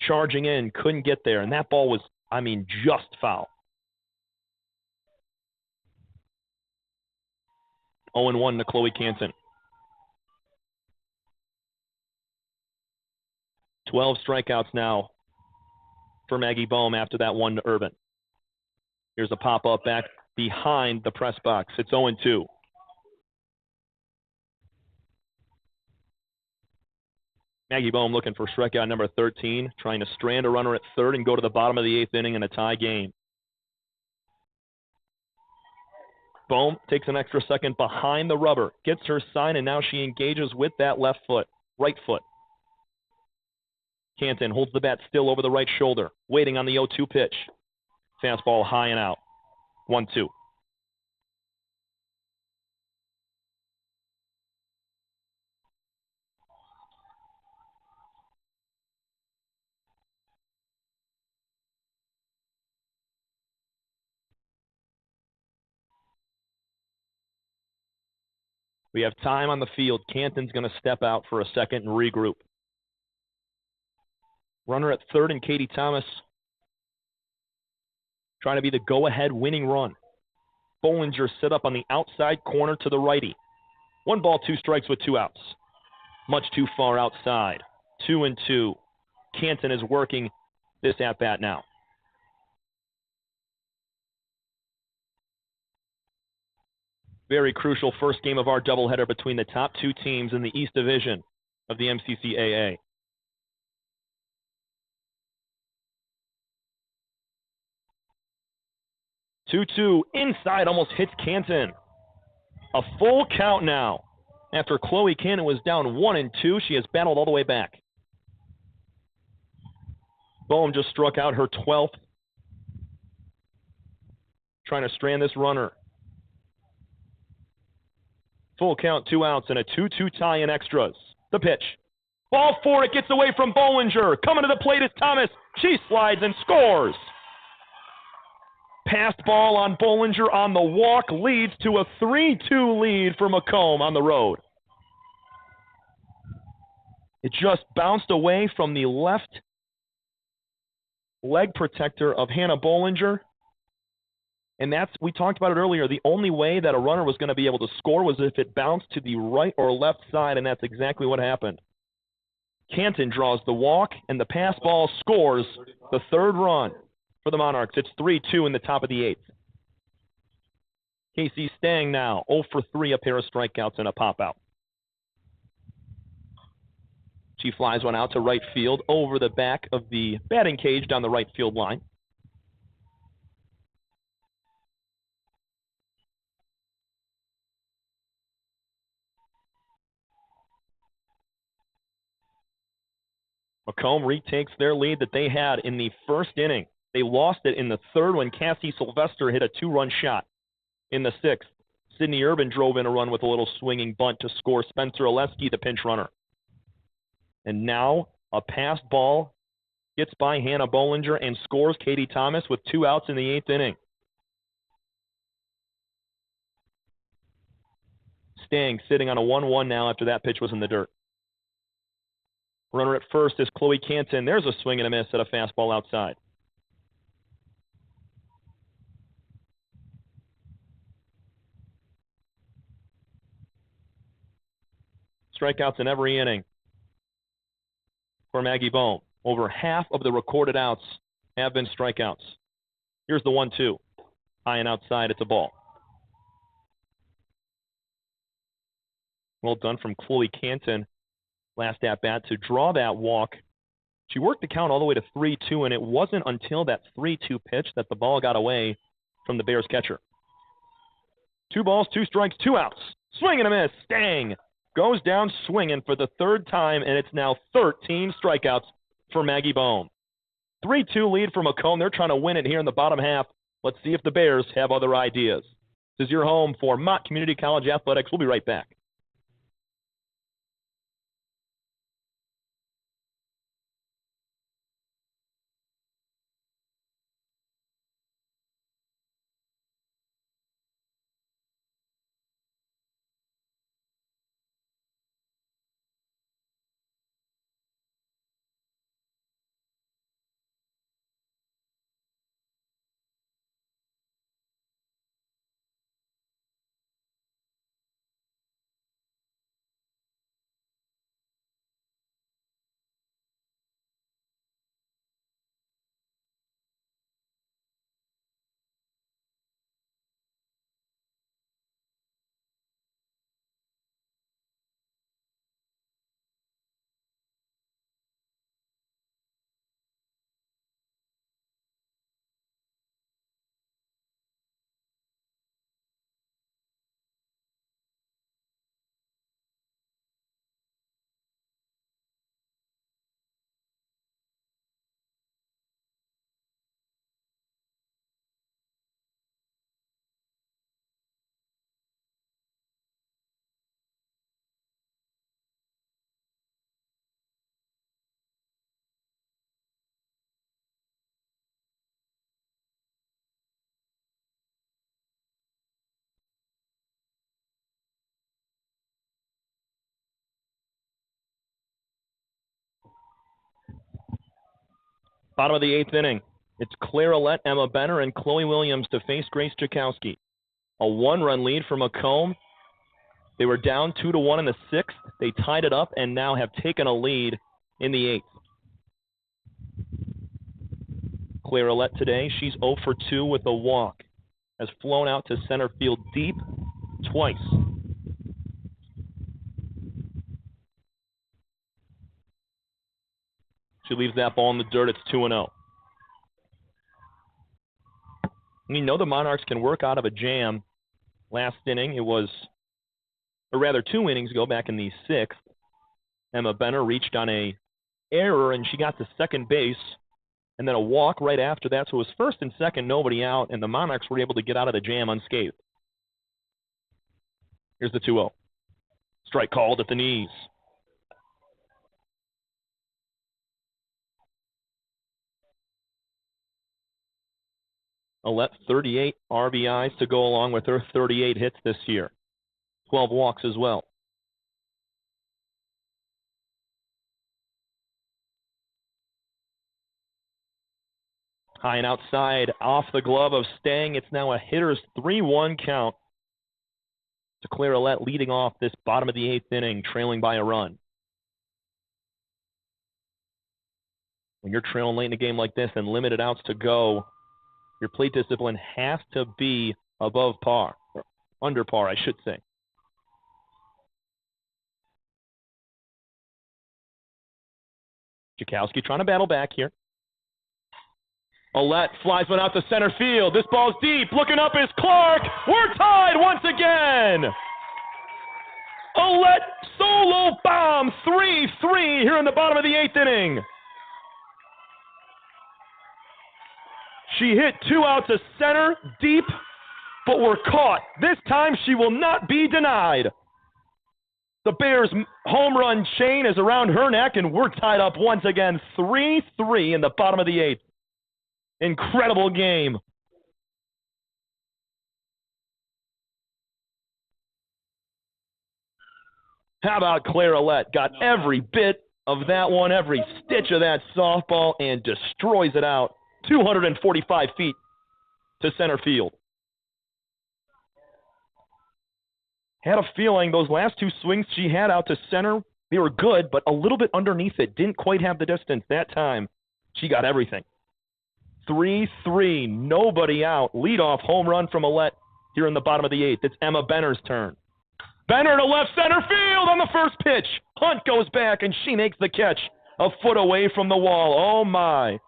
charging in, couldn't get there. And that ball was, just foul. 0-1 to Chloe Canton. 12 strikeouts now for Maggie Bohm after that one to Urban. Here's a pop-up back behind the press box. It's 0-2. Maggie Bohm looking for strikeout number 13, trying to strand a runner at third and go to the bottom of the 8th inning in a tie game. Bohm takes an extra second behind the rubber, gets her sign, and now she engages with that right foot. Canton holds the bat still over the right shoulder, waiting on the 0-2 pitch. Fastball high and out. 1-2. We have time on the field. Canton's going to step out for a second and regroup. Runner at third and Katie Thomas trying to be the go-ahead winning run. Bollinger set up on the outside corner to the righty. 1 ball, 2 strikes with 2 outs. Much too far outside. 2-2. Canton is working this at-bat now. Very crucial first game of our doubleheader between the top 2 teams in the East Division of the MCCAA. Two inside, almost hits Canton. A full count now. After Chloe Canton was down 1-2, she has battled all the way back. Bohm just struck out her 12th. Trying to strand this runner. Full count, 2 outs, and a 2-2 tie in extras. The pitch. Ball 4, it gets away from Bollinger. Coming to the plate is Thomas. She slides and scores. Passed ball on Bollinger on the walk leads to a 3-2 lead for Macomb on the road. It just bounced away from the left leg protector of Hannah Bollinger. And that's, we talked about it earlier, the only way that a runner was going to be able to score was if it bounced to the right or left side, and that's exactly what happened. Canton draws the walk, and the pass ball scores the 3rd run for the Monarchs. It's 3-2 in the top of the 8th. Casey Stang now, 0 for 3, a pair of strikeouts and a pop-out. She flies one out to right field over the back of the batting cage down the right field line. Macomb retakes their lead that they had in the first inning. They lost it in the 3rd when Cassie Sylvester hit a 2-run shot. In the 6th, Sydney Urban drove in a run with a little swinging bunt to score Spencer Oleski, the pinch runner. And now a passed ball gets by Hannah Bollinger and scores Katie Thomas with 2 outs in the 8th inning. Stang sitting on a 1-1 now after that pitch was in the dirt. Runner at first is Chloe Canton. There's a swing and a miss at a fastball outside. Strikeouts in every inning for Maggie Bohm. Over half of the recorded outs have been strikeouts. Here's the 1-2. High and outside, it's a ball. Well done from Chloe Canton last at-bat to draw that walk. She worked the count all the way to 3-2, and it wasn't until that 3-2 pitch that the ball got away from the Bears catcher. 2 balls, 2 strikes, 2 outs. Swing and a miss. Stang goes down swinging for the 3rd time, and it's now 13 strikeouts for Maggie Bohm. 3-2 lead for Macomb. They're trying to win it here in the bottom half. Let's see if the Bears have other ideas. This is your home for Mott Community College Athletics. We'll be right back. Bottom of the 8th inning. It's Claire Ouellette, Emma Benner, and Chloe Williams to face Grace Jakowski. A 1-run lead for Macomb. They were down 2-1 in the 6th. They tied it up and now have taken a lead in the 8th. Claire Ouellette today, she's 0 for 2 with a walk. Has flown out to center field deep twice. She leaves that ball in the dirt. It's 2-0. We know the Monarchs can work out of a jam. Last inning, it was, or rather 2 innings ago, back in the 6th, Emma Benner reached on a error and she got to second base, and then a walk right after that. So it was first and second, nobody out, and the Monarchs were able to get out of the jam unscathed. Here's the 2-0. Strike called at the knees. Ouellette, 38 RBIs to go along with her 38 hits this year. 12 walks as well. High and outside, off the glove of Stang. It's now a hitter's 3-1 count to Claire Ouellette, leading off this bottom of the 8th inning, trailing by a run. When you're trailing late in a game like this and limited outs to go, your plate discipline has to be above par, or under par, I should say. Jakowski trying to battle back here. Ouellette flies one out to center field. This ball's deep. Looking up is Clark. We're tied once again. Ouellette solo bomb. 3-3 here in the bottom of the 8th inning. She hit 2 out to center, deep, but were caught. This time she will not be denied. The Bears' home run chain is around her neck, and we're tied up once again, 3-3 in the bottom of the 8th. Incredible game. How about Claire Ouellette? Got every bit of that one, every stitch of that softball, and destroys it out. 245 feet to center field. Had a feeling those last 2 swings she had out to center, they were good, but a little bit underneath it. Didn't quite have the distance. That time, she got everything. 3-3, nobody out. Leadoff home run from Ouellette here in the bottom of the 8th. It's Emma Benner's turn. Benner to left center field on the first pitch. Hunt goes back, and she makes the catch a foot away from the wall. Oh, my.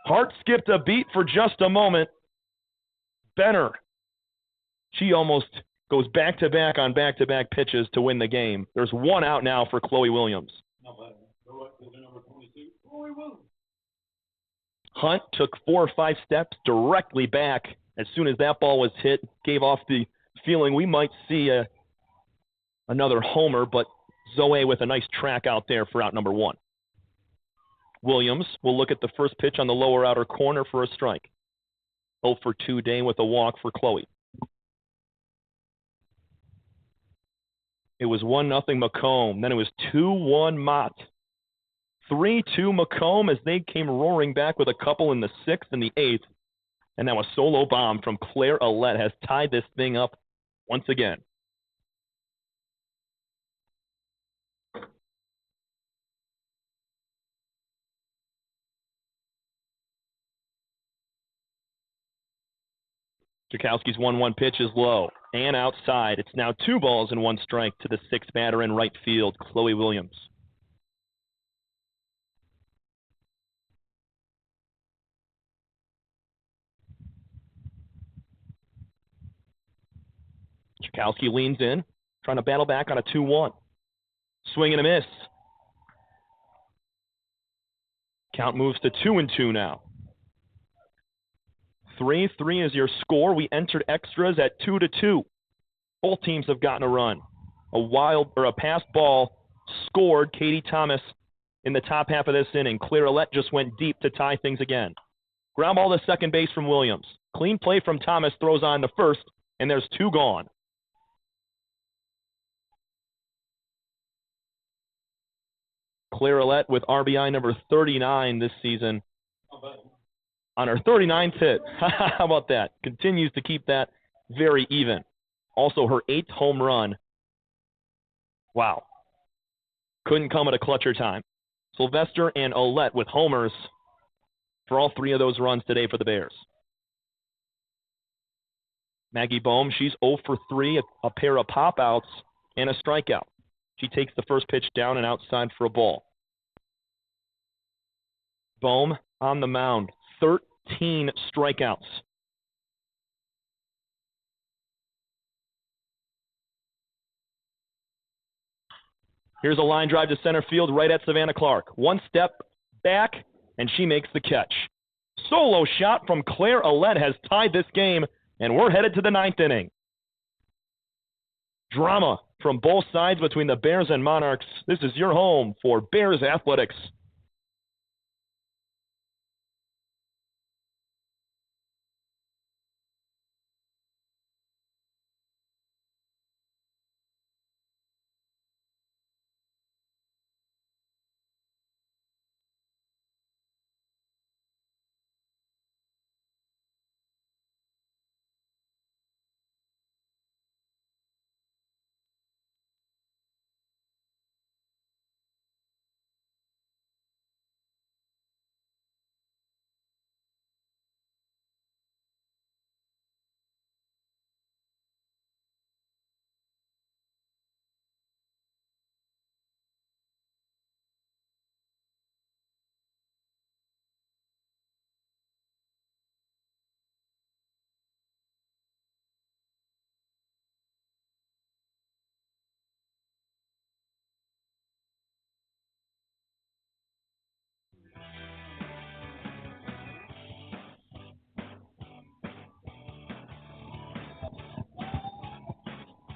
Heart skipped a beat for just a moment. Benner, she almost goes back-to-back on back-to-back pitches to win the game. There's 1 out now for Chloe Williams. Hunt took 4 or 5 steps directly back as soon as that ball was hit. Gave off the feeling we might see another homer, but Zoe with a nice track out there for out number 1. Williams will look at the first pitch on the lower outer corner for a strike. 0 for 2 day with a walk for Chloe. It was 1-0 Macomb. Then it was 2-1 Mott. 3-2 Macomb as they came roaring back with a couple in the 6th and the 8th. And now a solo bomb from Claire Ouellette has tied this thing up once again. Jakowski's 1-1 pitch is low and outside. It's now 2 balls and 1 strike to the 6th batter in right field, Chloe Williams. Jakowski leans in, trying to battle back on a 2-1. Swing and a miss. Count moves to 2-2 now. 3-3 is your score. We entered extras at 2-2. Both teams have gotten a run. A pass ball scored Katie Thomas in the top half of this inning. Claire Ouellette just went deep to tie things again. Ground ball to second base from Williams. Clean play from Thomas, throws on to first, and there's 2 gone. Claire Ouellette with RBI number 39 this season on her 39th hit. How about that? Continues to keep that very even. Also, her 8th home run. Wow. Couldn't come at a clutcher time. Sylvester and Ouellette with homers for all 3 of those runs today for the Bears. Maggie Bohm, she's 0 for 3, a pair of pop-outs and a strikeout. She takes the first pitch down and outside for a ball. Bohm on the mound, 13 strikeouts. Here's a line drive to center field right at Savannah Clark. One step back, and she makes the catch. Solo shot from Claire Ouellette has tied this game, and we're headed to the 9th inning. Drama from both sides between the Bears and Monarchs. This is your home for Bears Athletics.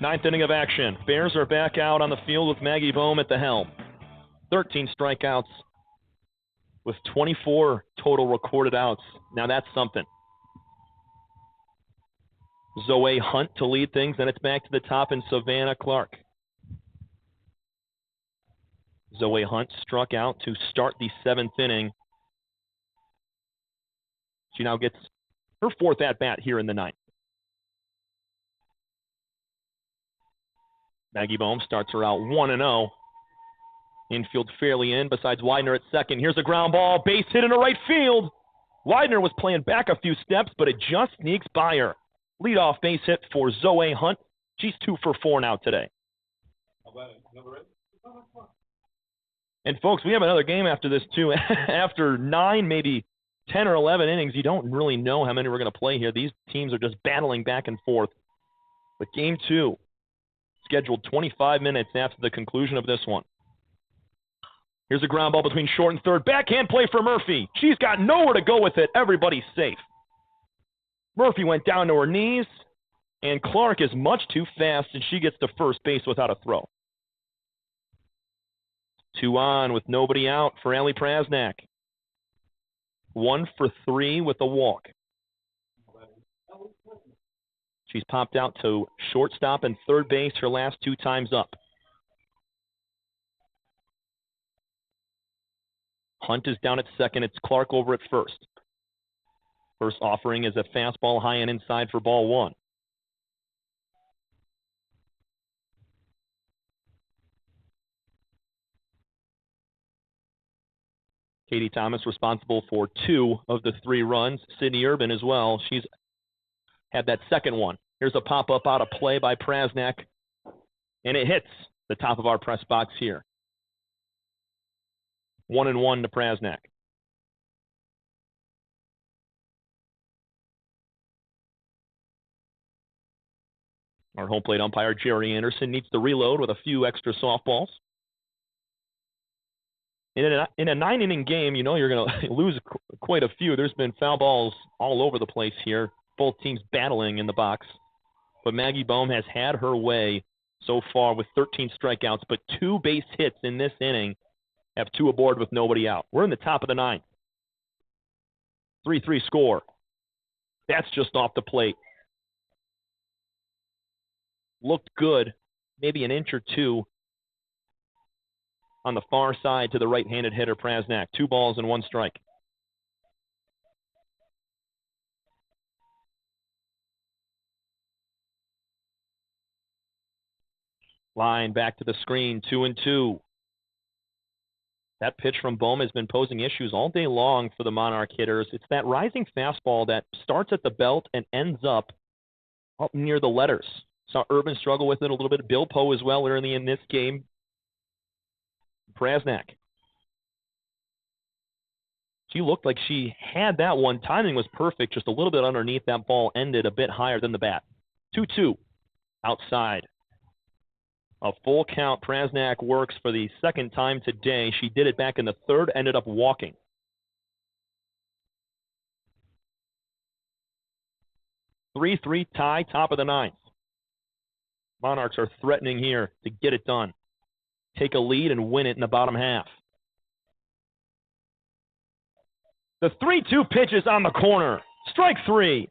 Ninth inning of action. Bears are back out on the field with Maggie Bohm at the helm. 13 strikeouts with 24 total recorded outs. Now that's something. Zoe Hunt to lead things, and it's back to the top in Savannah Clark. Zoe Hunt struck out to start the 7th inning. She now gets her 4th at-bat here in the 9th. Maggie Bohm starts her out 1-0. Infield fairly in, besides Widener at second. Here's a ground ball, base hit into right field. Widener was playing back a few steps, but it just sneaks by her. Leadoff base hit for Zoe Hunt. She's 2 for 4 now today. And folks, we have another game after this too. After 9, maybe 10 or 11 innings, you don't really know how many we're going to play here. These teams are just battling back and forth. But game 2, scheduled 25 minutes after the conclusion of this one. Here's a ground ball between short and third. Backhand play for Murphy. She's got nowhere to go with it. Everybody's safe. Murphy went down to her knees, and Clark is much too fast, and she gets to first base without a throw. 2 on with nobody out for Allie Prasnak. 1 for 3 with a walk. She's popped out to shortstop and third base her last 2 times up. Hunt is down at second. It's Clark over at first. First offering is a fastball high and inside for ball 1. Katie Thomas responsible for 2 of the 3 runs. Sydney Urban as well. She's had that second one. Here's a pop-up out of play by Prasnak, and it hits the top of our press box here. 1-1 to Prasnak. Our home plate umpire, Jerry Anderson, needs to reload with a few extra softballs. In a 9-inning game, you know you're going to lose quite a few. There's been foul balls all over the place here. Both teams battling in the box. But Maggie Bohm has had her way so far with 13 strikeouts, but 2 base hits in this inning, have 2 aboard with nobody out. We're in the top of the 9th. 3-3 score. That's just off the plate. Looked good, maybe an inch or 2 on the far side to the right-handed hitter, Prasnak. 2 balls and 1 strike. Line back to the screen, 2-2. That pitch from Bohm has been posing issues all day long for the Monarch hitters. It's that rising fastball that starts at the belt and ends up near the letters. Saw Urban struggle with it a little bit. Bill Poe as well early in this game. Prasnak. She looked like she had that one. Timing was perfect, just a little bit underneath. That ball ended a bit higher than the bat. 2-2 outside. A full count. Prasnak works for the second time today. She did it back in the third, ended up walking. 3-3 tie, top of the ninth. Monarchs are threatening here to get it done. Take a lead and win it in the bottom half. The 3-2 pitch is on the corner. Strike 3.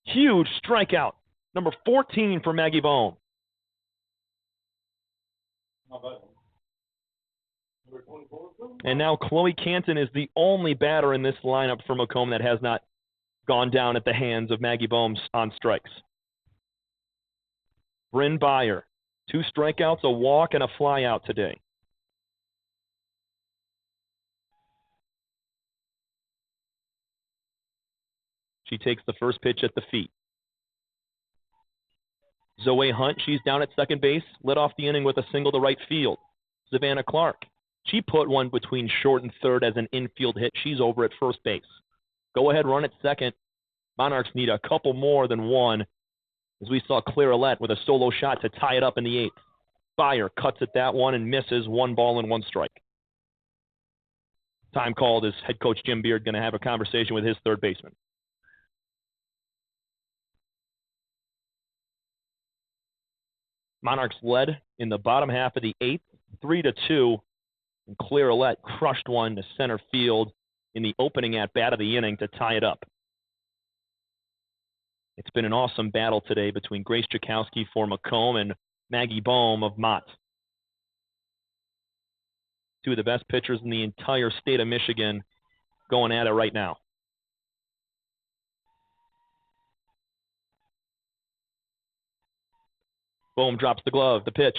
Huge strikeout. Number 14 for Maggie Bohm. And now Chloe Canton is the only batter in this lineup for Macomb that has not gone down at the hands of Maggie Bohm on strikes. Bryn Byer, 2 strikeouts, a walk, and a flyout today. She takes the first pitch at the feet. Zoe Hunt, she's down at second base, led off the inning with a single to right field. Savannah Clark, she put one between short and third as an infield hit. She's over at first base. Go ahead, run at second. Monarchs need a couple more than one, as we saw Clairolette with a solo shot to tie it up in the 8th. Byer cuts at that one and misses. 1 ball and 1 strike. Time called is head coach Jim Beard going to have a conversation with his third baseman. Monarchs led in the bottom half of the 8th, 3-2, and Clairolette crushed one to center field in the opening at-bat of the inning to tie it up. It's been an awesome battle today between Grace Jakowski for Macomb and Maggie Bohm of Mott. 2 of the best pitchers in the entire state of Michigan going at it right now. Bohm drops the glove. The pitch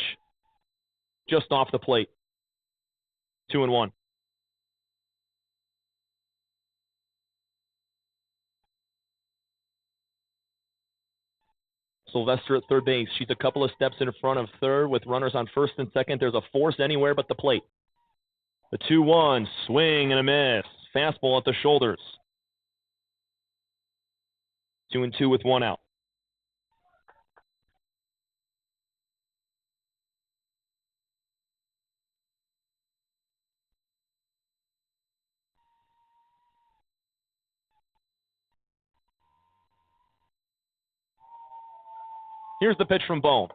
just off the plate. 2-1. Sylvester at third base. She's a couple of steps in front of third with runners on first and second. There's a force anywhere but the plate. The 2-1, swing and a miss. Fastball at the shoulders. 2-2 with 1 out. Here's the pitch from Bohm.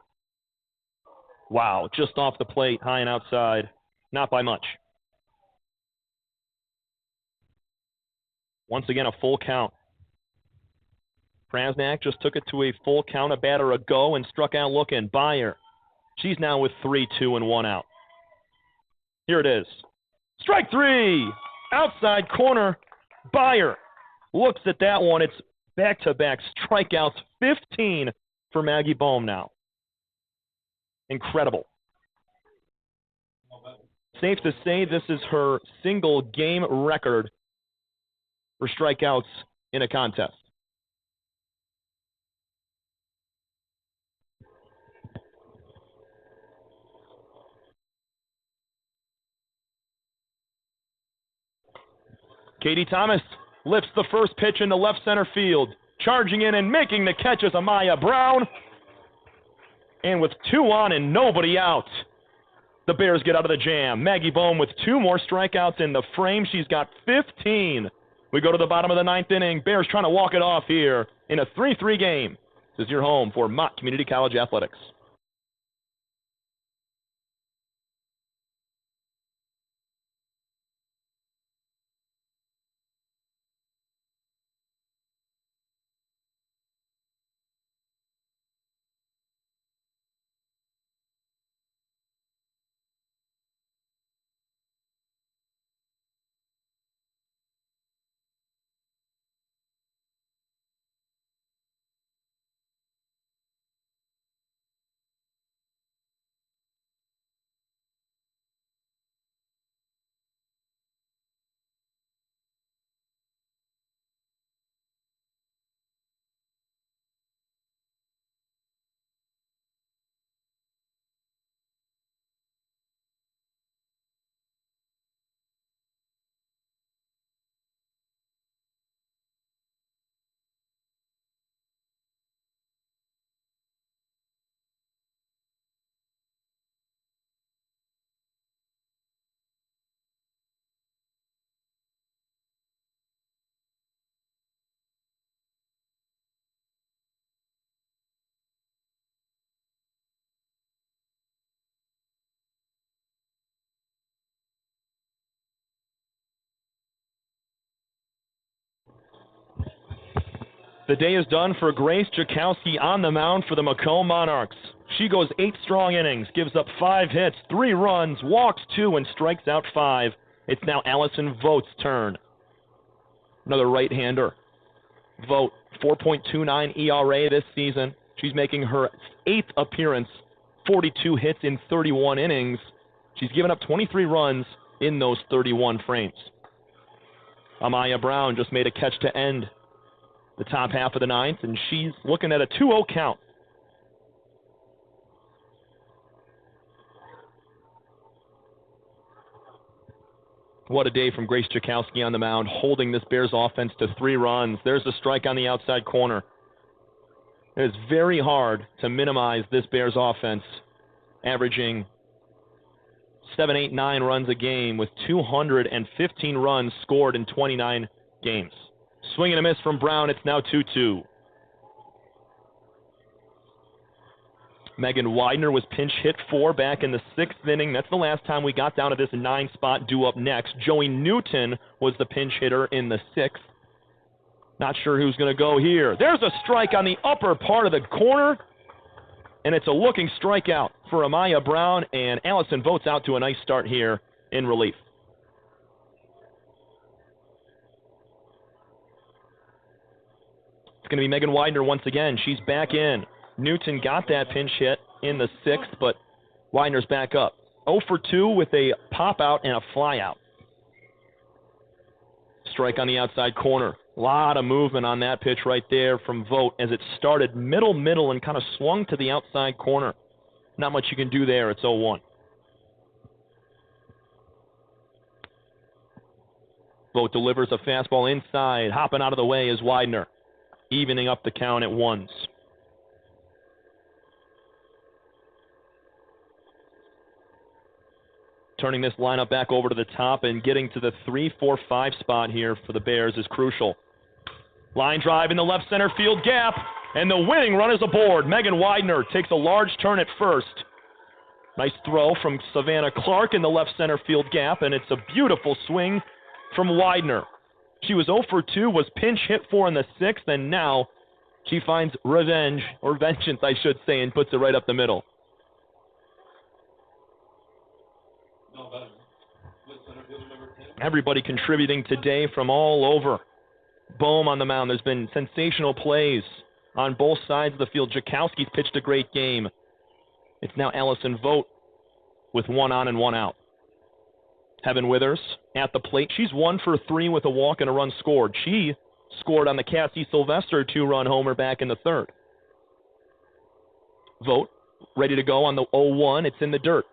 Wow, just off the plate, high and outside. Not by much. Once again, a full count. Prasnak just took it to a full count, a batter ago, and struck out looking. Byer. She's now with 3-2 and 1 out. Here it is. Strike 3! Outside corner. Byer looks at that one. It's back-to-back strikeouts. 15 for Maggie Bohm now. Incredible. Safe to say this is her single game record for strikeouts in a contest. Katie Thomas lifts the first pitch into left center field. Charging in and making the catch is Amaya Brown. And with 2 on and nobody out, the Bears get out of the jam. Maggie Bohm with 2 more strikeouts in the frame. She's got 15. We go to the bottom of the 9th inning. Bears trying to walk it off here in a 3-3 game. This is your home for Mott Community College Athletics. The day is done for Grace Jakowski on the mound for the Macomb Monarchs. She goes 8 strong innings, gives up 5 hits, 3 runs, walks 2, and strikes out 5. It's now Allison Vogt's turn. Another right-hander. Vogt, 4.29 ERA this season. She's making her 8th appearance, 42 hits in 31 innings. She's given up 23 runs in those 31 frames. Amaya Brown just made a catch to end the top half of the 9th, and she's looking at a 2-0 count. What a day from Grace Jakowski on the mound, holding this Bears offense to 3 runs. There's a strike on the outside corner. It is very hard to minimize this Bears offense, averaging 7, 8, 9 runs a game with 215 runs scored in 29 games. Swing and a miss from Brown. It's now 2-2. Megan Widener was pinch hit for back in the 6th inning. That's the last time we got down to this 9 spot due up next. Joey Newton was the pinch hitter in the 6th. Not sure who's going to go here. There's a strike on the upper part of the corner, and it's a looking strikeout for Amaya Brown, and Allison Vogt's out to a nice start here in relief. It's going to be Megan Widener once again. She's back in. Newton got that pinch hit in the 6th, but Widener's back up. 0 for 2 with a pop-out and a fly-out. Strike on the outside corner. A lot of movement on that pitch right there from Vogt as it started middle, and kind of swung to the outside corner. Not much you can do there. It's 0-1. Vogt delivers a fastball inside. Hopping out of the way is Widener, evening up the count at 1s. Turning this lineup back over to the top and getting to the 3-4-5 spot here for the Bears is crucial. Line drive in the left center field gap, and the winning run is aboard. Megan Widener takes a large turn at first. Nice throw from Savannah Clark in the left center field gap, and it's a beautiful swing from Widener. She was 0 for 2, was pinch hit for in the 6th, and now she finds revenge, or vengeance, I should say, and puts it right up the middle. Everybody contributing today from all over. Bohm on the mound. There's been sensational plays on both sides of the field. Jakowski's pitched a great game. It's now Allison Vogt with 1 on and 1 out. Heaven Withers at the plate. She's 1 for 3 with a walk and a run scored. She scored on the Cassie Sylvester 2-run homer back in the 3rd. Vogt ready to go on the 0-1. It's in the dirt.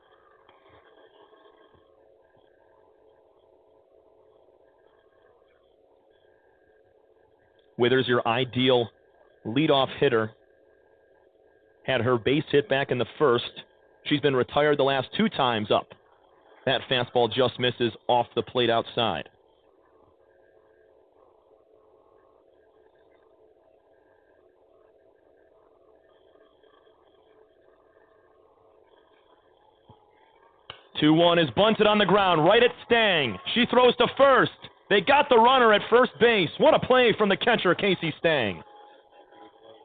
Withers, your ideal leadoff hitter, had her base hit back in the 1st. She's been retired the last 2 times up. That fastball just misses off the plate outside. Two 2-1 is bunted on the ground, right at Stang. She throws to first. They got the runner at first base. What a play from the catcher, Casey Stang.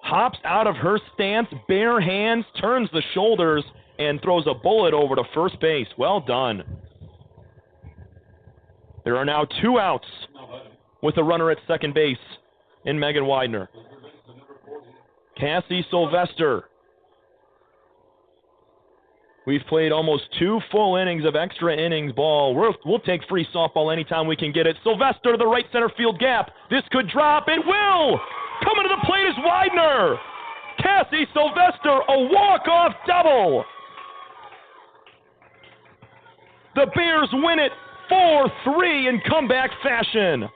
Hops out of her stance, bare hands, turns the shoulders, and throws a bullet over to first base. Well done. There are now 2 outs with a runner at second base in Megan Widener. Cassie Sylvester. We've played almost 2 full innings of extra innings ball. We'll take free softball anytime we can get it. Sylvester to the right center field gap. This could drop. It will! Coming to the plate is Widener. Cassie Sylvester, a walk-off double. The Bears win it 4-3 in comeback fashion.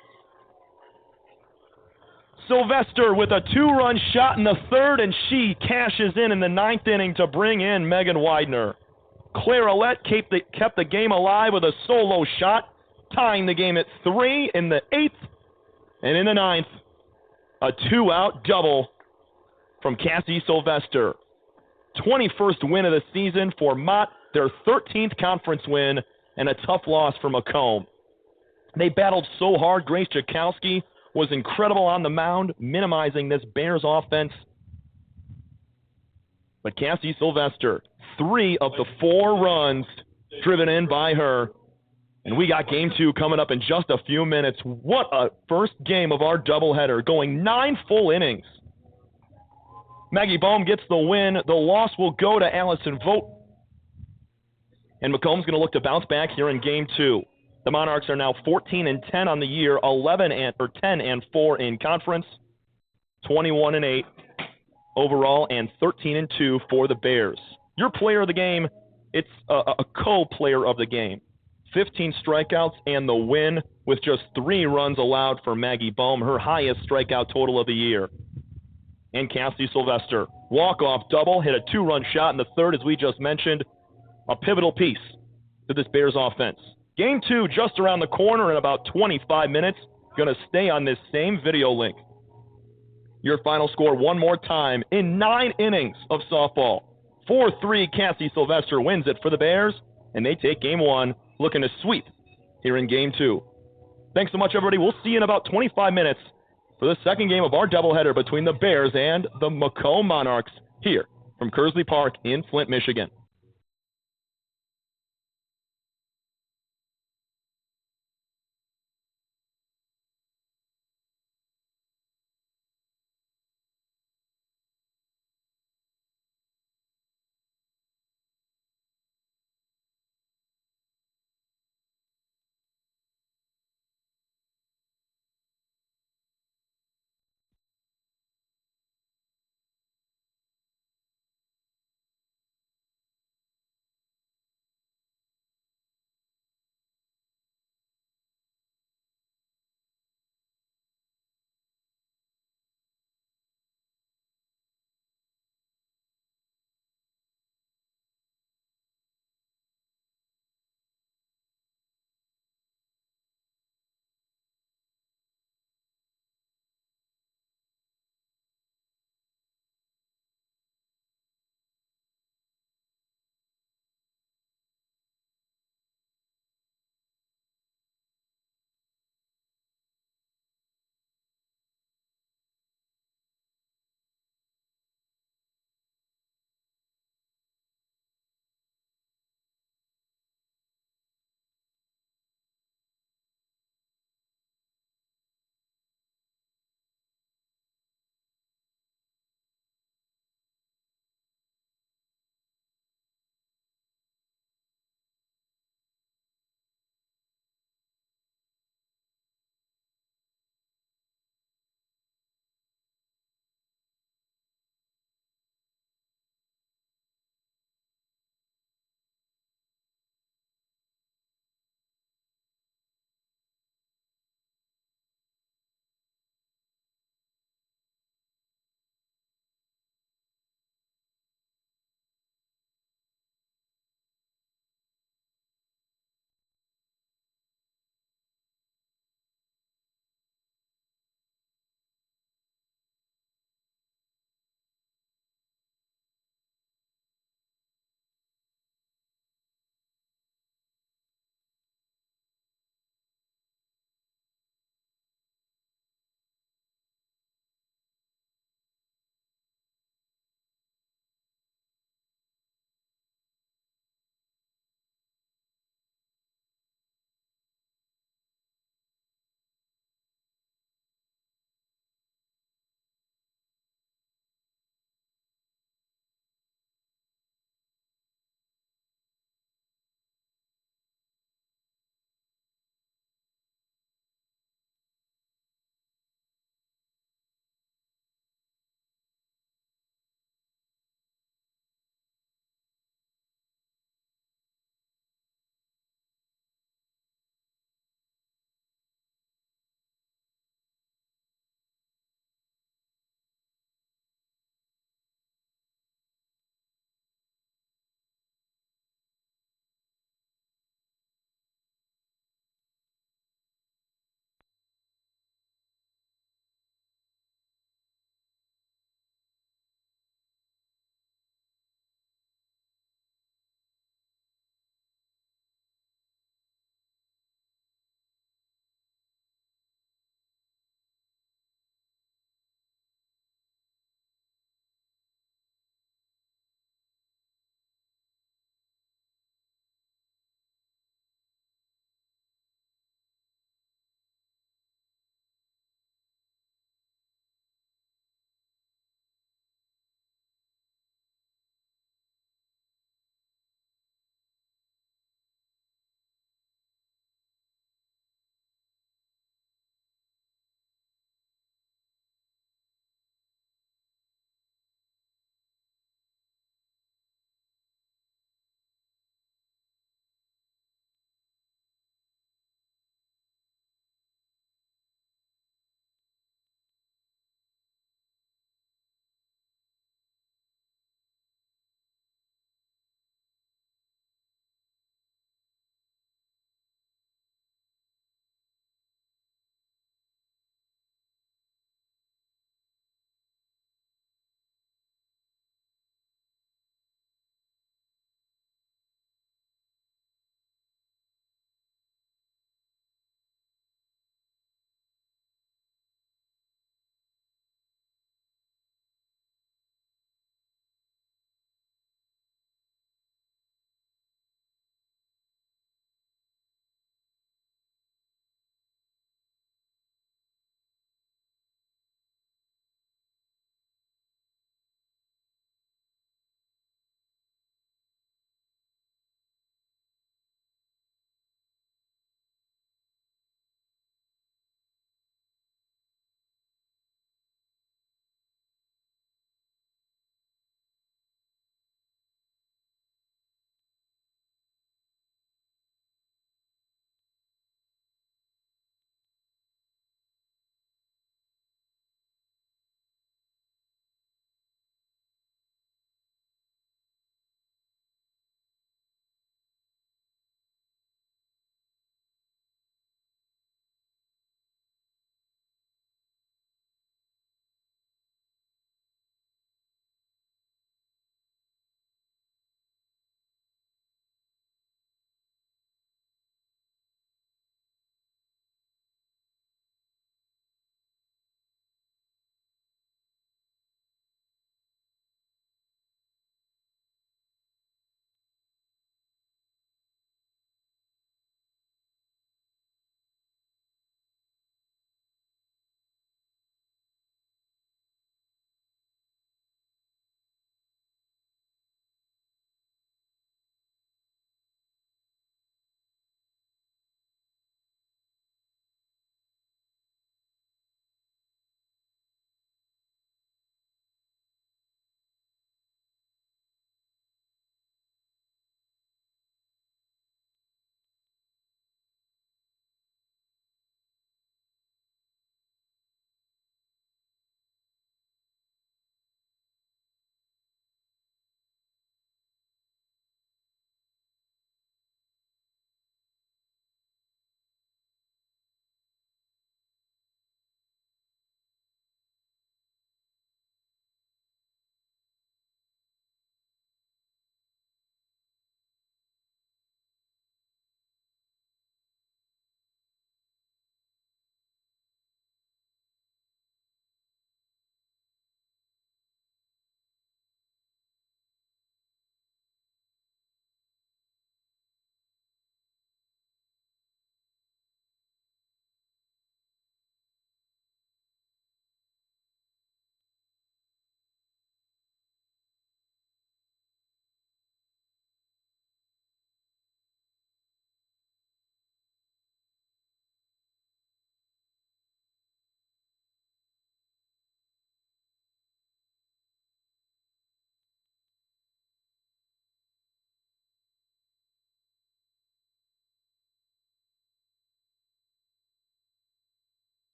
Sylvester with a 2-run shot in the 3rd, and she cashes in the 9th inning to bring in Megan Widener. Claire Ouellette kept the game alive with a solo shot, tying the game at 3 in the 8th, and in the 9th, a 2-out double from Cassie Sylvester. 21st win of the season for Mott, their 13th conference win, and a tough loss for Macomb. They battled so hard. Grace Jakowski was incredible on the mound, minimizing this Bears offense. But Cassie Sylvester, 3 of the 4 runs driven in by her. And we got game 2 coming up in just a few minutes. What a first game of our doubleheader, going 9 full innings. Maggie Bohm gets the win. The loss will go to Allison Vogt. And Macomb's going to look to bounce back here in game 2. The Monarchs are now 14-10 on the year, 10-4 in conference, 21-8 overall, and 13-2 for the Bears. Your player of the game, it's a co-player of the game. 15 strikeouts and the win with just 3 runs allowed for Maggie Bohm, her highest strikeout total of the year. And Cassie Sylvester, walk-off double, hit a 2-run shot in the third, as we just mentioned. A pivotal piece to this Bears offense. Game 2 just around the corner in about 25 minutes. Going to stay on this same video link. Your final score one more time in 9 innings of softball. 4-3, Cassie Sylvester wins it for the Bears, and they take game 1, looking to sweep here in game 2. Thanks so much, everybody. We'll see you in about 25 minutes for the second game of our doubleheader between the Bears and the Macomb Monarchs here from Kearsley Park in Flint, Michigan.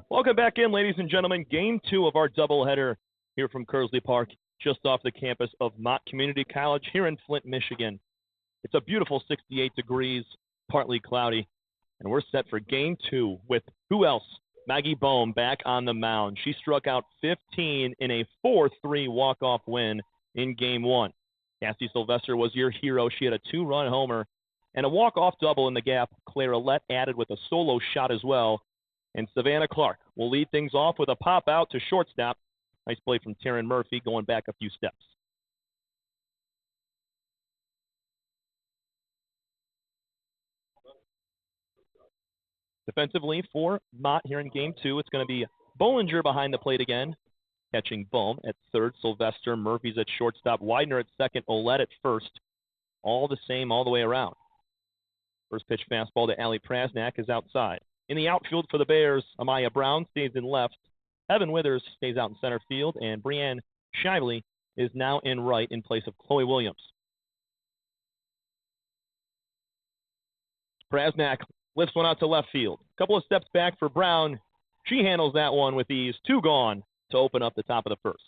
Welcome back in, ladies and gentlemen. Game 2 of our doubleheader here from Kearsley Park, just off the campus of Mott Community College here in Flint, Michigan. It's a beautiful 68 degrees, partly cloudy, and we're set for Game 2 with who else? Maggie Bohm back on the mound. She struck out 15 in a 4-3 walk-off win in Game 1. Cassie Sylvester was your hero. She had a 2-run homer and a walk-off double in the gap. Clara Lett added with a solo shot as well. And Savannah Clark will lead things off with a pop out to shortstop. Nice play from Taryn Murphy going back a few steps. Defensively for Mott here in Game 2, it's going to be Bollinger behind the plate again. Catching Bohm at third, Sylvester, Murphy's at shortstop, Widener at second, Olette at first. All the same all the way around. First pitch fastball to Allie Prasnak is outside. In the outfield for the Bears, Amaya Brown stays in left. Evan Withers stays out in center field, and Brianne Shively is now in right in place of Chloe Williams. Prasnak lifts one out to left field. Couple of steps back for Brown. She handles that one with ease. 2 gone to open up the top of the first.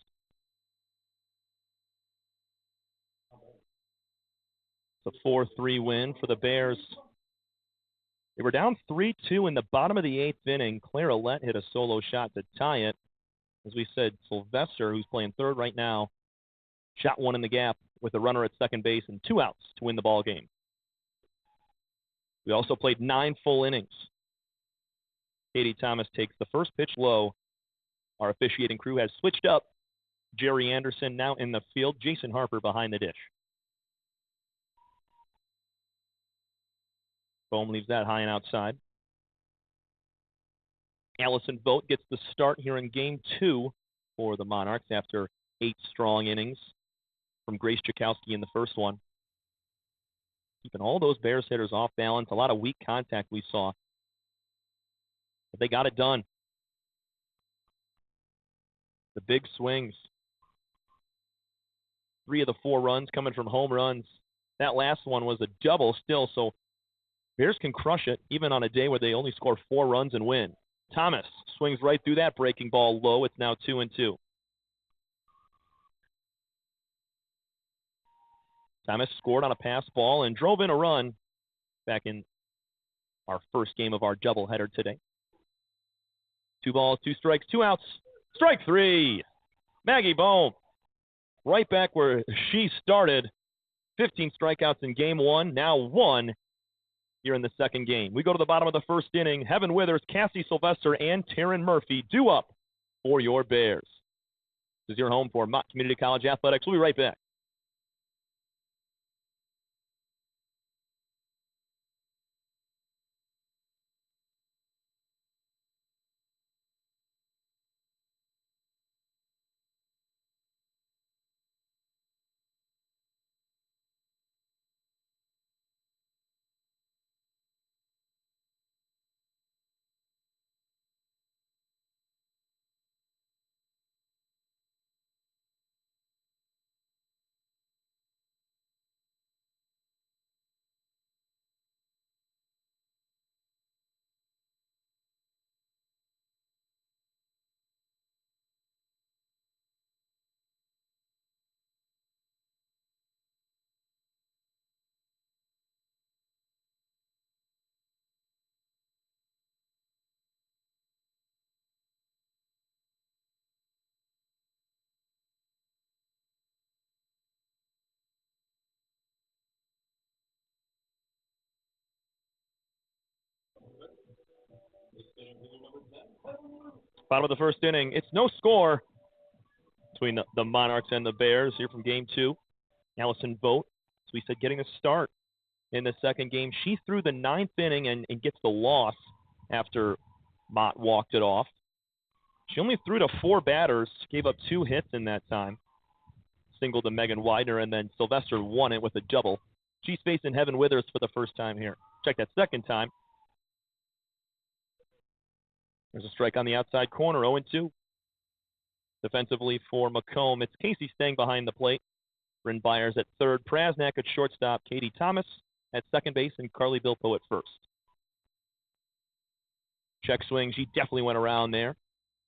It's a 4-3 win for the Bears. They were down 3-2 in the bottom of the 8th inning. Clara Lett hit a solo shot to tie it. As we said, Sylvester, who's playing third right now, shot one in the gap with a runner at second base and 2 outs to win the ball game. We also played 9 full innings. Katie Thomas takes the first pitch low. Our officiating crew has switched up. Jerry Anderson now in the field. Jason Harper behind the dish. Bohm leaves that high and outside. Allison Vogt gets the start here in Game 2 for the Monarchs after 8 strong innings from Grace Chakowski in the first one. Keeping all those Bears hitters off balance. A lot of weak contact we saw. But they got it done. The big swings. 3 of the 4 runs coming from home runs. That last one was a double still, so Bears can crush it even on a day where they only score 4 runs and win. Thomas swings right through that breaking ball low. It's now 2-2. Thomas scored on a pass ball and drove in a run back in our first game of our doubleheader today. 2 balls, 2 strikes, 2 outs. Strike 3. Maggie Bohm right back where she started. 15 strikeouts in Game 1, now 1 here in the second game. We go to the bottom of the first inning. Heaven Withers, Cassie Sylvester, and Taryn Murphy due up for your Bears. This is your home for Mott Community College Athletics. We'll be right back. Bottom of the first inning. It's no score between the Monarchs and the Bears here from Game 2. Allison Vogt, as we said, getting a start in the second game. She threw the 9th inning and gets the loss after Mott walked it off. She only threw to 4 batters, gave up 2 hits in that time. Single to Megan Widener, and then Sylvester won it with a double. She's facing Heaven Withers for the first time here. Check that second time. There's a strike on the outside corner, 0-2. Defensively for Macomb, it's Casey staying behind the plate. Bryn Byers at third, Prasnak at shortstop, Katie Thomas at second base, and Carly Bilpo at first. Check swing. She definitely went around there.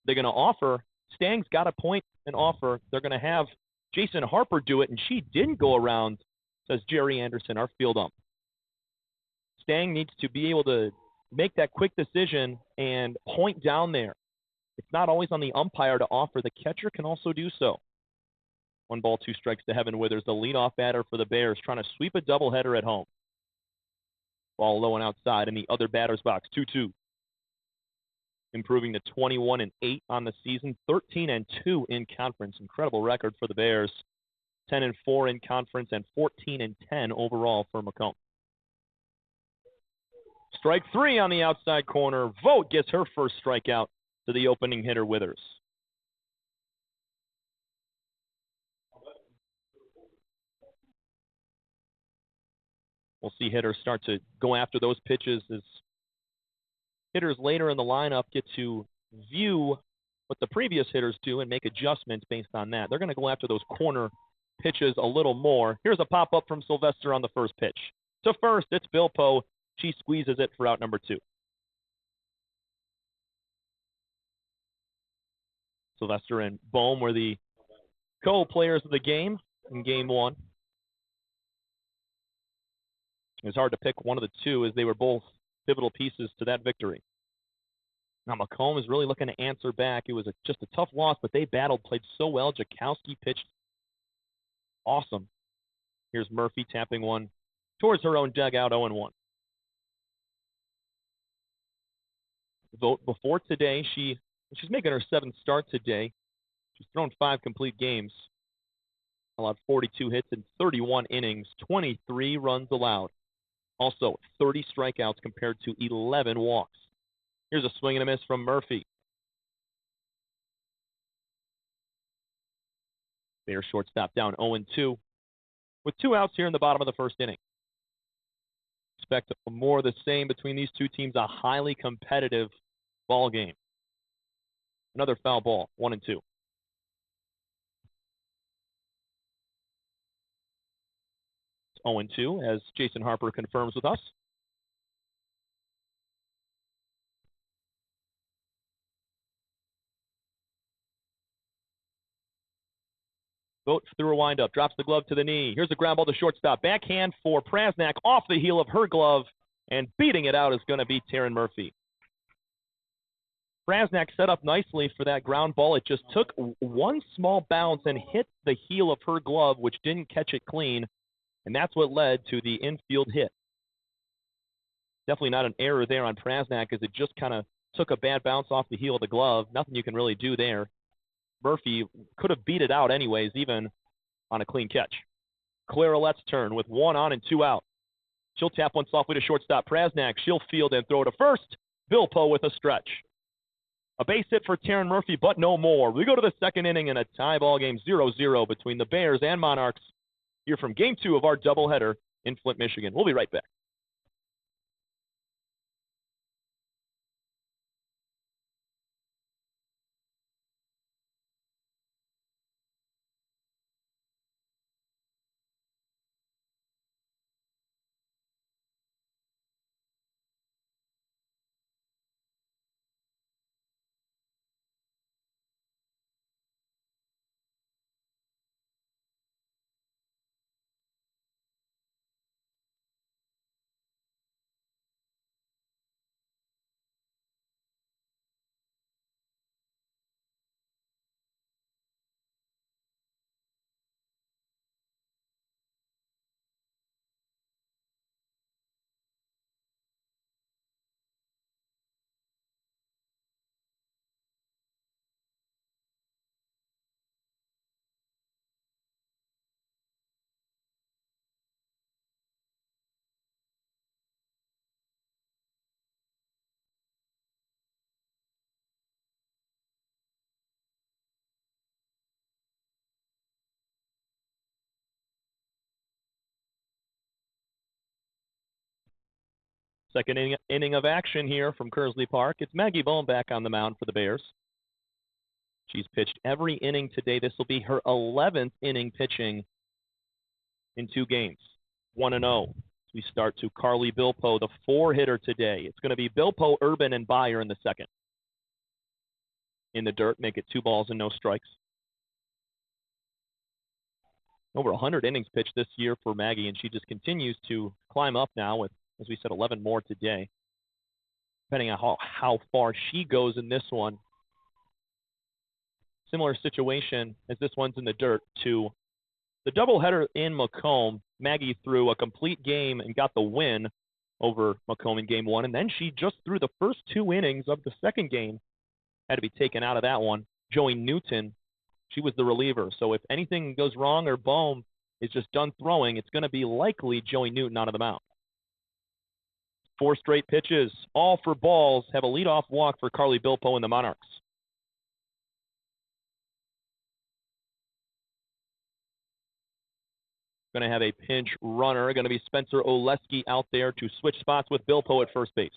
They're going to offer. Stang's got a point and offer. They're going to have Jason Harper do it, and she didn't go around, says Jerry Anderson, our field ump. Stang needs to be able to make that quick decision and point down there. It's not always on the umpire to offer. The catcher can also do so. 1 ball, 2 strikes to Heaven Withers, the leadoff batter for the Bears, trying to sweep a doubleheader at home. Ball low and outside in the other batter's box, 2-2. Improving to 21-8 on the season, 13-2 in conference. Incredible record for the Bears. 10-4 in conference and 14-10 overall for Macomb. Strike 3 on the outside corner. Vogt gets her first strikeout to the opening hitter, Withers. We'll see hitters start to go after those pitches as hitters later in the lineup get to view what the previous hitters do and make adjustments based on that. They're going to go after those corner pitches a little more. Here's a pop-up from Sylvester on the first pitch. To first, it's Bilpo. She squeezes it for out number 2. Sylvester and Bohm were the co-players of the game in Game 1. It was hard to pick one of the two as they were both pivotal pieces to that victory. Now Macomb is really looking to answer back. It was just a tough loss, but they battled, played so well. Jakowski pitched awesome. Here's Murphy tapping one towards her own dugout, 0-1. Vogt before today, she's making her 7th start today. She's thrown 5 complete games, allowed 42 hits in 31 innings, 23 runs allowed. Also, 30 strikeouts compared to 11 walks. Here's a swing and a miss from Murphy. Bears shortstop down 0-2 with 2 outs here in the bottom of the first inning. Expect more of the same between these two teams, a highly competitive ball game. Another foul ball, 1-2. It's 0-2 as Jason Harper confirms with us. Vogt through a windup, drops the glove to the knee. Here's a ground ball to shortstop. Backhand for Prasnak off the heel of her glove, and beating it out is going to be Taryn Murphy. Prasnak set up nicely for that ground ball. It just took one small bounce and hit the heel of her glove, which didn't catch it clean, and that's what led to the infield hit. Definitely not an error there on Prasnak, as it just kind of took a bad bounce off the heel of the glove. Nothing you can really do there. Murphy could have beat it out anyways, even on a clean catch. Clara Let's turn with 1 on and 2 out. She'll tap one softly to shortstop Prasnak. She'll field and throw to first. Bilpo with a stretch. A base hit for Taryn Murphy, but no more. We go to the second inning in a tie ball game, 0-0 between the Bears and Monarchs. Here from Game 2 of our doubleheader in Flint, Michigan. We'll be right back. Second inning of action here from Kearsley Park. It's Maggie Bohm back on the mound for the Bears. She's pitched every inning today. This will be her 11th inning pitching in 2 games. 1-0. We start to Carly Bilpo, the 4-hitter today. It's going to be Bilpo, Urban, and Byer in the second. In the dirt, make it 2 balls and no strikes. Over 100 innings pitched this year for Maggie, and she just continues to climb up now with, as we said, 11 more today. Depending on how far she goes in this one. Similar situation as this one's in the dirt to the doubleheader in Macomb. Maggie threw a complete game and got the win over Macomb in game 1, and then she just threw the first 2 innings of the second game. Had to be taken out of that one. Joey Newton, she was the reliever. So if anything goes wrong or Bohm is just done throwing, it's going to be likely Joey Newton out of the mound. 4 straight pitches, all for balls. Have a leadoff walk for Carly Bilpo and the Monarchs. Going to have a pinch runner. Going to be Spencer Oleski out there to switch spots with Bilpo at first base.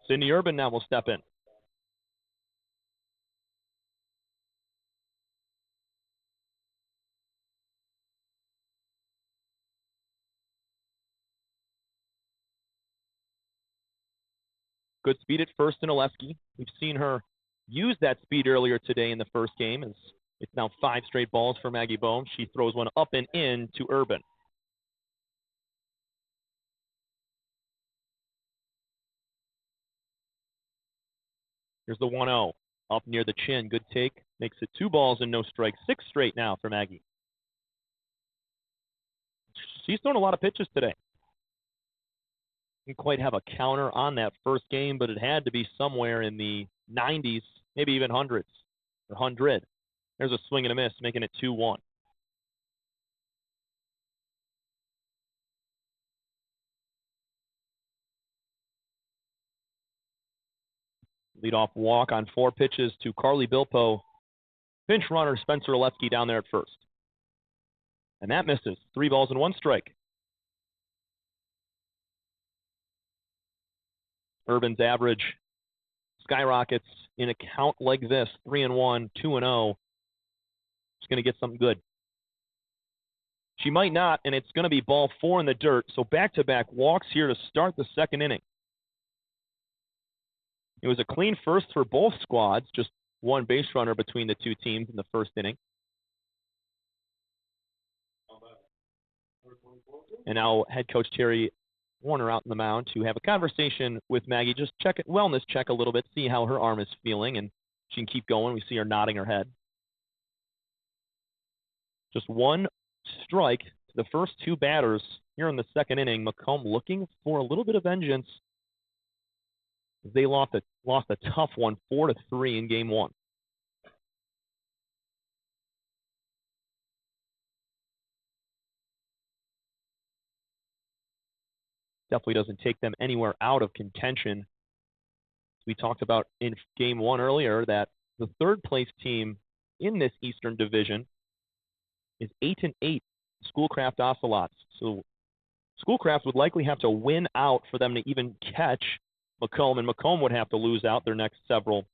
Sydney Urban now will step in. Good speed at first in Oleski. We've seen her use that speed earlier today in the first game. As it's now 5 straight balls for Maggie Bohm. She throws one up and in to Urban. Here's the 1-0. Up near the chin. Good take. Makes it 2 balls and no strikes. 6 straight now for Maggie. She's thrown a lot of pitches today. Didn't quite have a counter on that first game, but it had to be somewhere in the 90s, maybe even hundreds, or 100. There's a swing and a miss, making it 2-1. Leadoff walk on 4 pitches to Carly Bilpo. Pinch runner Spencer Oleski down there at first. And that misses. 3 balls and 1 strike. Urban's average skyrockets in a count like this, 3-1, 2-0. She's going to get something good. She might not, and it's going to be ball 4 in the dirt. So back-to-back walks here to start the second inning. It was a clean first for both squads, just 1 base runner between the 2 teams in the first inning. And now head coach Terry Warner out in the mound to have a conversation with Maggie, just check it, wellness check a little bit, see how her arm is feeling, and she can keep going. We see her nodding her head. Just 1 strike to the first 2 batters here in the second inning. Macomb looking for a little bit of vengeance. They lost a tough one, 4-3 in game 1. Definitely doesn't take them anywhere out of contention. We talked about in game 1 earlier that the 3rd place team in this Eastern Division is 8-8, Schoolcraft Ocelots. So Schoolcraft would likely have to win out for them to even catch Macomb, and Macomb would have to lose out their next several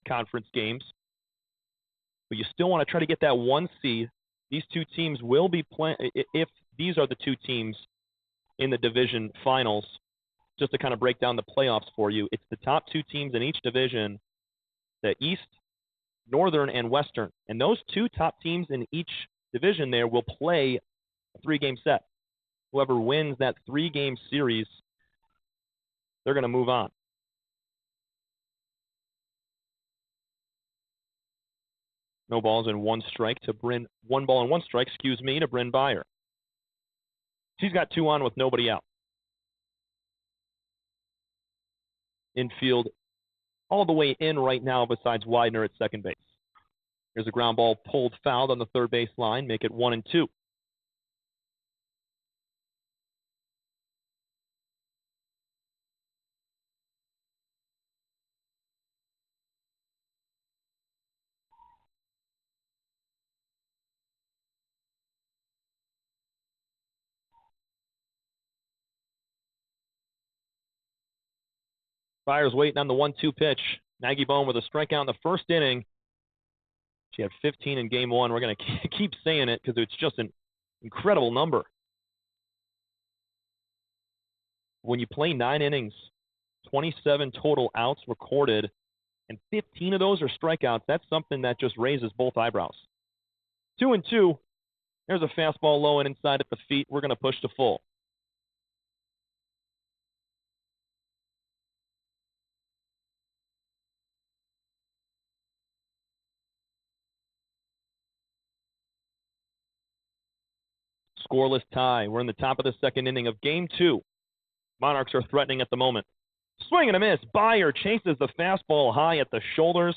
conference games. But you still want to try to get that 1 seed. These 2 teams will be playing, if these are the 2 teams in the division finals, just to kind of break down the playoffs for you. It's the top 2 teams in each division, the East, Northern, and Western. And those 2 top teams in each division there will play a 3-game set. Whoever wins that 3-game series, they're going to move on. No balls and 1 strike to Bryn. 1 ball and 1 strike, to Bryn Byer. She's got 2 on with nobody out. Infield all the way in right now besides Widener at second base. Here's a ground ball pulled fouled on the third base line, make it 1-2. Byers waiting on the 1-2 pitch. Maggie Bohm with a strikeout in the first inning. She had 15 in game one. We're going to keep saying it because it's just an incredible number. When you play 9 innings, 27 total outs recorded, and 15 of those are strikeouts, that's something that just raises both eyebrows. 2-2. There's a fastball low and inside at the feet. We're going to push to full. Scoreless tie. We're in the top of the second inning of game 2. Monarchs are threatening at the moment. Swing and a miss. Byer chases the fastball high at the shoulders,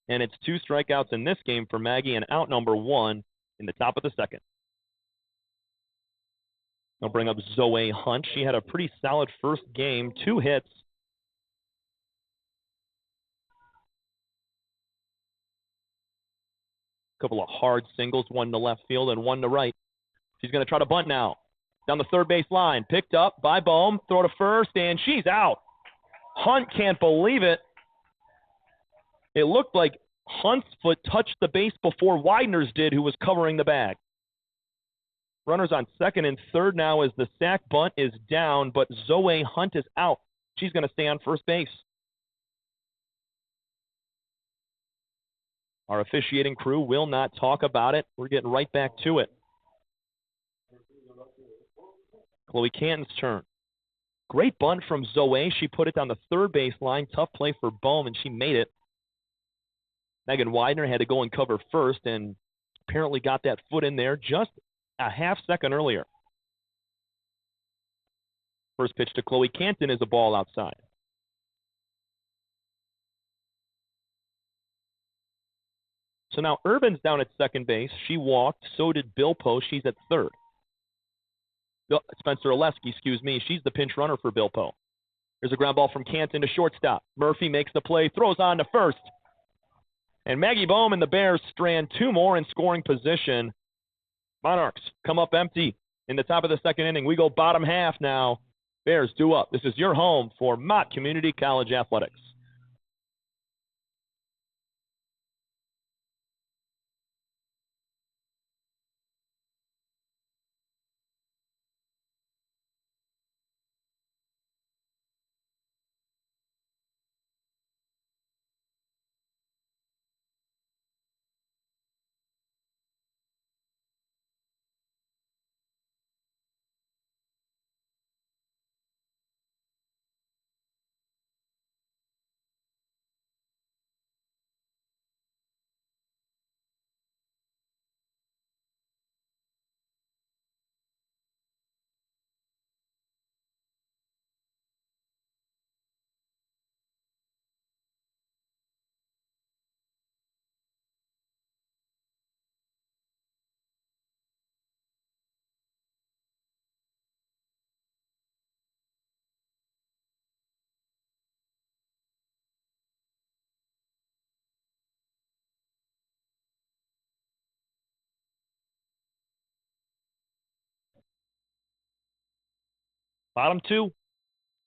and it's 2 strikeouts in this game for Maggie and out number 1 in the top of the second. I'll bring up Zoe Hunt. She had a pretty solid first game, 2 hits. A couple of hard singles, 1 to left field and 1 to right. She's going to try to bunt now. Down the third base line. Picked up by Bohm. Throw to first, and she's out. Hunt can't believe it. It looked like Hunt's foot touched the base before Widener's did, who was covering the bag. Runners on second and third now as the sack bunt is down, but Zoe Hunt is out. She's going to stay on first base. Our officiating crew will not talk about it. We're getting right back to it. Chloe Canton's turn. Great bunt from Zoe. She put it down the third base line. Tough play for Bohm, and she made it. Megan Widener had to go and cover first and apparently got that foot in there just a half second earlier. First pitch to Chloe Canton is a ball outside. So now Urban's down at second base. She walked. So did Bilpo. She's at third. Spencer Oleski, she's the pinch runner for Bilpo. There's a ground ball from Canton to shortstop. Murphy makes the play, throws on to first. And Maggie Bohm and the Bears strand 2 more in scoring position. Monarchs come up empty in the top of the second inning. We go bottom half now. Bears due up. This is your home for Mott Community College Athletics. Bottom 2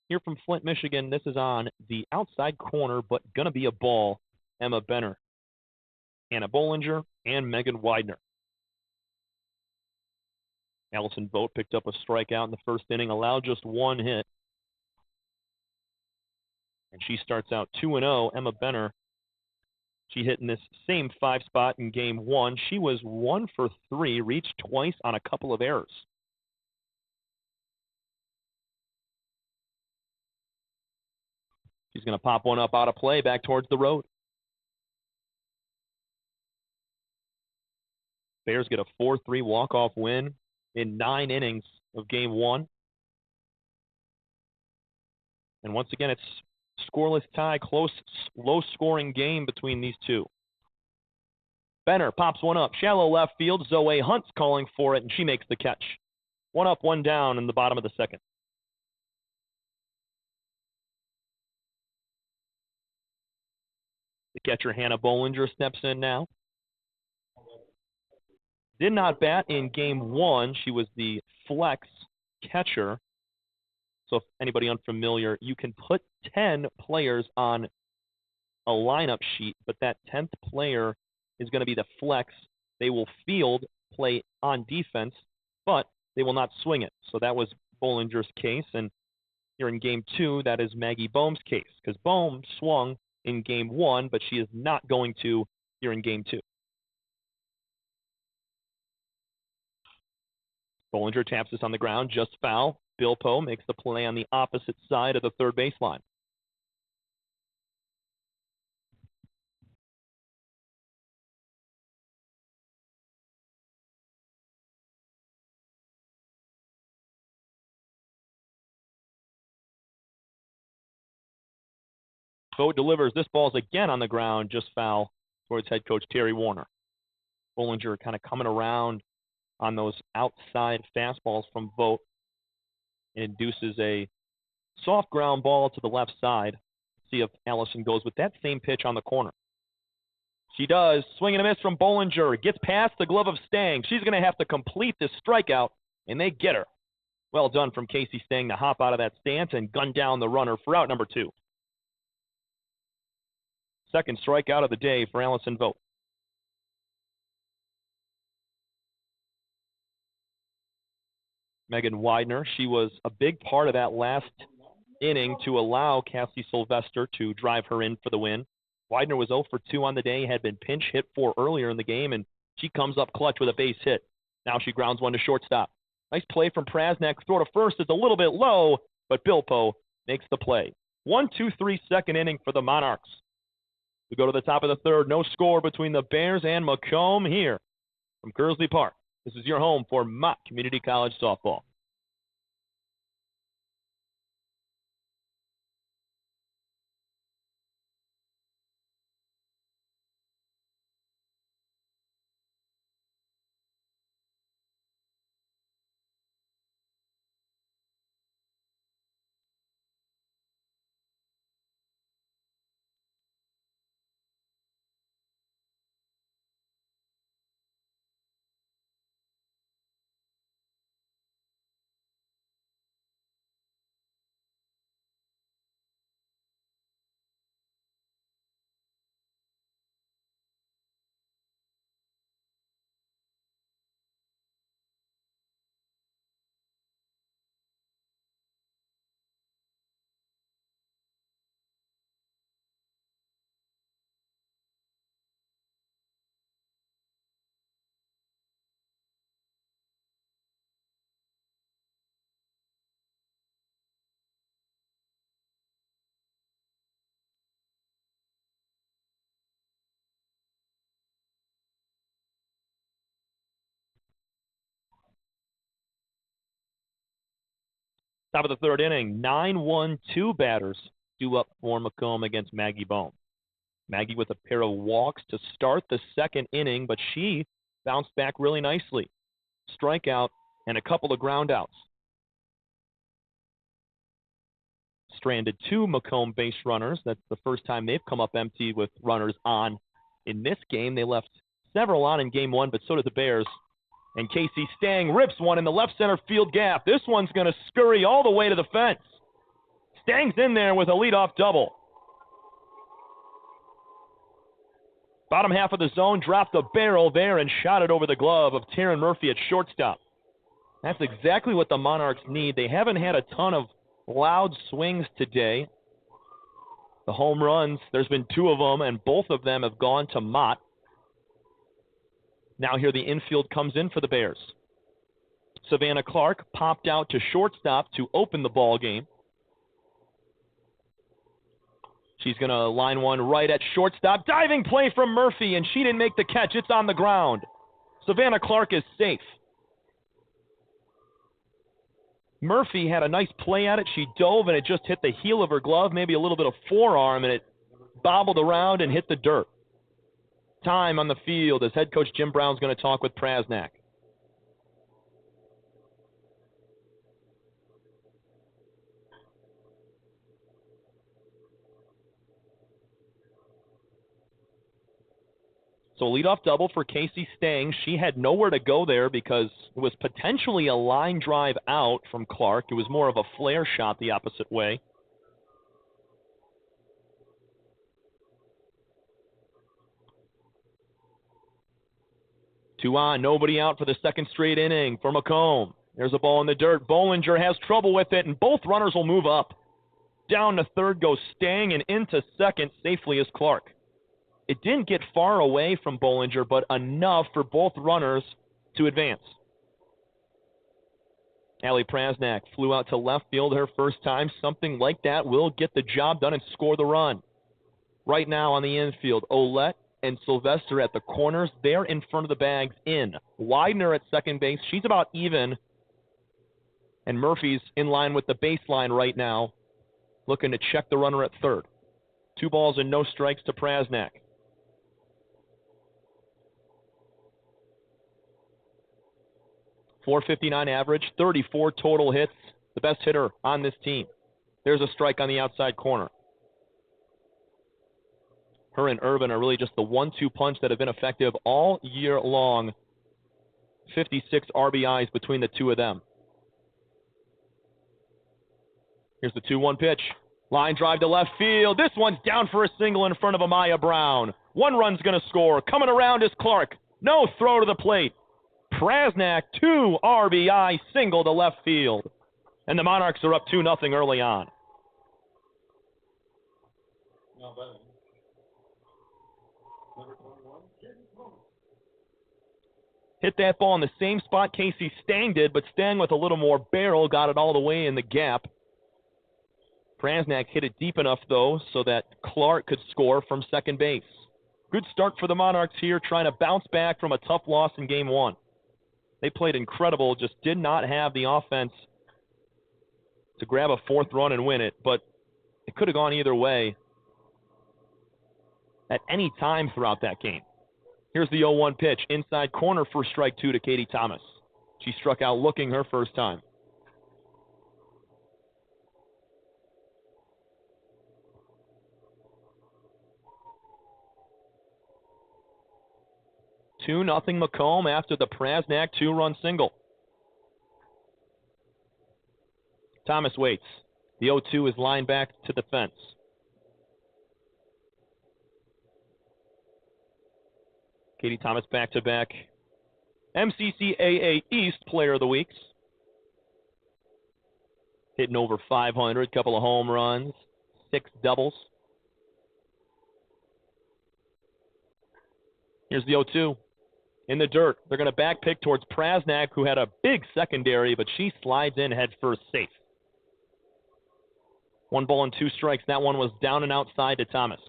here from Flint, Michigan. This is on the outside corner, but going to be a ball. Emma Benner, Anna Bollinger, and Megan Widener. Allison Boat picked up a strikeout in the first inning, allowed just 1 hit. And she starts out 2-0. Emma Benner, she hit in this same 5 spot in game 1. She was 1 for 3, reached twice on a couple of errors. She's going to pop one up out of play back towards the road. Bears get a 4-3 walk-off win in 9 innings of game 1. And once again, it's scoreless tie, close, low-scoring game between these two. Benner pops one up, shallow left field. Zoe Hunt's calling for it, and she makes the catch. 1 up, 1 down in the bottom of the second. The catcher, Hannah Bollinger, steps in now. Did not bat in game 1. She was the flex catcher. So if anybody unfamiliar, you can put 10 players on a lineup sheet, but that 10th player is going to be the flex. They will field, play on defense, but they will not swing it. So that was Bollinger's case, and here in Game 2, that is Maggie Bohm's case, because Bohm swung in Game 1, but she is not going to here in Game 2. Bollinger taps this on the ground, just foul. Bilpo makes the play on the opposite side of the third baseline. Vogt delivers. This ball's again on the ground, just foul towards head coach Terry Warner. Bollinger kind of coming around on those outside fastballs from Vogt. It induces a soft ground ball to the left side. See if Allison goes with that same pitch on the corner. She does. Swing and a miss from Bollinger. Gets past the glove of Stang. She's going to have to complete this strikeout, and they get her. Well done from Casey Stang to hop out of that stance and gun down the runner for out number 2. Second strikeout of the day for Allison Vogt. Megan Widener, she was a big part of that last inning to allow Cassie Sylvester to drive her in for the win. Widener was 0 for 2 on the day, had been pinch hit for earlier in the game, and she comes up clutch with a base hit. Now she grounds one to shortstop. Nice play from Prasnak. Throw to first is a little bit low, but Bilpo makes the play. 1-2-3 second inning for the Monarchs. We go to the top of the third. No score between the Bears and Macomb here from Kearsley Park. This is your home for Mott Community College Softball. Top of the third inning, 9-1-2 batters due up for Macomb against Maggie Bohm. Maggie with a pair of walks to start the second inning, but she bounced back really nicely. Strikeout and a couple of ground outs. Stranded 2 Macomb base runners. That's the first time they've come up empty with runners on in this game. They left several on in Game 1, but so did the Bears. And Casey Stang rips one in the left center field gap. This one's going to scurry all the way to the fence. Stang's in there with a leadoff double. Bottom half of the zone, dropped the barrel there and shot it over the glove of Taryn Murphy at shortstop. That's exactly what the Monarchs need. They haven't had a ton of loud swings today. The home runs, there's been 2 of them, and both of them have gone to Mott. Now here the infield comes in for the Bears. Savannah Clark popped out to shortstop to open the ball game. She's going to line one right at shortstop. Diving play from Murphy, and she didn't make the catch. It's on the ground. Savannah Clark is safe. Murphy had a nice play at it. She dove, and it just hit the heel of her glove, maybe a little bit of forearm, and it bobbled around and hit the dirt. Time on the field as head coach Jim Brown's going to talk with Prasnak. So leadoff double for Casey Stang. She had nowhere to go there because it was potentially a line drive out from Clark. It was more of a flare shot the opposite way. 2 on, nobody out for the second straight inning for Macomb. There's a ball in the dirt. Bollinger has trouble with it, and both runners will move up. Down to third goes Stang, and into second safely is Clark. It didn't get far away from Bollinger, but enough for both runners to advance. Allie Prasnak flew out to left field her first time. Something like that will get the job done and score the run. Right now on the infield, Olette and Sylvester at the corners. They're in front of the bags in. Widener at second base. She's about even. And Murphy's in line with the baseline right now, looking to check the runner at third. 2 balls and no strikes to Prasnak. .459 average, 34 total hits, the best hitter on this team. There's a strike on the outside corner. Her and Irvin are really just the 1-2 punch that have been effective all year long. 56 RBIs between the two of them. Here's the 2-1 pitch. Line drive to left field. This one's down for a single in front of Amaya Brown. 1 run's going to score. Coming around is Clark. No throw to the plate. Prasnak, 2 RBI single to left field. And the Monarchs are up 2-0 early on. Hit that ball in the same spot Casey Stang did, but Stang with a little more barrel got it all the way in the gap. Prasnak hit it deep enough, though, so that Clark could score from second base. Good start for the Monarchs here, trying to bounce back from a tough loss in Game 1. They played incredible, just did not have the offense to grab a 4th run and win it, but it could have gone either way at any time throughout that game. Here's the 0-1 pitch, inside corner for strike 2 to Katie Thomas. She struck out looking her first time. Two nothing Macomb after the Prasnak 2-run single. Thomas waits. The 0-2 is lined back to the fence. Katie Thomas back-to-back MCCAA East Player of the Weeks. Hitting over 500, couple of home runs, 6 doubles. Here's the 0-2. In the dirt, they're going to back pick towards Prasnak, who had a big secondary, but she slides in head first safe. 1 ball and 2 strikes. That one was down and outside to Thomas.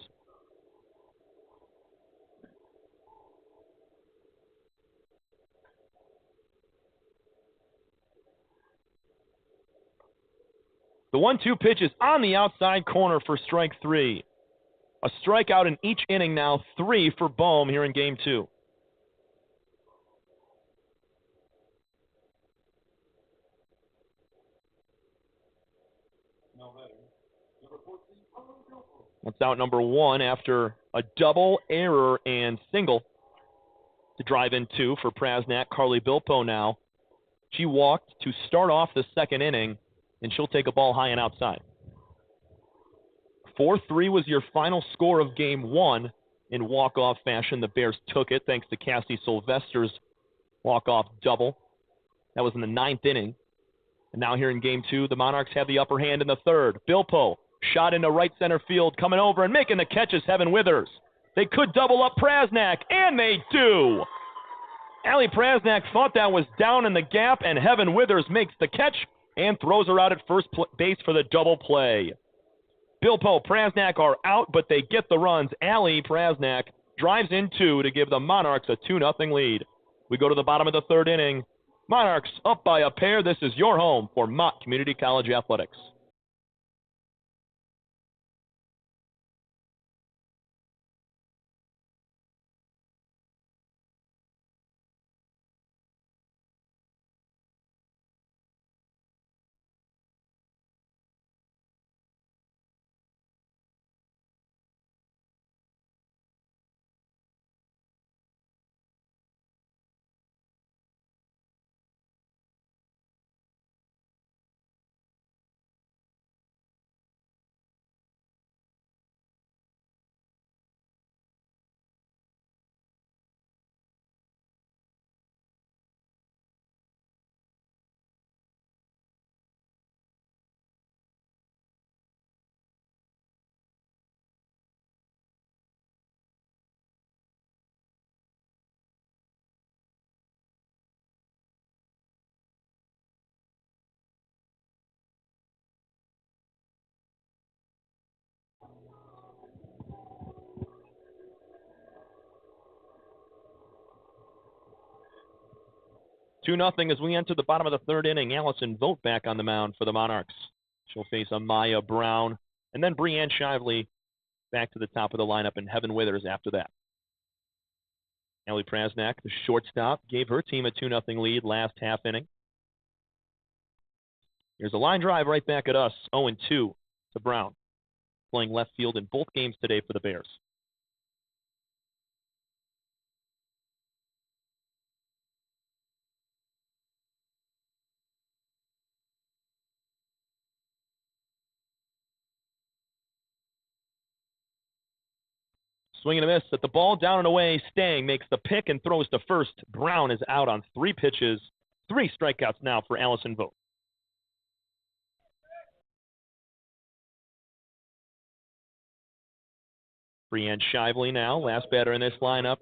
The 1-2 pitch is on the outside corner for strike 3. A strikeout in each inning now, 3 for Bohm here in Game 2. That's out number 1 after a double, error, and single to drive in 2 for Prasnak. Carly Bilpo now. She walked to start off the second inning, and she'll take a ball high and outside. 4-3 was your final score of Game 1 in walk-off fashion. The Bears took it thanks to Cassie Sylvester's walk-off double. That was in the 9th inning. And now here in Game 2, the Monarchs have the upper hand in the 3rd. Bilpo shot into right center field, coming over and making the catch is Heaven Withers. They could double up Prasnak, and they do. Allie Prasnak thought that was down in the gap, and Heaven Withers makes the catch and throws her out at first base for the double play. Bilpo, Prasnak are out, but they get the runs. Allie Prasnak drives in 2 to give the Monarchs a 2-0 lead. We go to the bottom of the 3rd inning. Monarchs up by a pair. This is your home for Mott Community College Athletics. 2-0 as we enter the bottom of the third inning. Allison Vogt back on the mound for the Monarchs. She'll face Amaya Brown, and then Breanne Shively back to the top of the lineup, and Heaven Withers after that. Ellie Prasnak, the shortstop, gave her team a 2-0 lead last half inning. Here's a line drive right back at us, 0-2 to Brown, playing left field in both games today for the Bears. Swing and a miss at the ball, down and away. Stang makes the pick and throws to first. Brown is out on 3 pitches. 3 strikeouts now for Allison Vogt. Breanne Shively now, last batter in this lineup.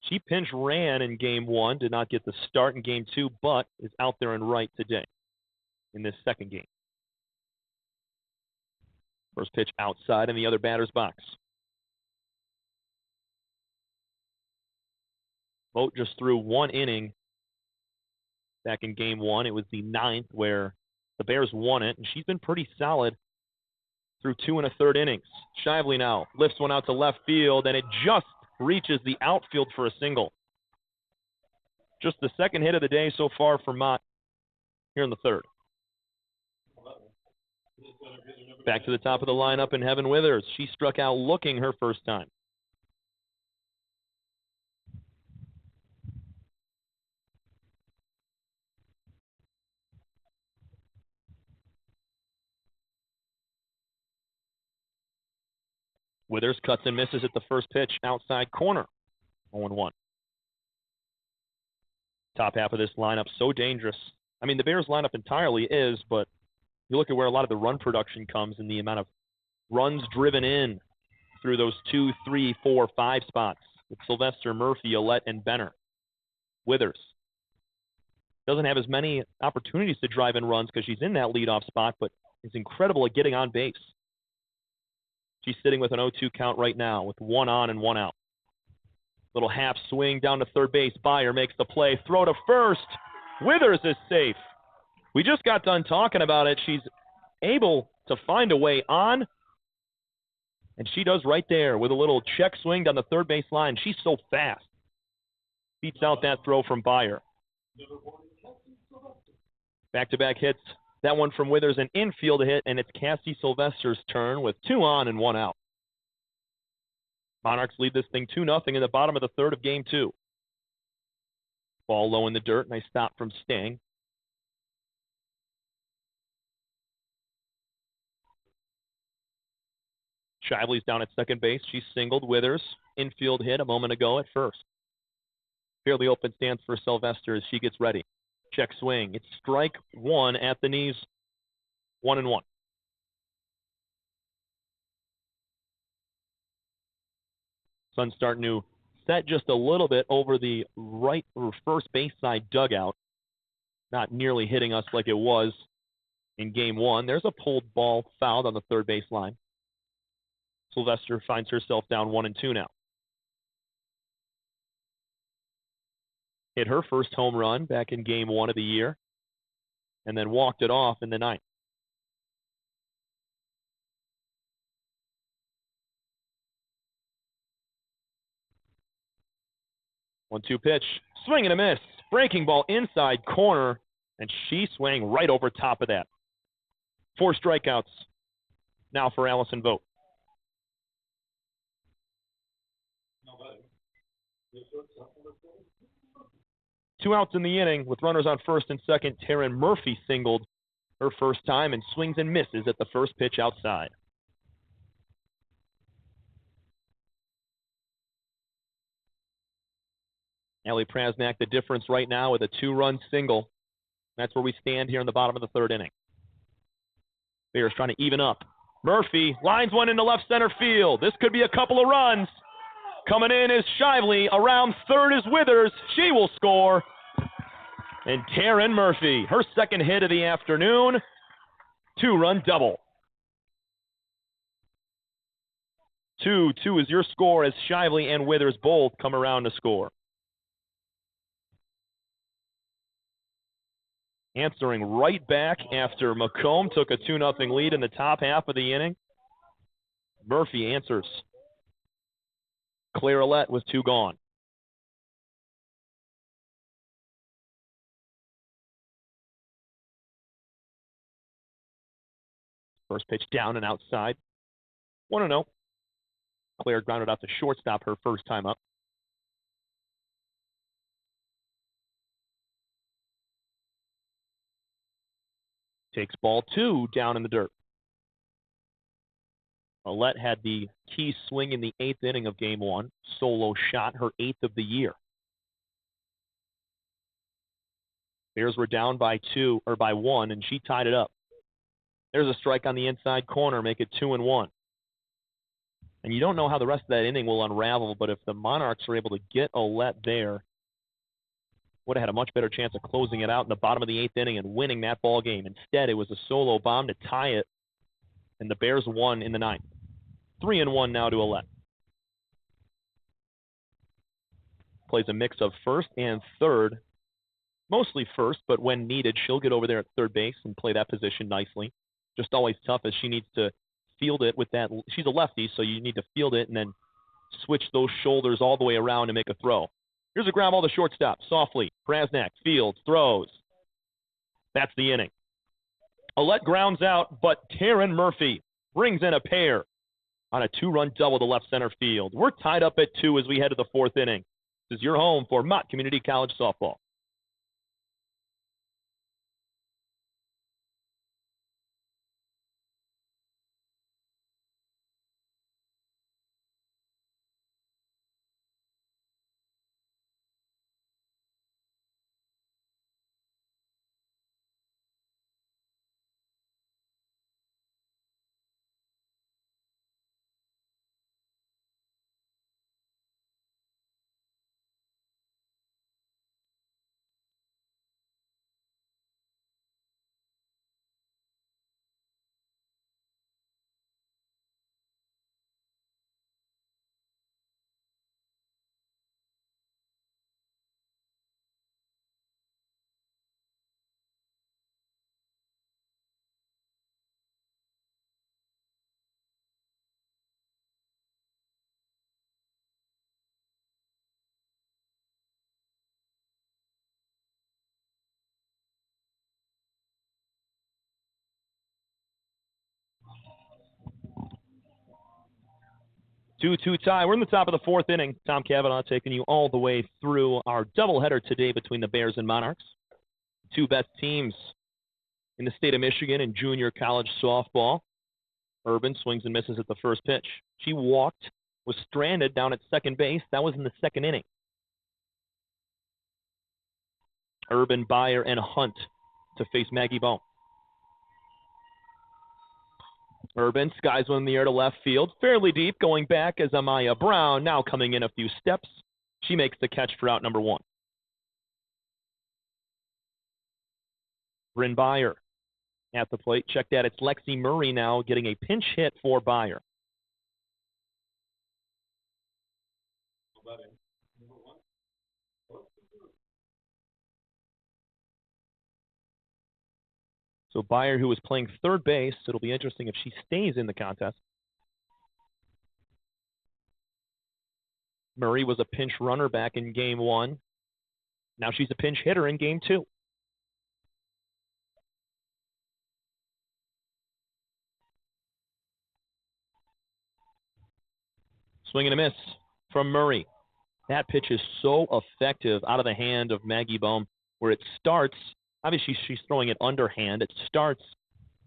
She pinch ran in game 1, did not get the start in game 2, but is out there in right today in this second game. First pitch outside in the other batter's box. Vogt just threw 1 inning back in game 1. It was the 9th where the Bears won it, and she's been pretty solid through 2 1/3 innings. Shively now lifts one out to left field, and it just reaches the outfield for a single. Just the second hit of the day so far for Mott here in the third. Back to the top of the lineup in Heaven Withers. She struck out looking her first time. Withers cuts and misses at the first pitch, outside corner, 0-1. Top half of this lineup, so dangerous. I mean, the Bears lineup entirely is, but you look at where a lot of the run production comes and the amount of runs driven in through those 2, 3, 4, 5 spots with Sylvester, Murphy, Ouellette, and Benner. Withers doesn't have as many opportunities to drive in runs because she's in that leadoff spot, but is incredible at getting on base. She's sitting with an 0-2 count right now with 1 on and 1 out. Little half swing down to third base. Byer makes the play. Throw to first. Withers is safe. We just got done talking about it. She's able to find a way on, and she does right there with a little check swing down the third base line. She's so fast. Beats out that throw from Byer. Back-to-back hits. That one from Withers, an infield hit, and it's Cassie Sylvester's turn with 2 on and 1 out. Monarchs lead this thing 2-0 in the bottom of the third of game 2. Ball low in the dirt. Nice stop from Stang. Shively's down at second base. She singled. Withers, infield hit a moment ago at first. Fairly open stance for Sylvester as she gets ready. Check swing. It's strike 1 at the knees. 1-1. Sun starting to set just a little bit over the right or first base side dugout. Not nearly hitting us like it was in game 1. There's a pulled ball fouled on the third base line. Sylvester finds herself down 1-2 now. Hit her first home run back in game 1 of the year, and then walked it off in the 9th. One-two pitch, swing and a miss. Breaking ball inside corner, and she swung right over top of that. 4 strikeouts now for Allison Vogt. Two outs in the inning with runners on first and second. Taryn Murphy singled her first time and swings and misses at the first pitch outside. Ellie Prasnak the difference right now with a 2-run single. That's where we stand here in the bottom of the third inning. Bears trying to even up. Murphy lines one into left center field. This could be a couple of runs. Coming in is Shively. Around third is Withers. She will score. And Taryn Murphy, her second hit of the afternoon. 2-run double. 2-2 is your score as Shively and Withers both come around to score. answering right back after Macomb took a 2-0 lead in the top half of the inning. Murphy answers. Claire Ouellette with 2 gone. First pitch down and outside. 1-0. Claire grounded out to shortstop her first time up. Takes ball 2 down in the dirt. Ouellette had the key swing in the 8th inning of Game 1. Solo shot, her 8th of the year. Bears were down by 1, and she tied it up. There's a strike on the inside corner, make it 2-1. And you don't know how the rest of that inning will unravel, but if the Monarchs are able to get Ouellette there, would have had a much better chance of closing it out in the bottom of the 8th inning and winning that ball game. Instead, it was a solo bomb to tie it, and the Bears won in the 9th. 3-1 now to Ouellette. Plays a mix of first and third. Mostly first, but when needed, she'll get over there at third base and play that position nicely. Just always tough as she needs to field it with that. She's a lefty, so you need to field it and then switch those shoulders all the way around to make a throw. Here's a ground ball to shortstop. Softly. Prasnak fields, throws. That's the inning. Ouellette grounds out, but Taryn Murphy brings in a pair on a 2-run double to left center field. We're tied up at 2 as we head to the 4th inning. This is your home for Mott Community College Softball. Two tie. We're in the top of the 4th inning. Tom Cavanaugh taking you all the way through our doubleheader today between the Bears and Monarchs. 2 best teams in the state of Michigan in junior college softball. Urban swings and misses at the first pitch. She walked, was stranded down at second base. That was in the 2nd inning. Urban, Byer, and Hunt to face Maggie Bohm. Urban skies one in the air to left field, fairly deep, going back as Amaya Brown, now coming in a few steps. She makes the catch for out number 1. Bryn Byer at the plate. Check that. It's Lexi Murray now getting a pinch hit for Byer. So Byer, who was playing third base, it'll be interesting if she stays in the contest. Murray was a pinch runner back in Game 1. Now she's a pinch hitter in Game 2. Swing and a miss from Murray. That pitch is so effective out of the hand of Maggie Bohm, where it starts. Obviously, she's throwing it underhand. It starts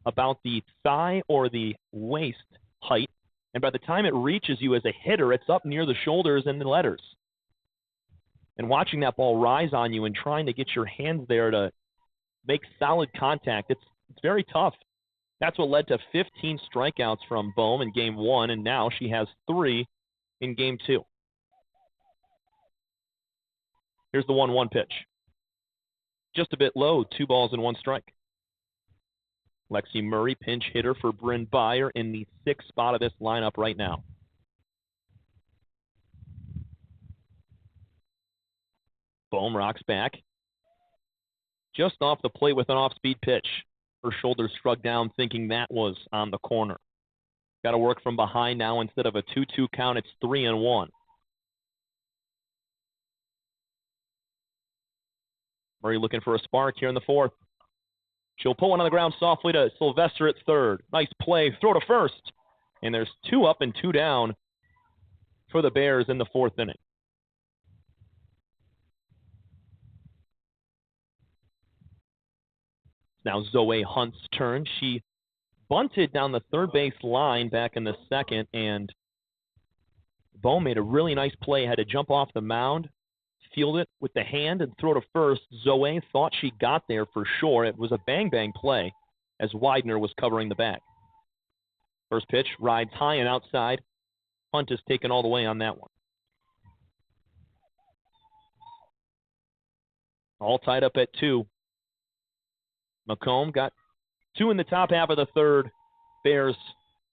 about the thigh or the waist height, and by the time it reaches you as a hitter, it's up near the shoulders and the letters. And watching that ball rise on you and trying to get your hands there to make solid contact, it's very tough. That's what led to 15 strikeouts from Bohm in Game 1, and now she has 3 in Game 2. Here's the 1-1 pitch. Just a bit low, 2 balls and 1 strike. Lexi Murray, pinch hitter for Bryn Byer in the 6th spot of this lineup right now. Bohm rocks back. just off the plate with an off-speed pitch. Her shoulders shrugged down, thinking that was on the corner. Got to work from behind now. Instead of a 2-2 count, it's 3-1. Murray looking for a spark here in the fourth. She'll pull one on the ground softly to Sylvester at third. Nice play. Throw to first. And there's 2 up and 2 down for the Bears in the fourth inning. Now Zoe Hunt's turn. She bunted down the third base line back in the second, and Bo made a really nice play. Had to jump off the mound, field it with the hand, and throw to first. Zoe thought she got there for sure. It was a bang-bang play as Widener was covering the bag. First pitch rides high and outside. Hunt is taken all the way on that one. All tied up at 2. Macomb got 2 in the top half of the third. Bears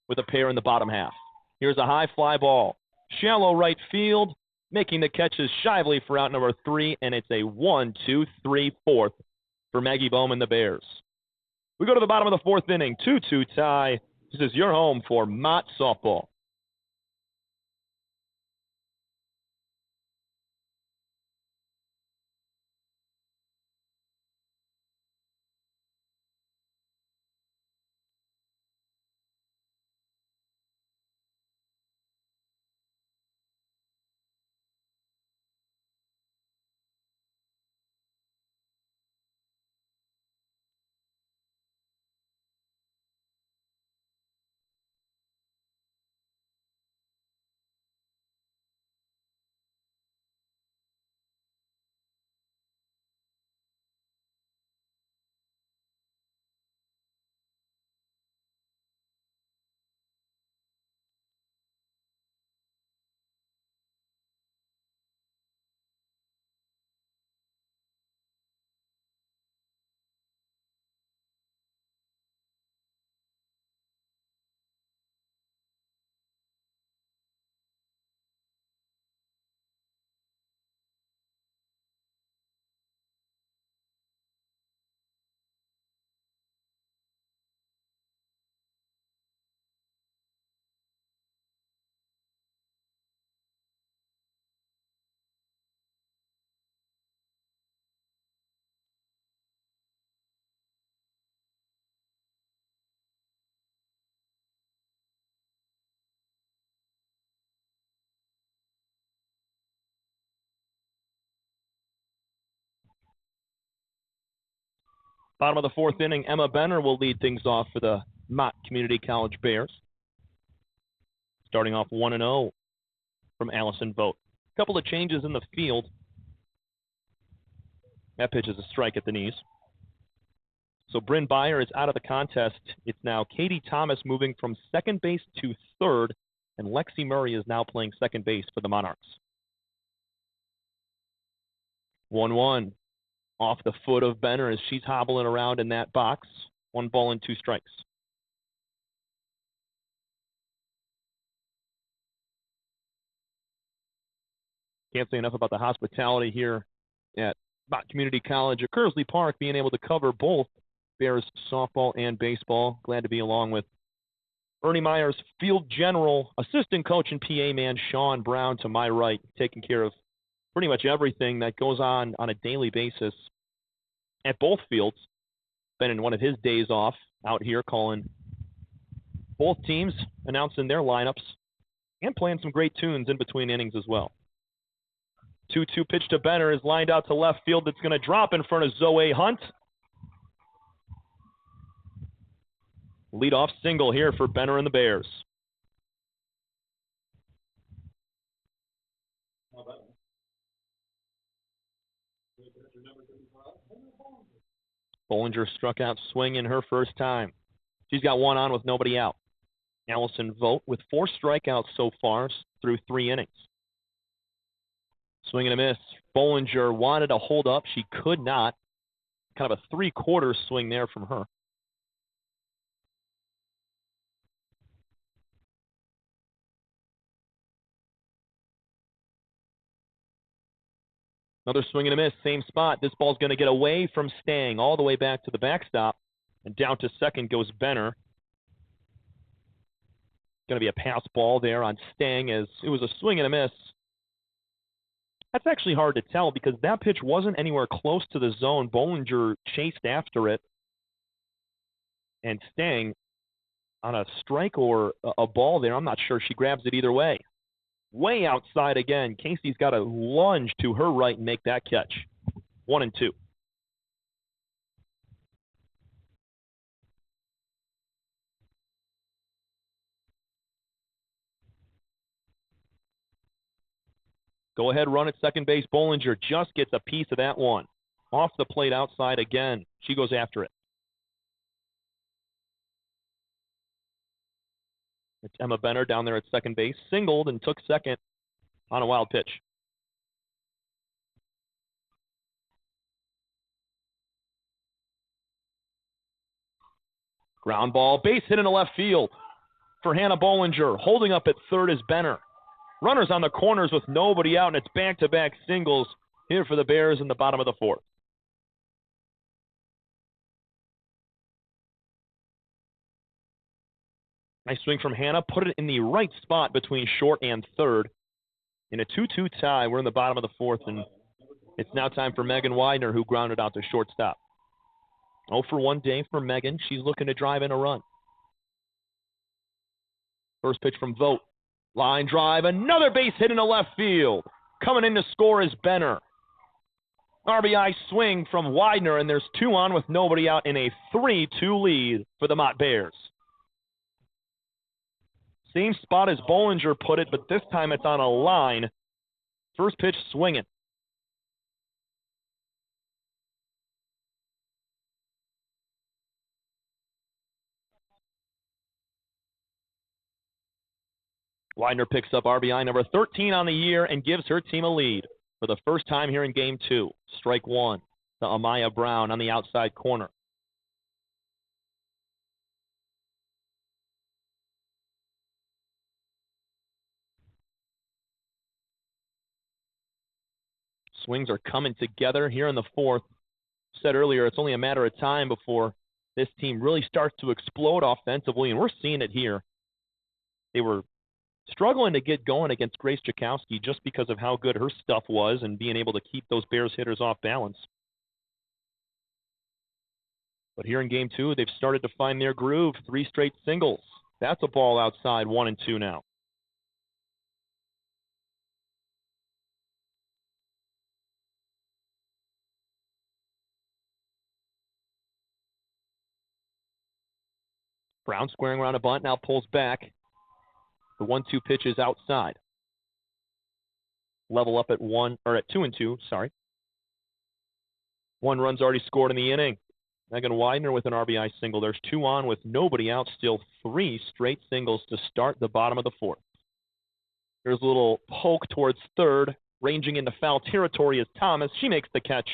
with a pair in the bottom half. Here's a high fly ball. Shallow right field. Making the catches Shively for out number 3, and it's a 1-2-3 fourth for Maggie Bowman, the Bears. We go to the bottom of the fourth inning. 2-2 tie. This is your home for Mott Softball. Bottom of the fourth inning, Emma Benner will lead things off for the Mott Community College Bears. Starting off 1-0 from Allison Vogt. A couple of changes in the field. That pitch is a strike at the knees. So Bryn Byer is out of the contest. It's now Katie Thomas moving from second base to third, and Lexi Murray is now playing second base for the Monarchs. 1-1. Off the foot of Benner as she's hobbling around in that box. 1 ball and 2 strikes. Can't say enough about the hospitality here at Mott Community College at Kearsley Park, being able to cover both Bears softball and baseball. Glad to be along with Ernie Myers, field general, assistant coach, and PA man Sean Brown to my right, taking care of pretty much everything that goes on a daily basis at both fields. Been in one of his days off out here calling both teams, announcing their lineups, and playing some great tunes in between innings as well. 2-2 pitch to Benner is lined out to left field. It's going to drop in front of Zoe Hunt. Leadoff single here for Benner and the Bears. Bollinger struck out swinging her first time. She's got 1 on with nobody out. Allison Vogt with 4 strikeouts so far through 3 innings. Swing and a miss. Bollinger wanted to hold up. She could not. Kind of a 3/4 swing there from her. Another swing and a miss, same spot. This ball's going to get away from Stang all the way back to the backstop. And down to second goes Benner. Going to be a pass ball there on Stang as it was a swing and a miss. That's actually hard to tell because that pitch wasn't anywhere close to the zone. Bollinger chased after it. And Stang on a strike or a ball there, I'm not sure. She grabs it either way. Way outside again. Casey's got to lunge to her right and make that catch. 1-2. Go ahead, run at second base. Bollinger just gets a piece of that one. Off the plate outside again. She goes after it. It's Emma Benner down there at second base. Singled and took second on a wild pitch. Ground ball, base hit into left field for Hannah Bollinger. Holding up at third is Benner. Runners on the corners with nobody out, and it's back-to-back singles here for the Bears in the bottom of the fourth. Nice swing from Hannah. Put it in the right spot between short and third. In a 2-2 tie, we're in the bottom of the fourth, and it's now time for Megan Widener, who grounded out to shortstop. 0 for 1 day for Megan. She's looking to drive in a run. First pitch from Vogt. Line drive, another base hit into left field. Coming in to score is Benner. RBI swing from Widener, and there's 2 on with nobody out in a 3-2 lead for the Mott Bears. Same spot as Bollinger put it, but this time it's on a line. First pitch swinging. Widener picks up RBI number 13 on the year and gives her team a lead for the first time here in Game 2. Strike 1 to Amaya Brown on the outside corner. Swings are coming together here in the fourth. Said earlier, it's only a matter of time before this team really starts to explode offensively, and we're seeing it here. They were struggling to get going against Grace Jakowski just because of how good her stuff was and being able to keep those Bears hitters off balance. But here in Game 2, they've started to find their groove. 3 straight singles. That's a ball outside, 1-2 now. Brown squaring around a bunt, now pulls back. The 1-2 pitch is outside. Level up at 2-2, sorry. 1 run's already scored in the inning. Megan Widener with an RBI single. There's 2 on with nobody out. Still 3 straight singles to start the bottom of the fourth. There's a little poke towards third. Ranging into foul territory is Thomas. She makes the catch.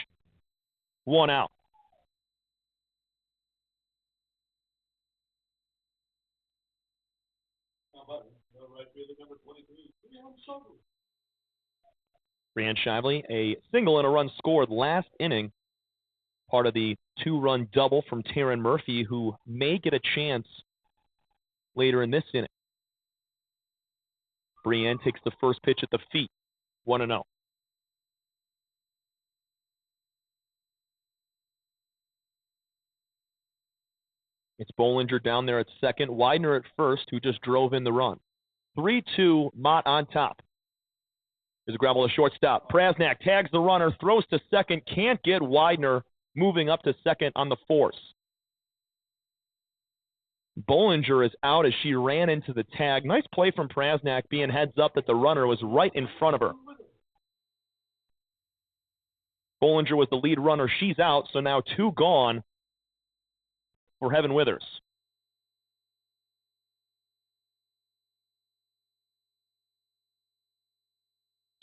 1 out. Brianne Shively, a single and a run scored last inning. Part of the 2-run double from Taryn Murphy, who may get a chance later in this inning. Brianne takes the first pitch at the feet. 1-0. It's Bollinger down there at second. Widener at first, who just drove in the run. 3-2, Mott on top. There's a gravel to shortstop. Prasnak tags the runner, throws to second, can't get Widener moving up to second on the force. Bollinger is out as she ran into the tag. Nice play from Prasnak, being heads up that the runner was right in front of her. Bollinger was the lead runner. She's out, so now 2 gone for Heaven Withers.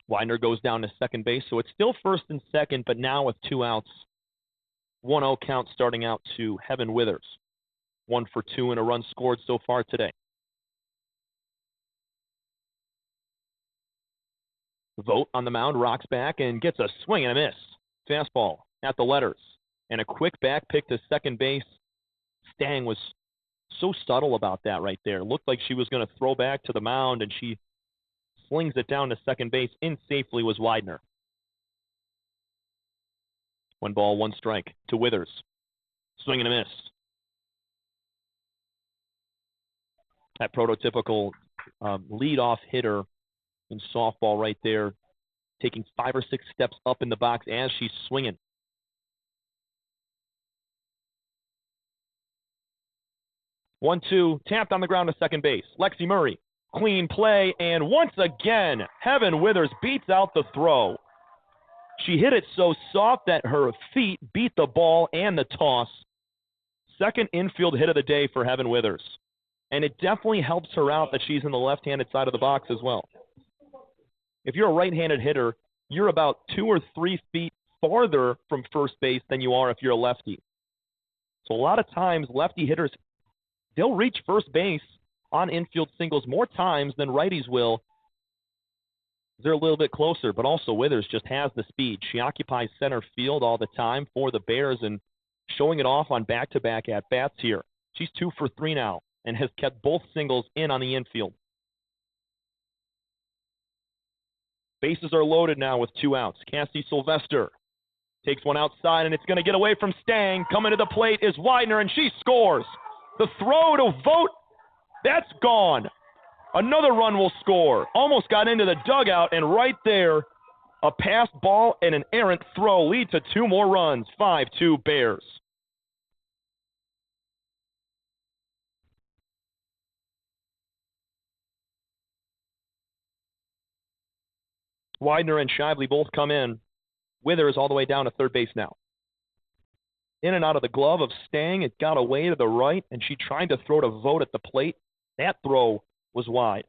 Widener goes down to second base, so it's still first and second, but now with 2 outs. 1-0 count starting out to Heaven Withers. 1 for 2 and a run scored so far today. Vogt on the mound, rocks back, and gets a swing and a miss. Fastball at the letters. And a quick back pick to second base. Stang was so subtle about that right there. Looked like she was going to throw back to the mound, and she slings it down to second base. In safely was Widener. 1 ball, 1 strike to Withers. Swing and a miss. That prototypical leadoff hitter in softball right there, taking 5 or 6 steps up in the box as she's swinging. One, two, tapped on the ground to second base. Lexi Murray, clean play, and once again, Heaven Withers beats out the throw. She hit it so soft that her feet beat the ball and the toss. Second infield hit of the day for Heaven Withers. And it definitely helps her out that she's in the left-handed side of the box as well. If you're a right-handed hitter, you're about 2 or 3 feet farther from first base than you are if you're a lefty. So a lot of times, lefty hitters, they'll reach first base on infield singles more times than righties will. They're a little bit closer, but also Withers just has the speed. She occupies center field all the time for the Bears and showing it off on back-to-back at-bats here. She's 2 for 3 now and has kept both singles in on the infield. Bases are loaded now with 2 outs. Cassie Sylvester takes one outside, and it's going to get away from Stang. Coming to the plate is Widener, and she scores. The throw to Vogt, that's gone. Another run will score. Almost got into the dugout, and right there, a passed ball and an errant throw lead to 2 more runs. 5-2 Bears. Widener and Shively both come in. Withers all the way down to third base now. In and out of the glove of Stang. It got away to the right, and she tried to throw to Vogt at the plate. That throw was wide.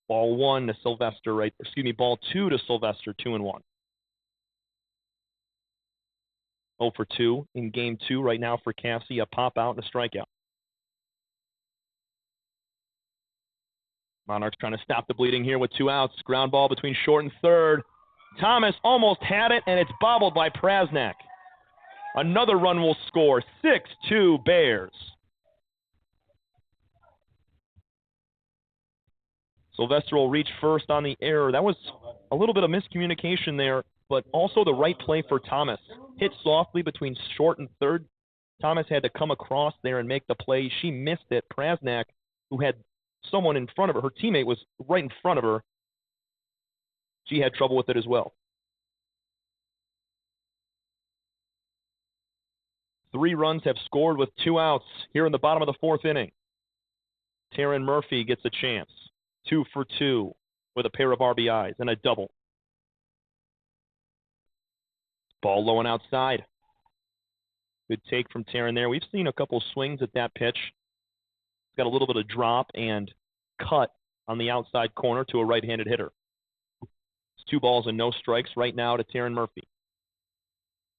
Ball 1 to Sylvester, ball 2 to Sylvester, 2-1. 0 for 2 in game 2 right now for Cassie. A pop out and a strikeout. Monarchs trying to stop the bleeding here with 2 outs. Ground ball between short and third. Thomas almost had it, and it's bobbled by Prasnak. Another run will score. 6-2 Bears. Sylvester will reach first on the error. That was a little bit of miscommunication there, but also the right play for Thomas. Hit softly between short and third. Thomas had to come across there and make the play. She missed it. Prasnak, who had someone in front of her, her teammate was right in front of her. She had trouble with it as well. 3 runs have scored with 2 outs here in the bottom of the 4th inning. Taryn Murphy gets a chance. 2 for 2 with a pair of RBIs and a double. Ball low and outside. Good take from Taryn there. We've seen a couple swings at that pitch. It's got a little bit of drop and cut on the outside corner to a right-handed hitter. It's 2 balls and no strikes right now to Taryn Murphy.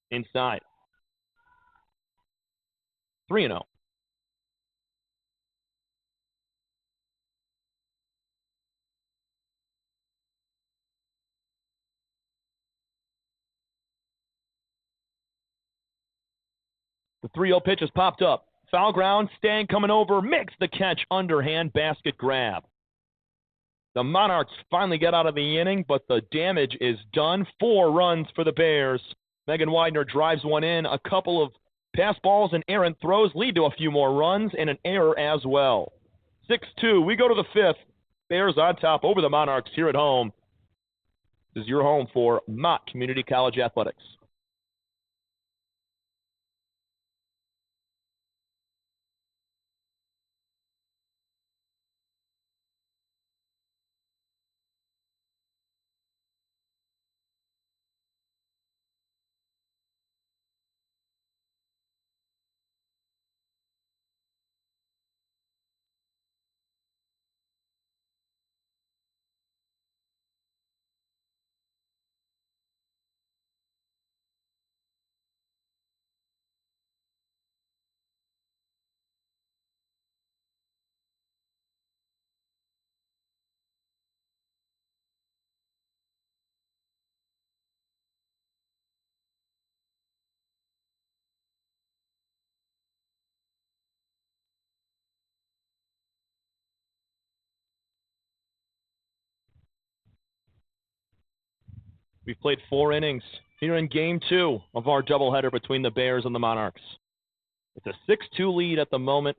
Inside. 3-0. The 3-0 pitch has popped up. Foul ground, Stang coming over, makes the catch, underhand basket grab. The Monarchs finally get out of the inning, but the damage is done. 4 runs for the Bears. Megan Widener drives one in. A couple of pass balls and errant throws lead to a few more runs and an error as well. 6-2. We go to the 5th. Bears on top over the Monarchs here at home. This is your home for Mott Community College Athletics. We've played 4 innings here in Game 2 of our doubleheader between the Bears and the Monarchs. It's a 6-2 lead at the moment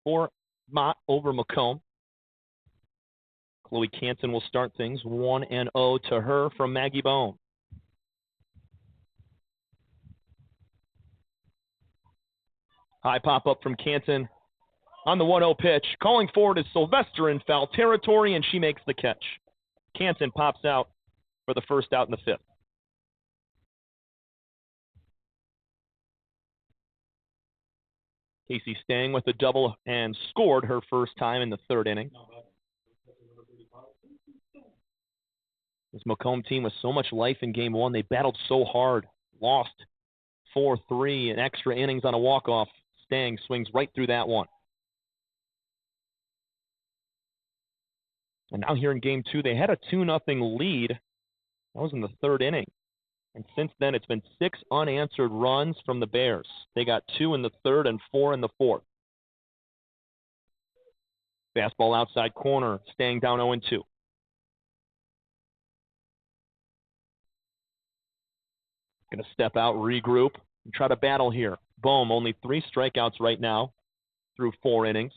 for Mott over Macomb. Chloe Canton will start things 1-0 to her from Maggie Bone. High pop-up from Canton on the 1-0 pitch. Calling forward is Sylvester in foul territory, and she makes the catch. Canton pops out for the first out in the 5th. Casey Stang with a double and scored her first time in the 3rd inning. This Macomb team with so much life in Game 1, they battled so hard, lost 4-3 in extra innings on a walk-off. Stang swings right through that one. And now here in Game 2, they had a 2-0 lead. That was in the 3rd inning. And since then, it's been 6 unanswered runs from the Bears. They got 2 in the 3rd and 4 in the 4th. Fastball outside corner, Stang down 0-2. Going to step out, regroup, and try to battle here. Bohm, only 3 strikeouts right now through 4 innings.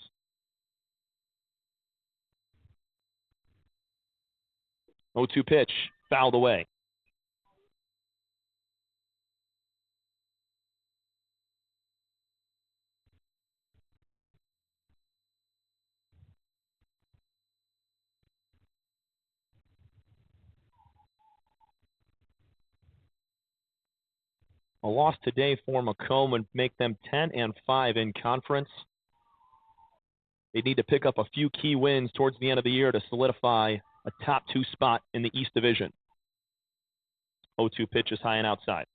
0-2 pitch, fouled away. A loss today for Macomb would make them 10-5 in conference. They need to pick up a few key wins towards the end of the year to solidify a top 2 spot in the East Division. 0-2 pitch is high and outside.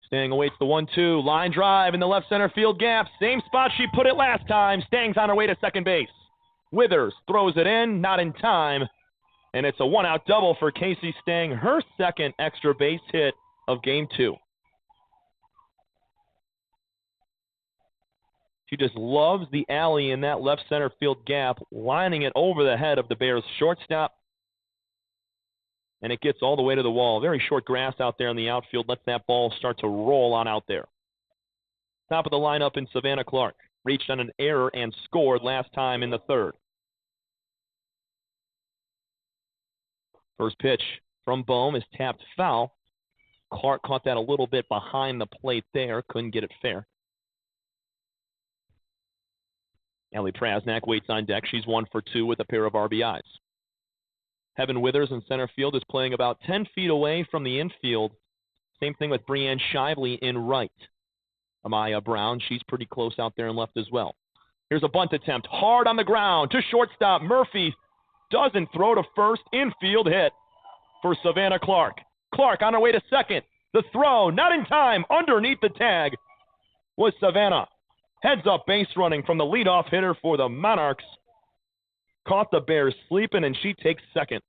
Stang awaits the 1-2. Line drive in the left center field gap. Same spot she put it last time. Stang's on her way to second base. Withers throws it in, not in time. And it's a 1-out double for Casey Stang, her 2nd extra base hit of Game 2. She just loves the alley in that left center field gap, lining it over the head of the Bears shortstop. And it gets all the way to the wall. Very short grass out there in the outfield. Lets that ball start to roll on out there. Top of the lineup in Savannah Clark. Reached on an error and scored last time in the 3rd. First pitch from Bohm is tapped foul. Clark caught that a little bit behind the plate there. Couldn't get it fair. Allie Prasnak waits on deck. She's 1 for 2 with a pair of RBIs. Heaven Withers in center field is playing about 10 feet away from the infield. Same thing with Breanne Shively in right. Amaya Brown, she's pretty close out there in left as well. Here's a bunt attempt. Hard on the ground to shortstop. Murphy doesn't throw to first. Infield hit for Savannah Clark. Clark on her way to second. The throw, not in time. Underneath the tag was Savannah. Heads up base running from the leadoff hitter for the Monarchs. Caught the Bears sleeping, and she takes second.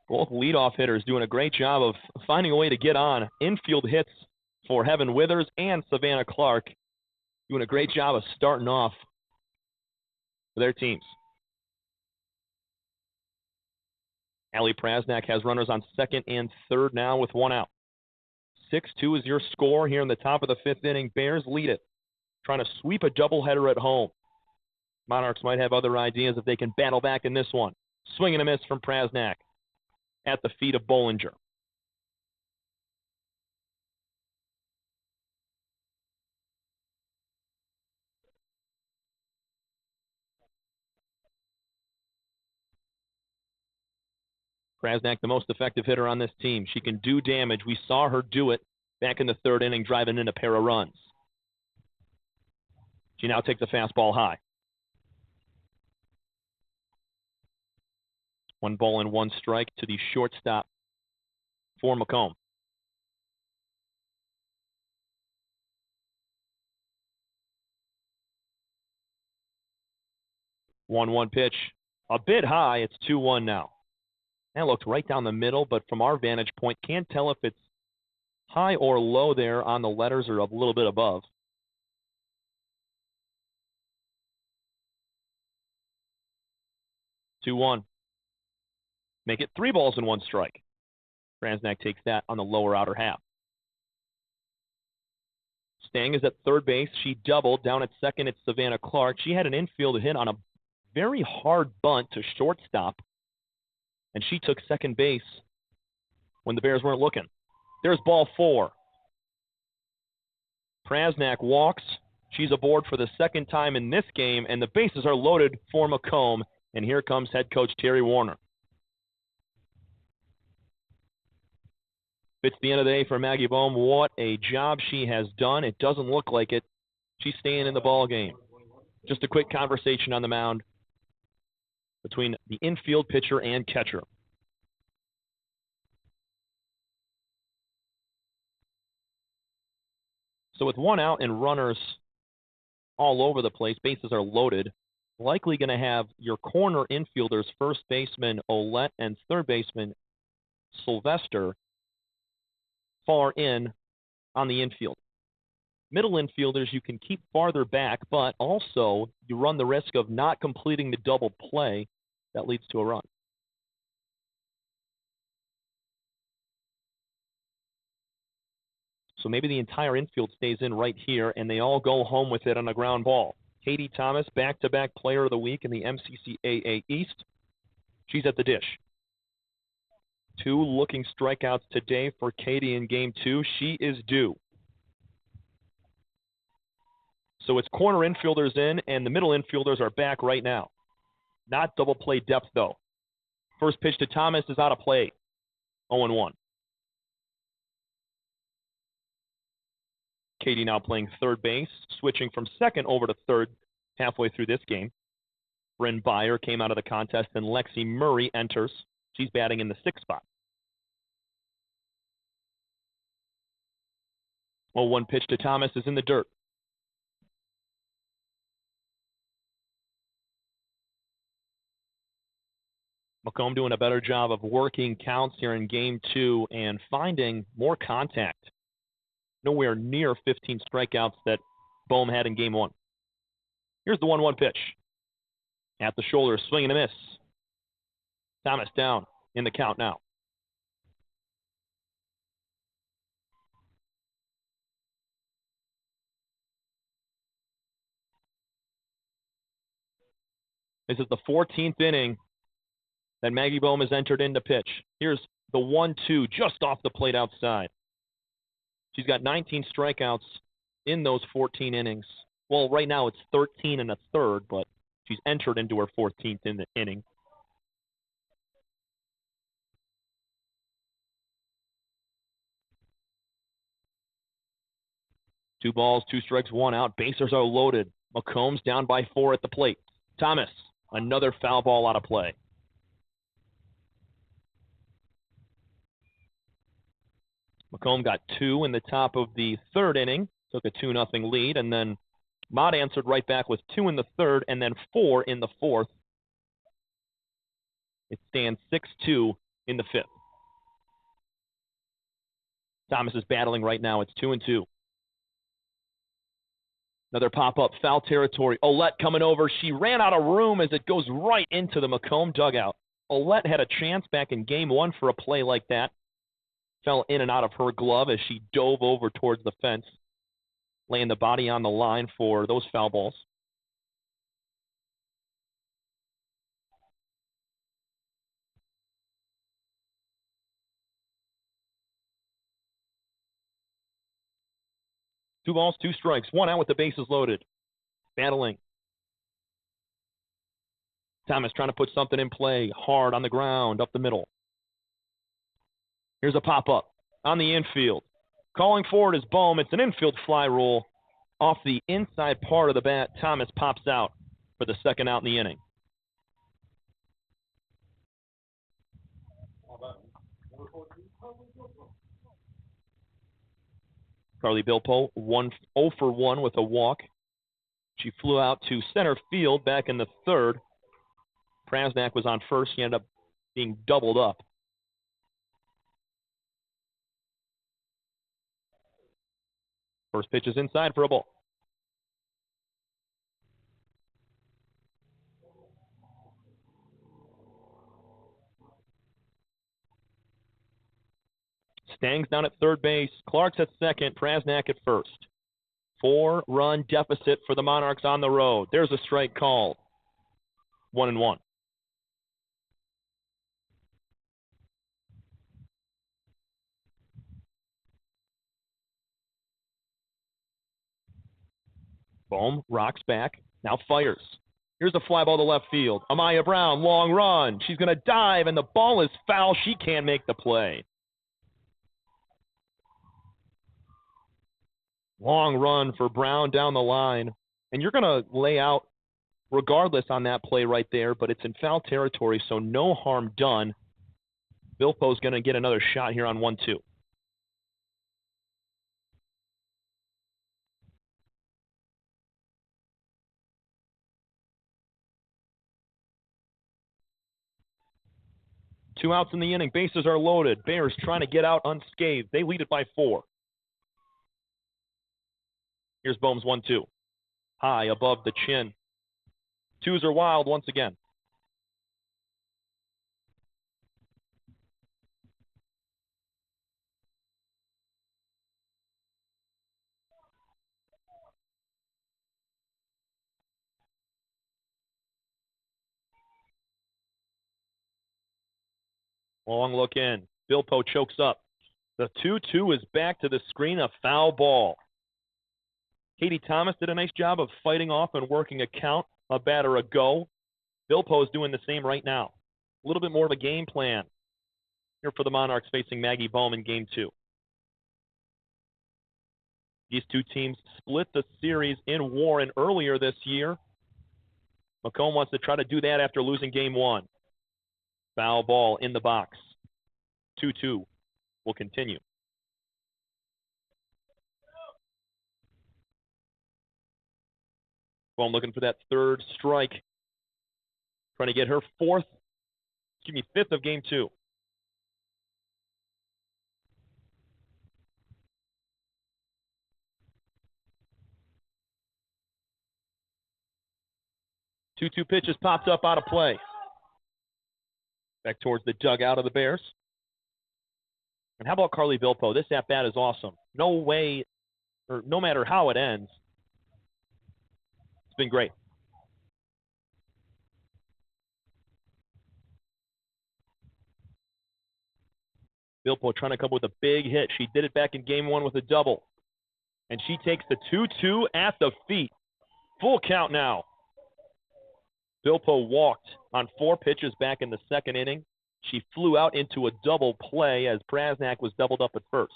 Both leadoff hitters doing a great job of finding a way to get on. Infield hits for Heaven Withers and Savannah Clark. Doing a great job of starting off for their teams. Allie Prasnak has runners on 2nd and 3rd now with 1 out. 6-2 is your score here in the top of the 5th inning. Bears lead it. Trying to sweep a doubleheader at home. Monarchs might have other ideas if they can battle back in this one. Swing and a miss from Prasnak at the feet of Bollinger. Prasnak, the most effective hitter on this team. She can do damage. We saw her do it back in the 3rd inning, driving in a pair of runs. She now takes a fastball high. 1 ball and 1 strike to the shortstop for Macomb. One pitch, a bit high. It's 2-1 now. That looked right down the middle, but from our vantage point, can't tell if it's high or low there on the letters or a little bit above. Two one. Make it 3 balls and 1 strike. Krasnak takes that on the lower outer half. Stang is at third base. She doubled. Down at second, it's Savannah Clark. She had an infield hit on a very hard bunt to shortstop, and she took second base when the Bears weren't looking. There's ball 4. Krasnak walks. She's aboard for the second time in this game, and the bases are loaded for Macomb, and here comes head coach Terry Warner. It's the end of the day for Maggie Bohm. What a job she has done. It doesn't look like it. She's staying in the ball game. Just a quick conversation on the mound between the infield pitcher and catcher. So with 1 out and runners all over the place, bases are loaded, likely going to have your corner infielders, first baseman Olette and third baseman Sylvester, far in on the infield. Middle infielders you can keep farther back, but also you run the risk of not completing the double play that leads to a run. So maybe the entire infield stays in right here, and they all go home with it on a ground ball. Katie Thomas, back-to-back player of the week in the MCCAA East. She's at the dish. 2 looking strikeouts today for Katie in game 2. She is due. So it's corner infielders in, and the middle infielders are back right now. Not double play depth, though. First pitch to Thomas is out of play. 0-1. Katie now playing third base, switching from second over to third halfway through this game. Bryn Byer came out of the contest, and Lexi Murray enters. She's batting in the 6th spot. 0-1 pitch to Thomas is in the dirt. Macomb doing a better job of working counts here in game 2 and finding more contact. Nowhere near 15 strikeouts that Bohm had in game 1. Here's the 1-1 pitch. At the shoulder, swing and a miss. Thomas down in the count now. This is the 14th inning that Maggie Bohm has entered into pitch. Here's the 1-2 just off the plate outside. She's got 19 strikeouts in those 14 innings. Well, right now it's 13 1/3, but she's entered into her 14th inning. Two balls, 2 strikes, 1 out. Bases are loaded. Macomb's down by 4 at the plate. Thomas, another foul ball out of play. Macomb got 2 in the top of the 3rd inning, took a 2-0 lead, and then Mott answered right back with 2 in the 3rd and then 4 in the 4th. It stands 6-2 in the 5th. Thomas is battling right now. It's 2-2. Another pop-up, foul territory. Olette coming over. She ran out of room as it goes right into the Macomb dugout. Olette had a chance back in game 1 for a play like that. Fell in and out of her glove as she dove over towards the fence, laying the body on the line for those foul balls. Two balls, 2 strikes, 1 out with the bases loaded. Battling. Thomas trying to put something in play, hard on the ground, up the middle. Here's a pop-up on the infield. Calling for it is Bohm. It's an infield fly rule off the inside part of the bat. Thomas pops out for the 2nd out in the inning. Carly Bilpo, 0 for 1 with a walk. She flew out to center field back in the 3rd. Krasnak was on first. He ended up being doubled up. First pitch is inside for a ball. Stang's down at third base. Clark's at second. Prasnak at first. 4-run deficit for the Monarchs on the road. There's a strike called. 1-1. Bohm rocks back. Now fires. Here's a fly ball to left field. Amaya Brown, long run. She's going to dive, and the ball is foul. She can't make the play. Long run for Brown down the line. And you're going to lay out regardless on that play right there, but it's in foul territory, so no harm done. Bilpo's going to get another shot here on 1-2. Two outs in the inning. Bases are loaded. Bears trying to get out unscathed. They lead it by 4. Here's Bohm's 1-2. High above the chin. Twos are wild once again. Long look in. Bilpo chokes up. The 2-2 is back to the screen, a foul ball. Katie Thomas did a nice job of fighting off and working a count a batter ago. Bilpo is doing the same right now. A little bit more of a game plan here for the Monarchs facing Maggie Bohm in Game 2. These two teams split the series in Warren earlier this year. Macomb wants to try to do that after losing Game 1. Foul ball in the box. 2-2 will continue. Bohm looking for that third strike. Trying to get her fifth of Game 2. Two pitches popped up out of play. Back towards the dugout of the Bears. And how about Carly Bilpo? This at-bat is awesome. No way, or no matter how it ends, it's been great. Bilpo trying to come up with a big hit. She did it back in Game 1 with a double. And she takes the 2-2 at the feet. Full count now. Bilpo walked on 4 pitches back in the second inning. She flew out into a double play as Prasnak was doubled up at first.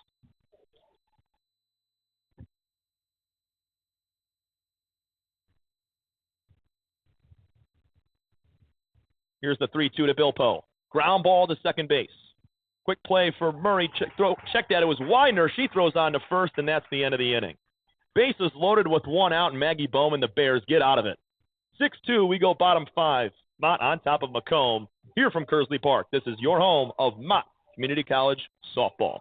Here's the 3-2 to Bilpo. Ground ball to second base. Quick play for Murray. Check that. It was Widener. She throws on to first, and that's the end of the inning. Bases loaded with 1 out, and Maggie Bohm and the Bears get out of it. 6-2, we go bottom 5. Mott on top of Macomb. Here from Kearsley Park. This is your home of Mott Community College Softball.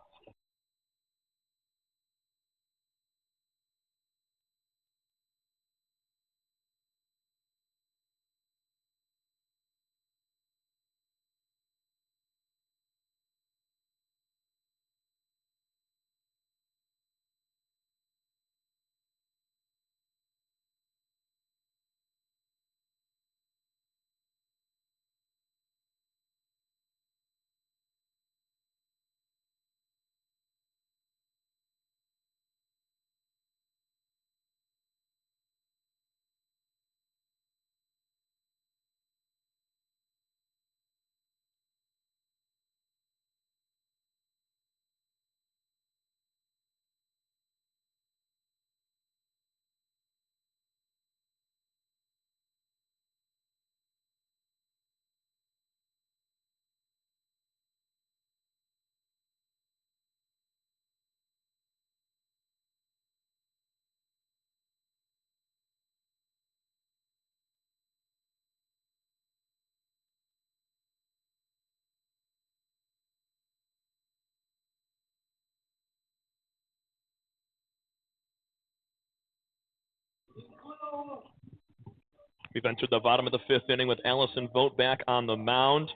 We've entered the bottom of the fifth inning with Allison Vogt back on the mound.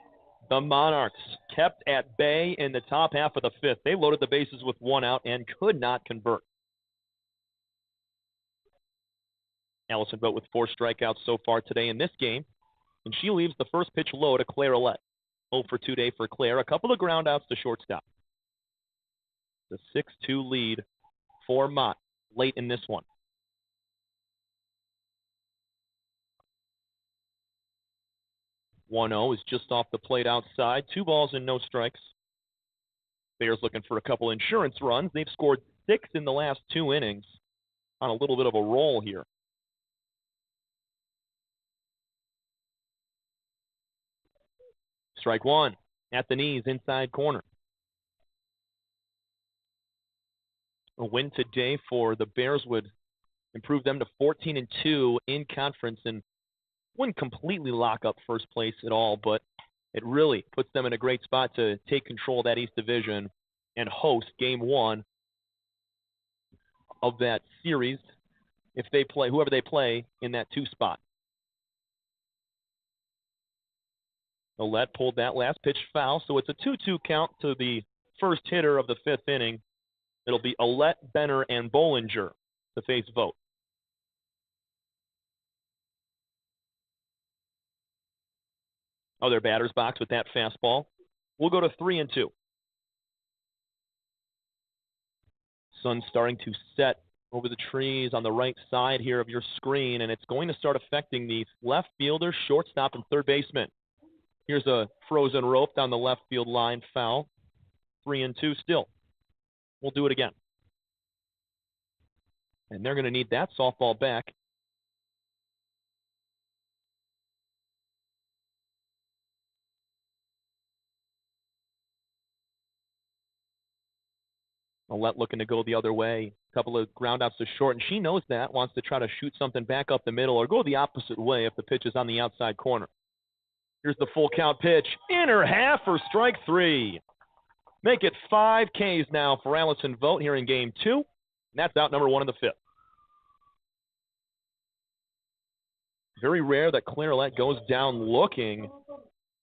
The Monarchs kept at bay in the top half of the fifth. They loaded the bases with one out and could not convert. Allison Vogt with 4 strikeouts so far today in this game, and she leaves the first pitch low to Claire Ouellette. 0 for 2 day for Claire. A couple of ground outs to shortstop. The 6-2 lead for Mott late in this one. 1-0 is just off the plate outside. 2 balls and no strikes. Bears looking for a couple insurance runs. They've scored 6 in the last 2 innings on a little bit of a roll here. Strike 1 at the knees, inside corner. A win today for the Bears would improve them to 14-2 in conference and wouldn't completely lock up first place at all, but it really puts them in a great spot to take control of that East Division and host Game 1 of that series if they play whoever they play in that 2 spot. Ouellette pulled that last pitch foul, so it's a 2-2 count to the first hitter of the 5th inning. It'll be Ouellette, Benner, and Bollinger to face Vogt. Other batter's box with that fastball. We'll go to 3-2. Sun's starting to set over the trees on the right side here of your screen, and it's going to start affecting the left fielder, shortstop, and third baseman. Here's a frozen rope down the left field line, foul. 3-2 still. We'll do it again. And they're going to need that softball back. Ouellette looking to go the other way. A couple of ground outs to short, and she knows that, wants to try to shoot something back up the middle or go the opposite way if the pitch is on the outside corner. Here's the full count pitch. Inner half for strike 3. Make it 5 Ks now for Allison Vogt here in Game 2. And that's out number 1 in the 5th. Very rare that Claire Ouellette goes down looking.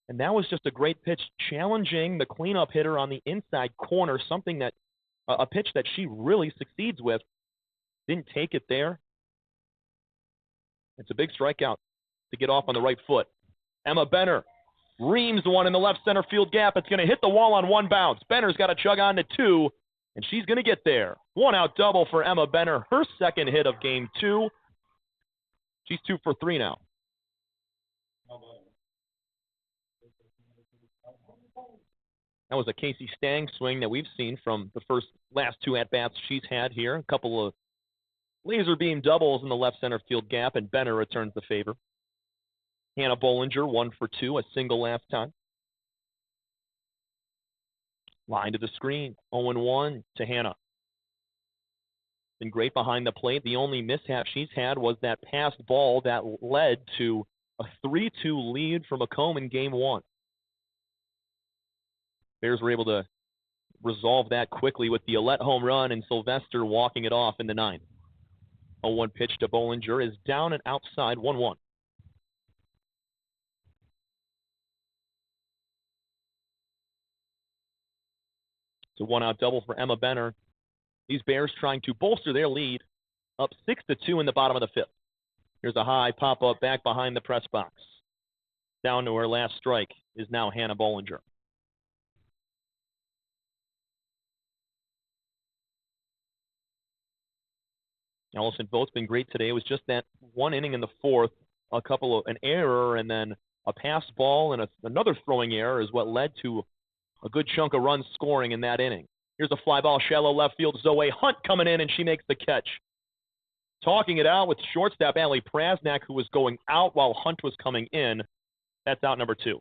And that was just a great pitch challenging the cleanup hitter on the inside corner, something that a pitch that she really succeeds with. Didn't take it there. It's a big strikeout to get off on the right foot. Emma Benner reams one in the left center field gap. It's going to hit the wall on 1 bounce. Benner's got to chug on to 2, and she's going to get there. 1-out double for Emma Benner, her second hit of Game 2. She's 2 for 3 now. That was a Casey Stang swing that we've seen from the last 2 at-bats she's had here. A couple of laser beam doubles in the left center field gap, and Benner returns the favor. Hannah Bollinger, 1 for 2, a single last time. Line to the screen, 0-1 to Hannah. Been great behind the plate. The only mishap she's had was that passed ball that led to a 3-2 lead for Macomb in Game 1. Bears were able to resolve that quickly with the Ouellette home run and Sylvester walking it off in the 9th. 0-1 pitch to Bollinger is down and outside, 1-1. It's a 1-out double for Emma Benner. These Bears trying to bolster their lead, up 6-2 in the bottom of the 5th. Here's a high pop-up back behind the press box. Down to her last strike is now Hannah Bollinger. Allison Vogt's been great today. It was just that 1 inning in the 4th, an error, and then a pass ball and another throwing error is what led to a good chunk of runs scoring in that inning. Here's a fly ball, shallow left field. Zoe Hunt coming in, and she makes the catch. Talking it out with shortstop Allie Prasnak, who was going out while Hunt was coming in. That's out number 2.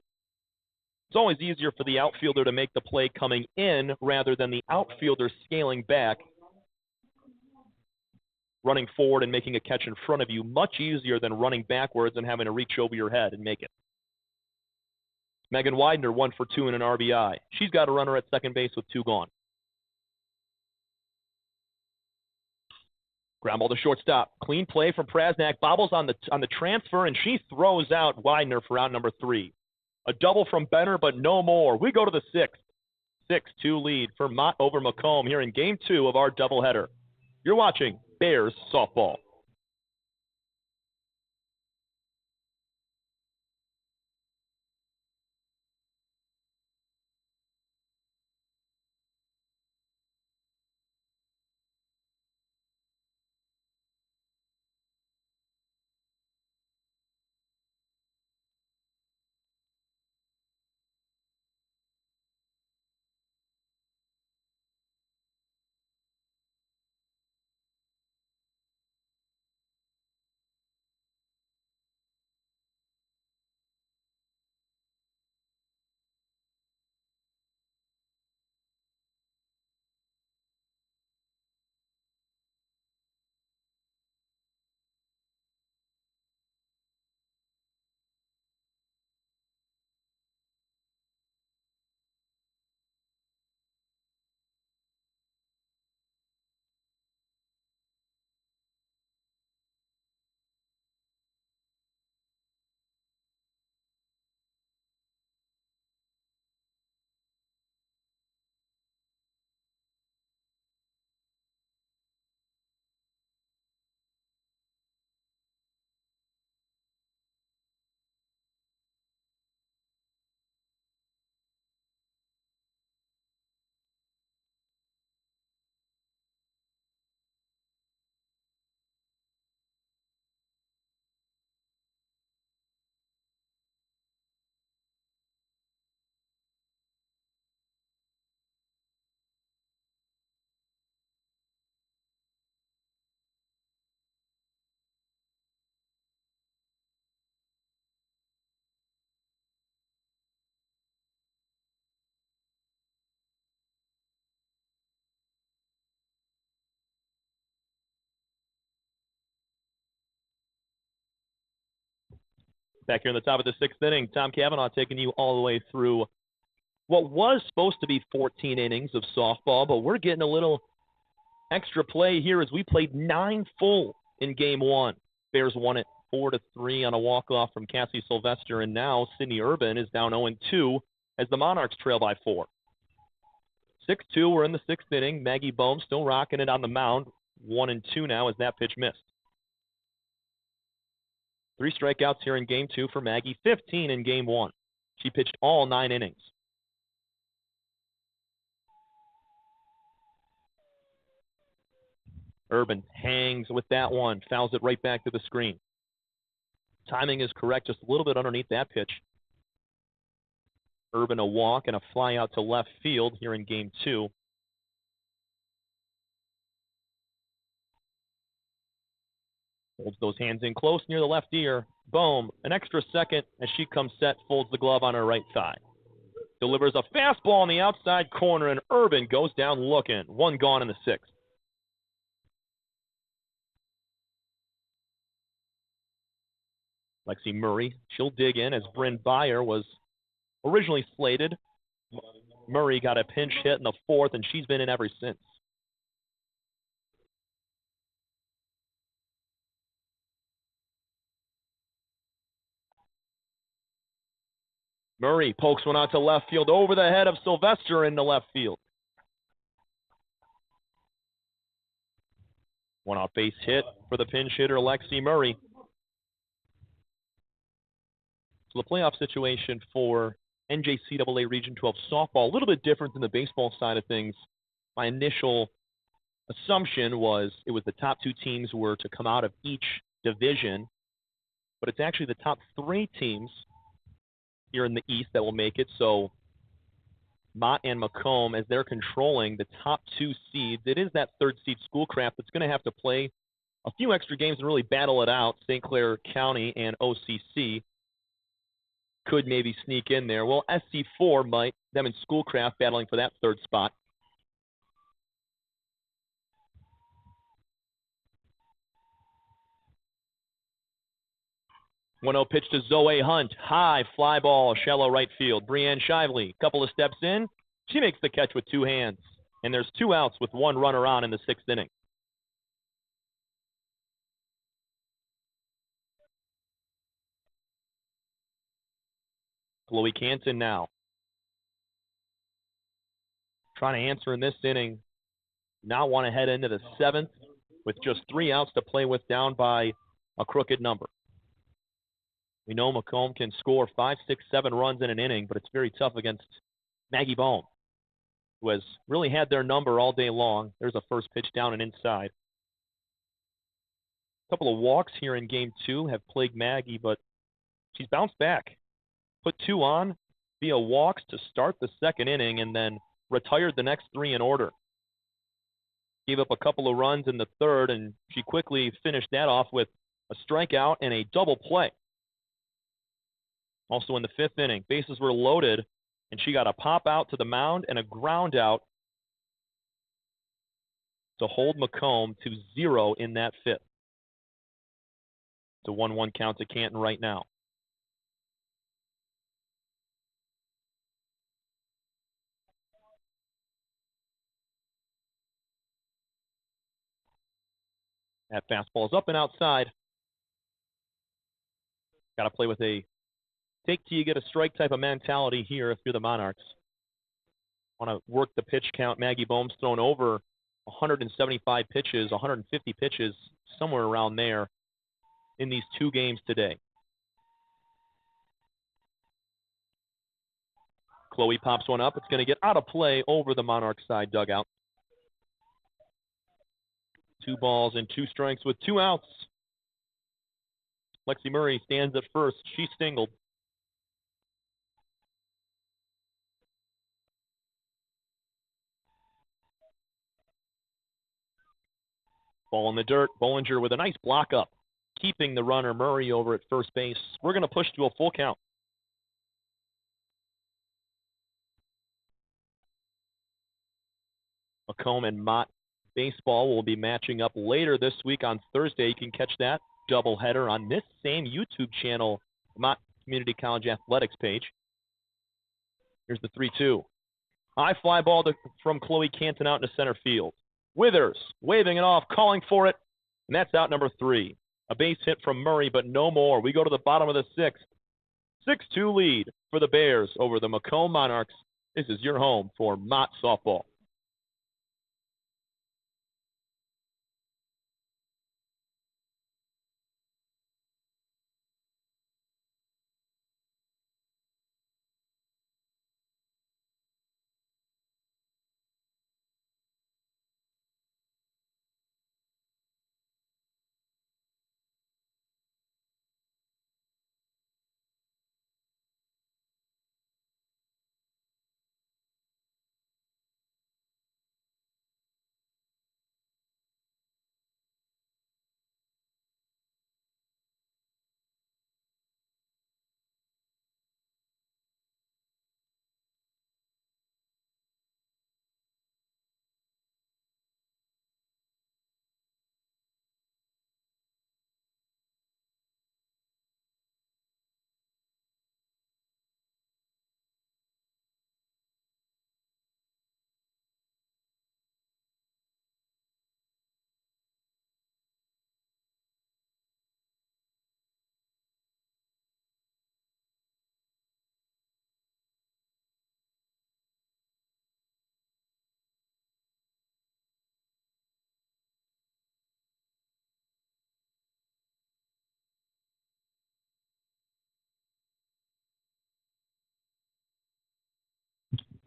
It's always easier for the outfielder to make the play coming in rather than the outfielder scaling back, running forward and making a catch in front of you. Much easier than running backwards and having to reach over your head and make it. Megan Widener, 1 for 2 in an RBI. She's got a runner at second base with 2 gone. Ground ball to shortstop. Clean play from Prasnak. Bobbles on the transfer, and she throws out Widener for out number 3. A double from Benner, but no more. We go to the 6th. 6-2 lead for Mott over Macomb here in Game 2 of our doubleheader. You're watching Bears Softball. Back here in the top of the 6th inning, Tom Cavanaugh taking you all the way through what was supposed to be 14 innings of softball, but we're getting a little extra play here as we played 9 full in Game 1. Bears won it 4-3 on a walk-off from Cassie Sylvester, and now Sydney Urban is down 0-2 as the Monarchs trail by 4. 6-2, we're in the 6th inning. Maggie Bohm still rocking it on the mound. 1-2 now as that pitch missed. 3 strikeouts here in Game 2 for Maggie, 15 in Game 1. She pitched all 9 innings. Urban hangs with that one, fouls it right back to the screen. Timing is correct, just a little bit underneath that pitch. Urban a walk and a fly out to left field here in Game 2. Holds those hands in close near the left ear. Boom, an extra second as she comes set, folds the glove on her right thigh. Delivers a fastball on the outside corner, and Urban goes down looking. 1 gone in the 6th. Lexi Murray, she'll dig in as Bryn Byer was originally slated. Murray got a pinch hit in the 4th, and she's been in ever since. Murray pokes one out to left field over the head of Sylvester into left field. 1 out base hit for the pinch hitter, Lexi Murray. So the playoff situation for NJCAA Region 12 softball, a little bit different than the baseball side of things. My initial assumption was it was the top 2 teams were to come out of each division, but it's actually the top 3 teams here in the East that will make it. So Mott and Macomb, as they're controlling the top 2 seeds, it is that 3rd seed Schoolcraft that's going to have to play a few extra games and really battle it out. St. Clair County and OCC could maybe sneak in there. Well, SC4 might, them and Schoolcraft battling for that 3rd spot. One 0 pitch to Zoe Hunt. High fly ball, shallow right field. Brianne Shively, couple of steps in. She makes the catch with 2 hands. And there's 2 outs with 1 runner on in the 6th inning. Chloe Canton now. Trying to answer in this inning. Now want to head into the 7th with just 3 outs to play with, down by a crooked number. We know Macomb can score 5, 6, 7 runs in an inning, but it's very tough against Maggie Bohm, who has really had their number all day long. There's a first pitch down and inside. A couple of walks here in Game 2 have plagued Maggie, but she's bounced back. Put 2 on via walks to start the 2nd inning and then retired the next 3 in order. Gave up a couple of runs in the 3rd, and she quickly finished that off with a strikeout and a double play. Also in the 5th inning, bases were loaded, and she got a pop out to the mound and a ground out to hold Macomb to 0 in that 5th. It's a 1-1 count to Canton right now. That fastball is up and outside. Got to play with a take till you get a strike type of mentality here if you're the Monarchs. Want to work the pitch count. Maggie Bohm's thrown over 175 pitches, 150 pitches, somewhere around there in these 2 games today. Chloe pops one up. It's going to get out of play over the Monarch side dugout. 2 balls and 2 strikes with 2 outs. Lexi Murray stands at first. She singled. Ball in the dirt. Bollinger with a nice block up, keeping the runner Murray over at first base. We're going to push to a full count. Macomb and Mott baseball will be matching up later this week on Thursday. You can catch that doubleheader on this same YouTube channel, Mott Community College Athletics page. Here's the 3-2. High fly ball from Chloe Canton out into center field. Withers waving it off, calling for it, and that's out number 3. A base hit from Murray, but no more. We go to the bottom of the 6th. 6-2 lead for the Bears over the Macomb Monarchs. This is your home for Mott Softball.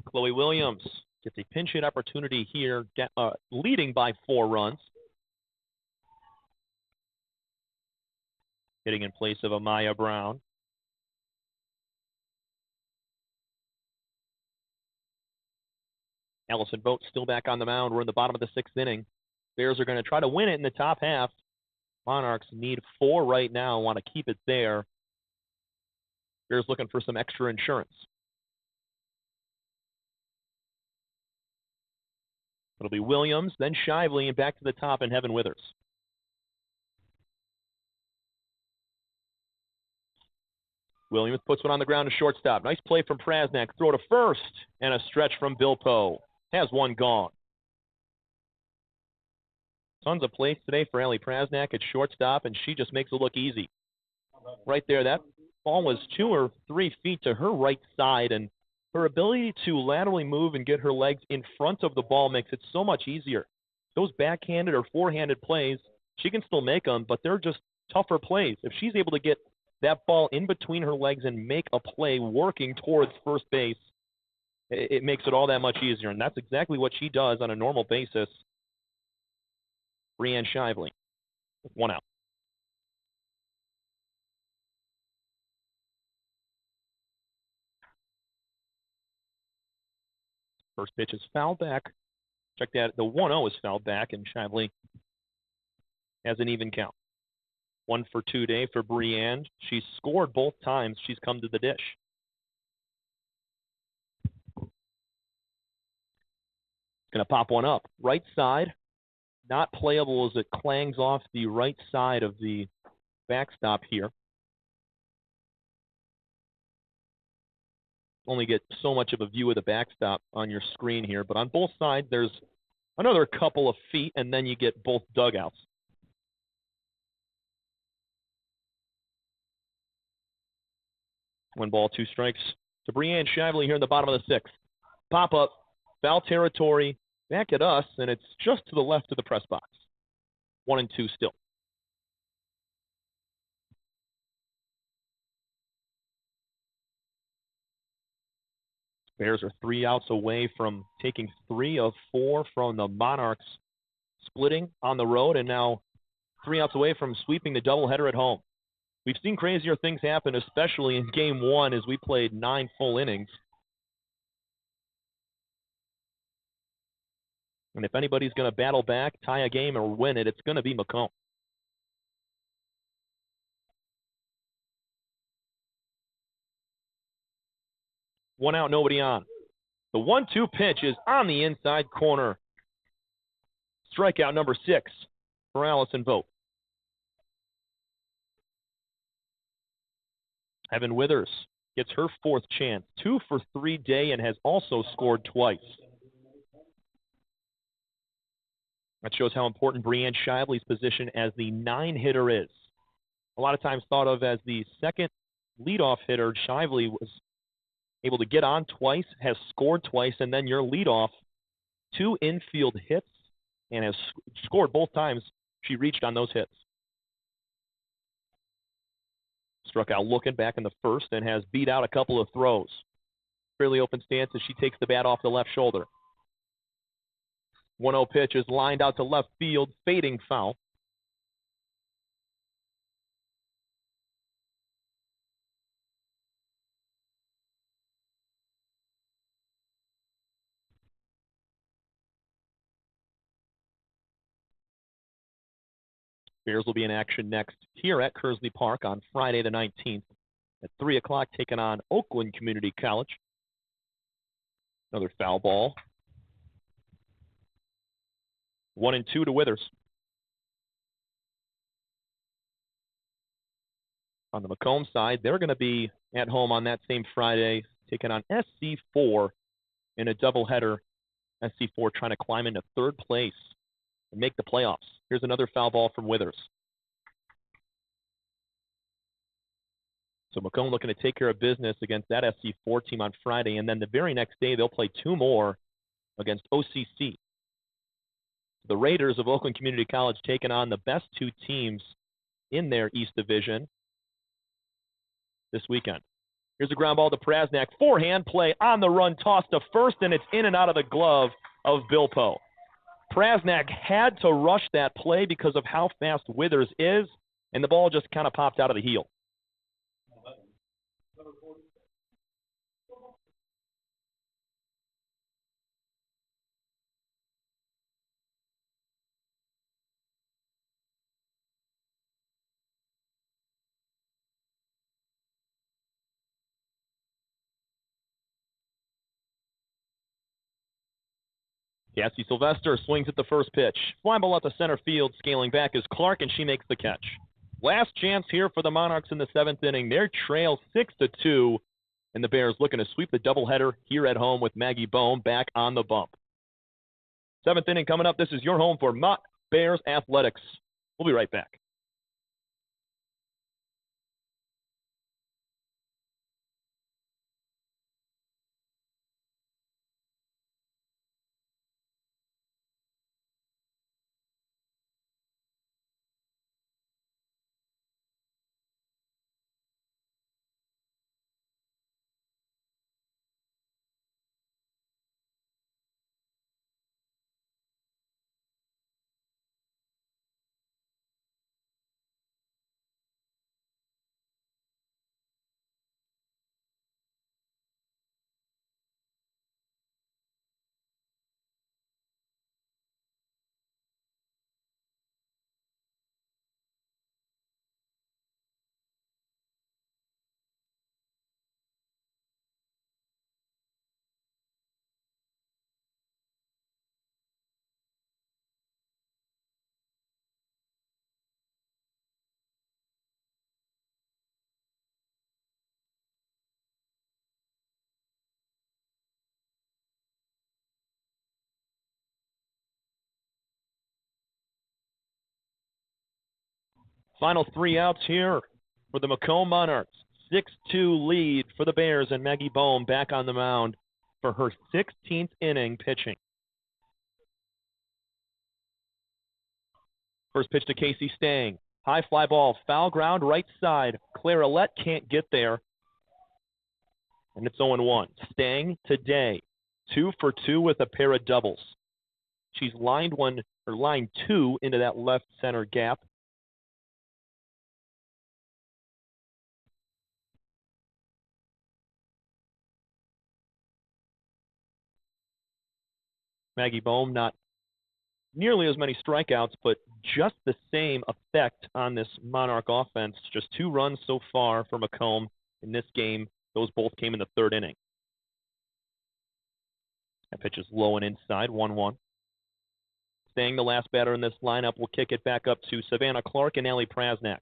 Chloe Williams gets a pinch hit opportunity here, leading by 4 runs. Hitting in place of Amaya Brown. Allison Boat still back on the mound. We're in the bottom of the 6th inning. Bears are going to try to win it in the top half. Monarchs need 4 right now, want to keep it there. Bears looking for some extra insurance. It'll be Williams, then Shively, and back to the top, and Heaven Withers. Williams puts one on the ground to shortstop. Nice play from Prasnak. Throw to first, and a stretch from Bill Poe. Has one gone. Tons of plays today for Allie Prasnak at shortstop, and she just makes it look easy. Right there, that ball was 2 or 3 feet to her right side, and her ability to laterally move and get her legs in front of the ball makes it so much easier. Those backhanded or forehanded plays, she can still make them, but they're just tougher plays. If she's able to get that ball in between her legs and make a play working towards first base, it makes it all that much easier, and that's exactly what she does on a normal basis. Brianne Shively with 1 out. First pitch is fouled back. Check that. The 1-0 is fouled back, and Shively has an even count. 1 for 2 day for Brianne. She's scored both times she's come to the dish. Going to pop one up. Right side, not playable as it clangs off the right side of the backstop here. Only get so much of a view of the backstop on your screen here, but on both sides there's another couple of feet, and then you get both dugouts. One ball, 2 strikes to Brianne Shively here in the bottom of the 6th. Pop up, foul territory, back at us, and it's just to the left of the press box. 1-2 still. Bears are 3 outs away from taking 3 of 4 from the Monarchs, splitting on the road, and now 3 outs away from sweeping the doubleheader at home. We've seen crazier things happen, especially in Game 1 as we played 9 full innings. And if anybody's going to battle back, tie a game, or win it, it's going to be Macomb. One out, nobody on. The 1-2 pitch is on the inside corner. Strikeout number 6 for Allison Vogt. Evan Withers gets her 4th chance. 2 for 3 day and has also scored twice. That shows how important Brianne Shively's position as the 9 hitter is. A lot of times thought of as the second leadoff hitter. Shively was able to get on twice, has scored twice, and then your leadoff, 2 infield hits, and has scored both times she reached on those hits. Struck out looking back in the 1st and has beat out a couple of throws. Fairly open stance as she takes the bat off the left shoulder. 1-0 pitch is lined out to left field, fading foul. Bears will be in action next here at Kearsley Park on Friday the 19th at 3 o'clock, taking on Oakland Community College. Another foul ball. 1-2 to Withers. On the Macomb side, they're going to be at home on that same Friday, taking on SC4 in a doubleheader. SC4 trying to climb into 3rd place and make the playoffs. Here's another foul ball from Withers. So Macomb looking to take care of business against that SC4 team on Friday, and then the very next day they'll play 2 more against OCC. The Raiders of Oakland Community College taking on the best 2 teams in their East Division this weekend. Here's a ground ball to Prasnak. Forehand play on the run, tossed to first, and it's in and out of the glove of Bilpo. Prasnak had to rush that play because of how fast Withers is, and the ball just kind of popped out of the heel. Cassie Sylvester swings at the first pitch. Fly ball out to center field. Scaling back is Clark, and she makes the catch. Last chance here for the Monarchs in the 7th inning. Their trail 6-2, and the Bears looking to sweep the doubleheader here at home with Maggie Bohm back on the bump. 7th inning coming up. This is your home for Mott Bears Athletics. We'll be right back. Final 3 outs here for the Macomb Monarchs. 6-2 lead for the Bears, and Maggie Bohm back on the mound for her 16th inning pitching. First pitch to Casey Stang. High fly ball, foul ground, right side. Clarelette can't get there. And it's 0-1. Stang today, 2 for 2 with a pair of doubles. She's lined 2 into that left center gap. Maggie Bohm, not nearly as many strikeouts, but just the same effect on this Monarch offense. Just 2 runs so far for Macomb in this game. Those both came in the 3rd inning. That pitch is low and inside, 1-1. Staying the last batter in this lineup, will kick it back up to Savannah Clark and Allie Prasnak.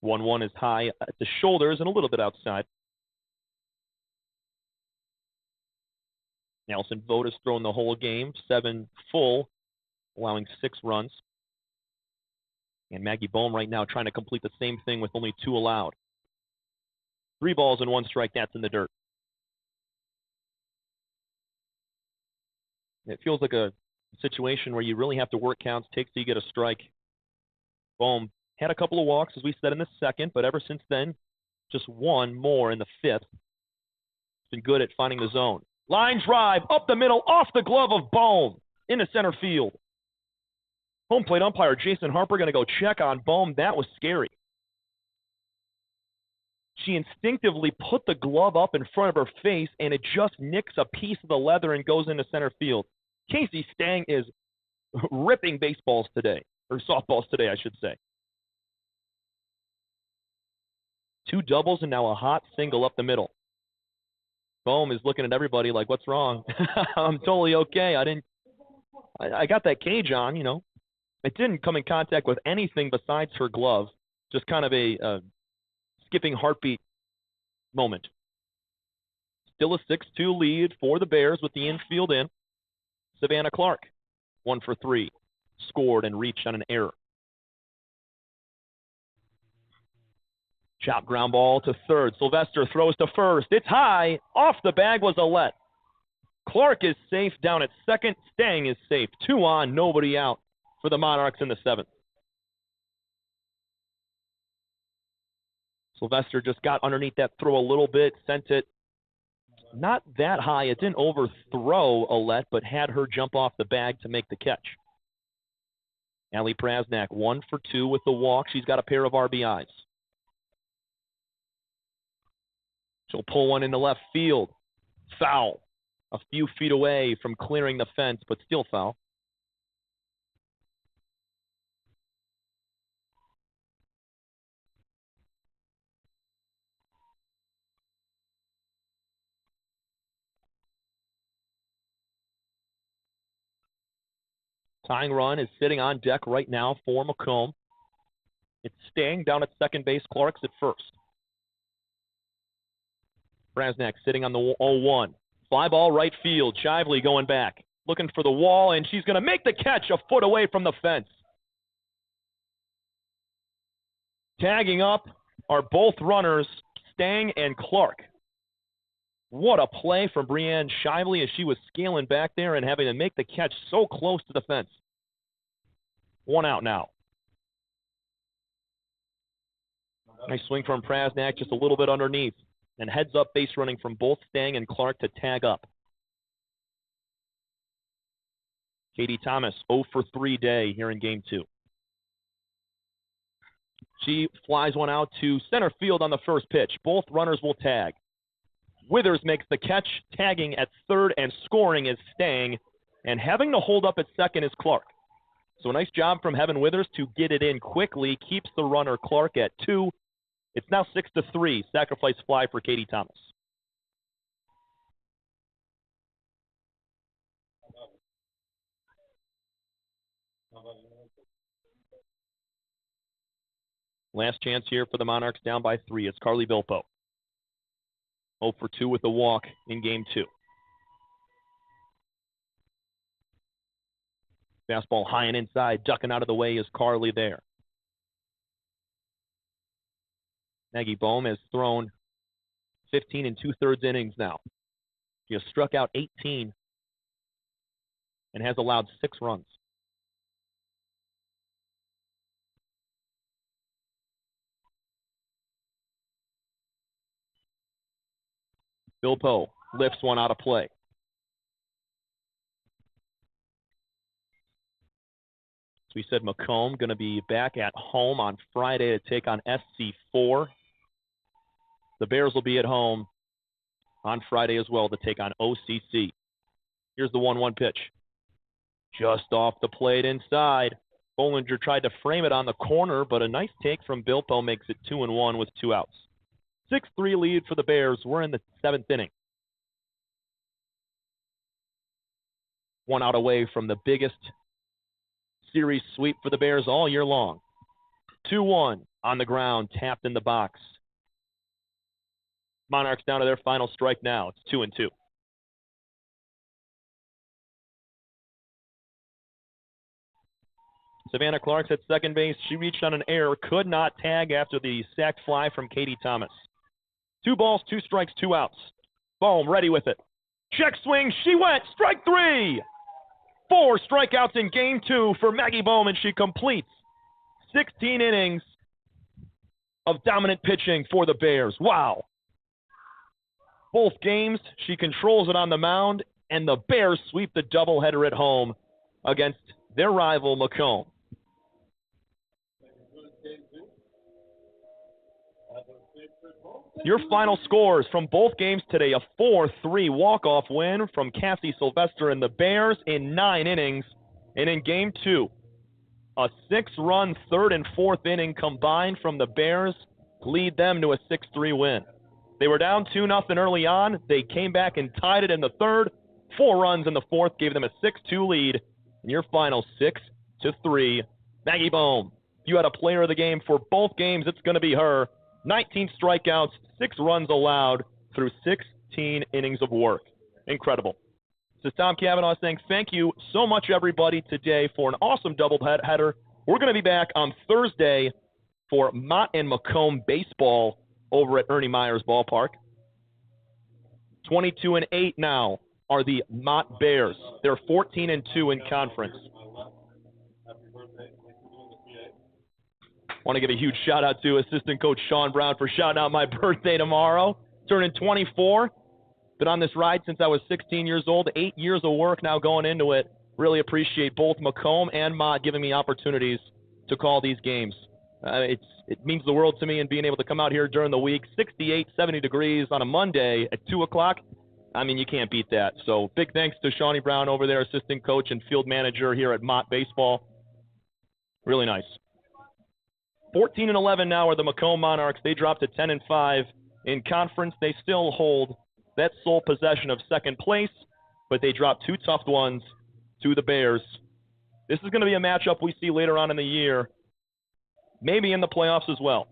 One is high at the shoulders and a little bit outside. Nelson Voda's thrown the whole game, 7 full, allowing 6 runs. And Maggie Bohm right now trying to complete the same thing with only 2 allowed. 3 balls and 1 strike, that's in the dirt. It feels like a situation where you really have to work counts, take till you get a strike. Bohm had a couple of walks, as we said, in the 2nd, but ever since then, just 1 more in the 5th. He's been good at finding the zone. Line drive, up the middle, off the glove of Bohm, into center field. Home plate umpire Jason Harper going to go check on Bohm. That was scary. She instinctively put the glove up in front of her face, and it just nicks a piece of the leather and goes into center field. Casey Stang is ripping baseballs today, or softballs today, I should say. 2 doubles and now a hot single up the middle. Bohm is looking at everybody like, what's wrong? I'm totally okay. I got that cage on, you know. It didn't come in contact with anything besides her glove. Just kind of a skipping heartbeat moment. Still a 6-2 lead for the Bears with the infield in. Savannah Clark, 1 for 3. Scored and reached on an error. Chop ground ball to third. Sylvester throws to first. It's high. Off the bag was Alette. Clark is safe down at second. Stang is safe. 2 on, nobody out for the Monarchs in the 7th. Sylvester just got underneath that throw a little bit, sent it not that high. It didn't overthrow Alette, but had her jump off the bag to make the catch. Allie Prasnak, 1 for 2 with the walk. She's got a pair of RBIs. She'll pull one into left field. Foul. A few feet away from clearing the fence, but still foul. Tying run is sitting on deck right now for Macomb. It's Stang down at second base. Clark's at first. Prasnak sitting on the 0-1. Fly ball right field. Shively going back. Looking for the wall, and she's going to make the catch a foot away from the fence. Tagging up are both runners, Stang and Clark. What a play from Brianne Shively as she was scaling back there and having to make the catch so close to the fence. 1 out now. Nice swing from Prasnak, just a little bit underneath. And heads up base running from both Stang and Clark to tag up. Katie Thomas, 0 for 3 day here in game 2. She flies one out to center field on the first pitch. Both runners will tag. Withers makes the catch, tagging at third, and scoring is Stang. And having to hold up at second is Clark. So a nice job from Heaven Withers to get it in quickly. Keeps the runner Clark at 2. It's now 6-3. Sacrifice fly for Katie Thomas. Last chance here for the Monarchs, down by 3. It's Carly Bilpo. 0 for 2 with the walk in game 2. Fastball high and inside, ducking out of the way is Kearsley there. Maggie Bohm has thrown 15 2/3 innings now. She has struck out 18 and has allowed 6 runs. Bilpo lifts one out of play. So we said Macomb going to be back at home on Friday to take on SC4. The Bears will be at home on Friday as well to take on OCC. Here's the 1-1 pitch. Just off the plate inside. Bollinger tried to frame it on the corner, but a nice take from Bilpo makes it 2-1 with 2 outs. 6-3 lead for the Bears. We're in the 7th inning. 1 out away from the biggest series sweep for the Bears all year long. 2-1 on the ground, tapped in the box. Monarchs down to their final strike now. It's 2-2. Savannah Clark's at second base. She reached on an error, could not tag after the sacked fly from Katie Thomas. 2 balls, 2 strikes, 2 outs. Bohm ready with it. Check swing, she went, strike 3. 4 strikeouts in game 2 for Maggie Bohm, and she completes 16 innings of dominant pitching for the Bears. Wow. Both games, she controls it on the mound, and the Bears sweep the doubleheader at home against their rival, Macomb. Your final scores from both games today: a 4-3 walk-off win from Cassie Sylvester and the Bears in 9 innings. And in Game 2, a 6-run 3rd and 4th inning combined from the Bears lead them to a 6-3 win. They were down 2-0 early on. They came back and tied it in the 3rd. 4 runs in the 4th gave them a 6-2 lead. And your final 6-3. Maggie Bohm, if you had a player of the game for both games, it's going to be her. 19 strikeouts, 6 runs allowed through 16 innings of work. Incredible. This is Tom Cavanaugh saying thank you so much, everybody, today for an awesome doubleheader. We're going to be back on Thursday for Mott and Macomb baseball over at Ernie Myers Ballpark. 22-8 now are the Mott Bears. They're 14-2 in conference. I want to give a huge shout-out to assistant coach Sean Brown for shouting out my birthday tomorrow. Turning 24. Been on this ride since I was 16 years old. 8 years of work now going into it. Really appreciate both Macomb and Mott giving me opportunities to call these games. It means the world to me, and being able to come out here during the week. 68, 70 degrees on a Monday at 2 o'clock. I mean, you can't beat that. So big thanks to Shawnee Brown over there, assistant coach and field manager here at Mott Baseball. Really nice. 14-11 now are the Macomb Monarchs. They dropped to 10-5 in conference. They still hold that sole possession of second place, but they dropped 2 tough ones to the Bears. This is going to be a matchup we see later on in the year, maybe in the playoffs as well.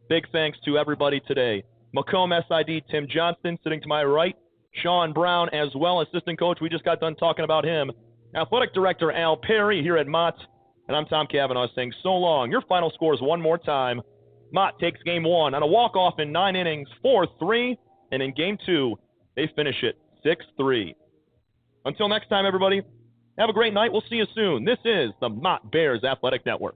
Big thanks to everybody today. Macomb SID Tim Johnston sitting to my right. Sean Brown as well, assistant coach. We just got done talking about him. Athletic director Al Perry here at Mott. And I'm Tom Cavanaugh saying so long. Your final scores one more time. Mott takes game 1 on a walk-off in 9 innings, 4-3. And in game 2, they finish it 6-3. Until next time, everybody, have a great night. We'll see you soon. This is the Mott Bears Athletic Network.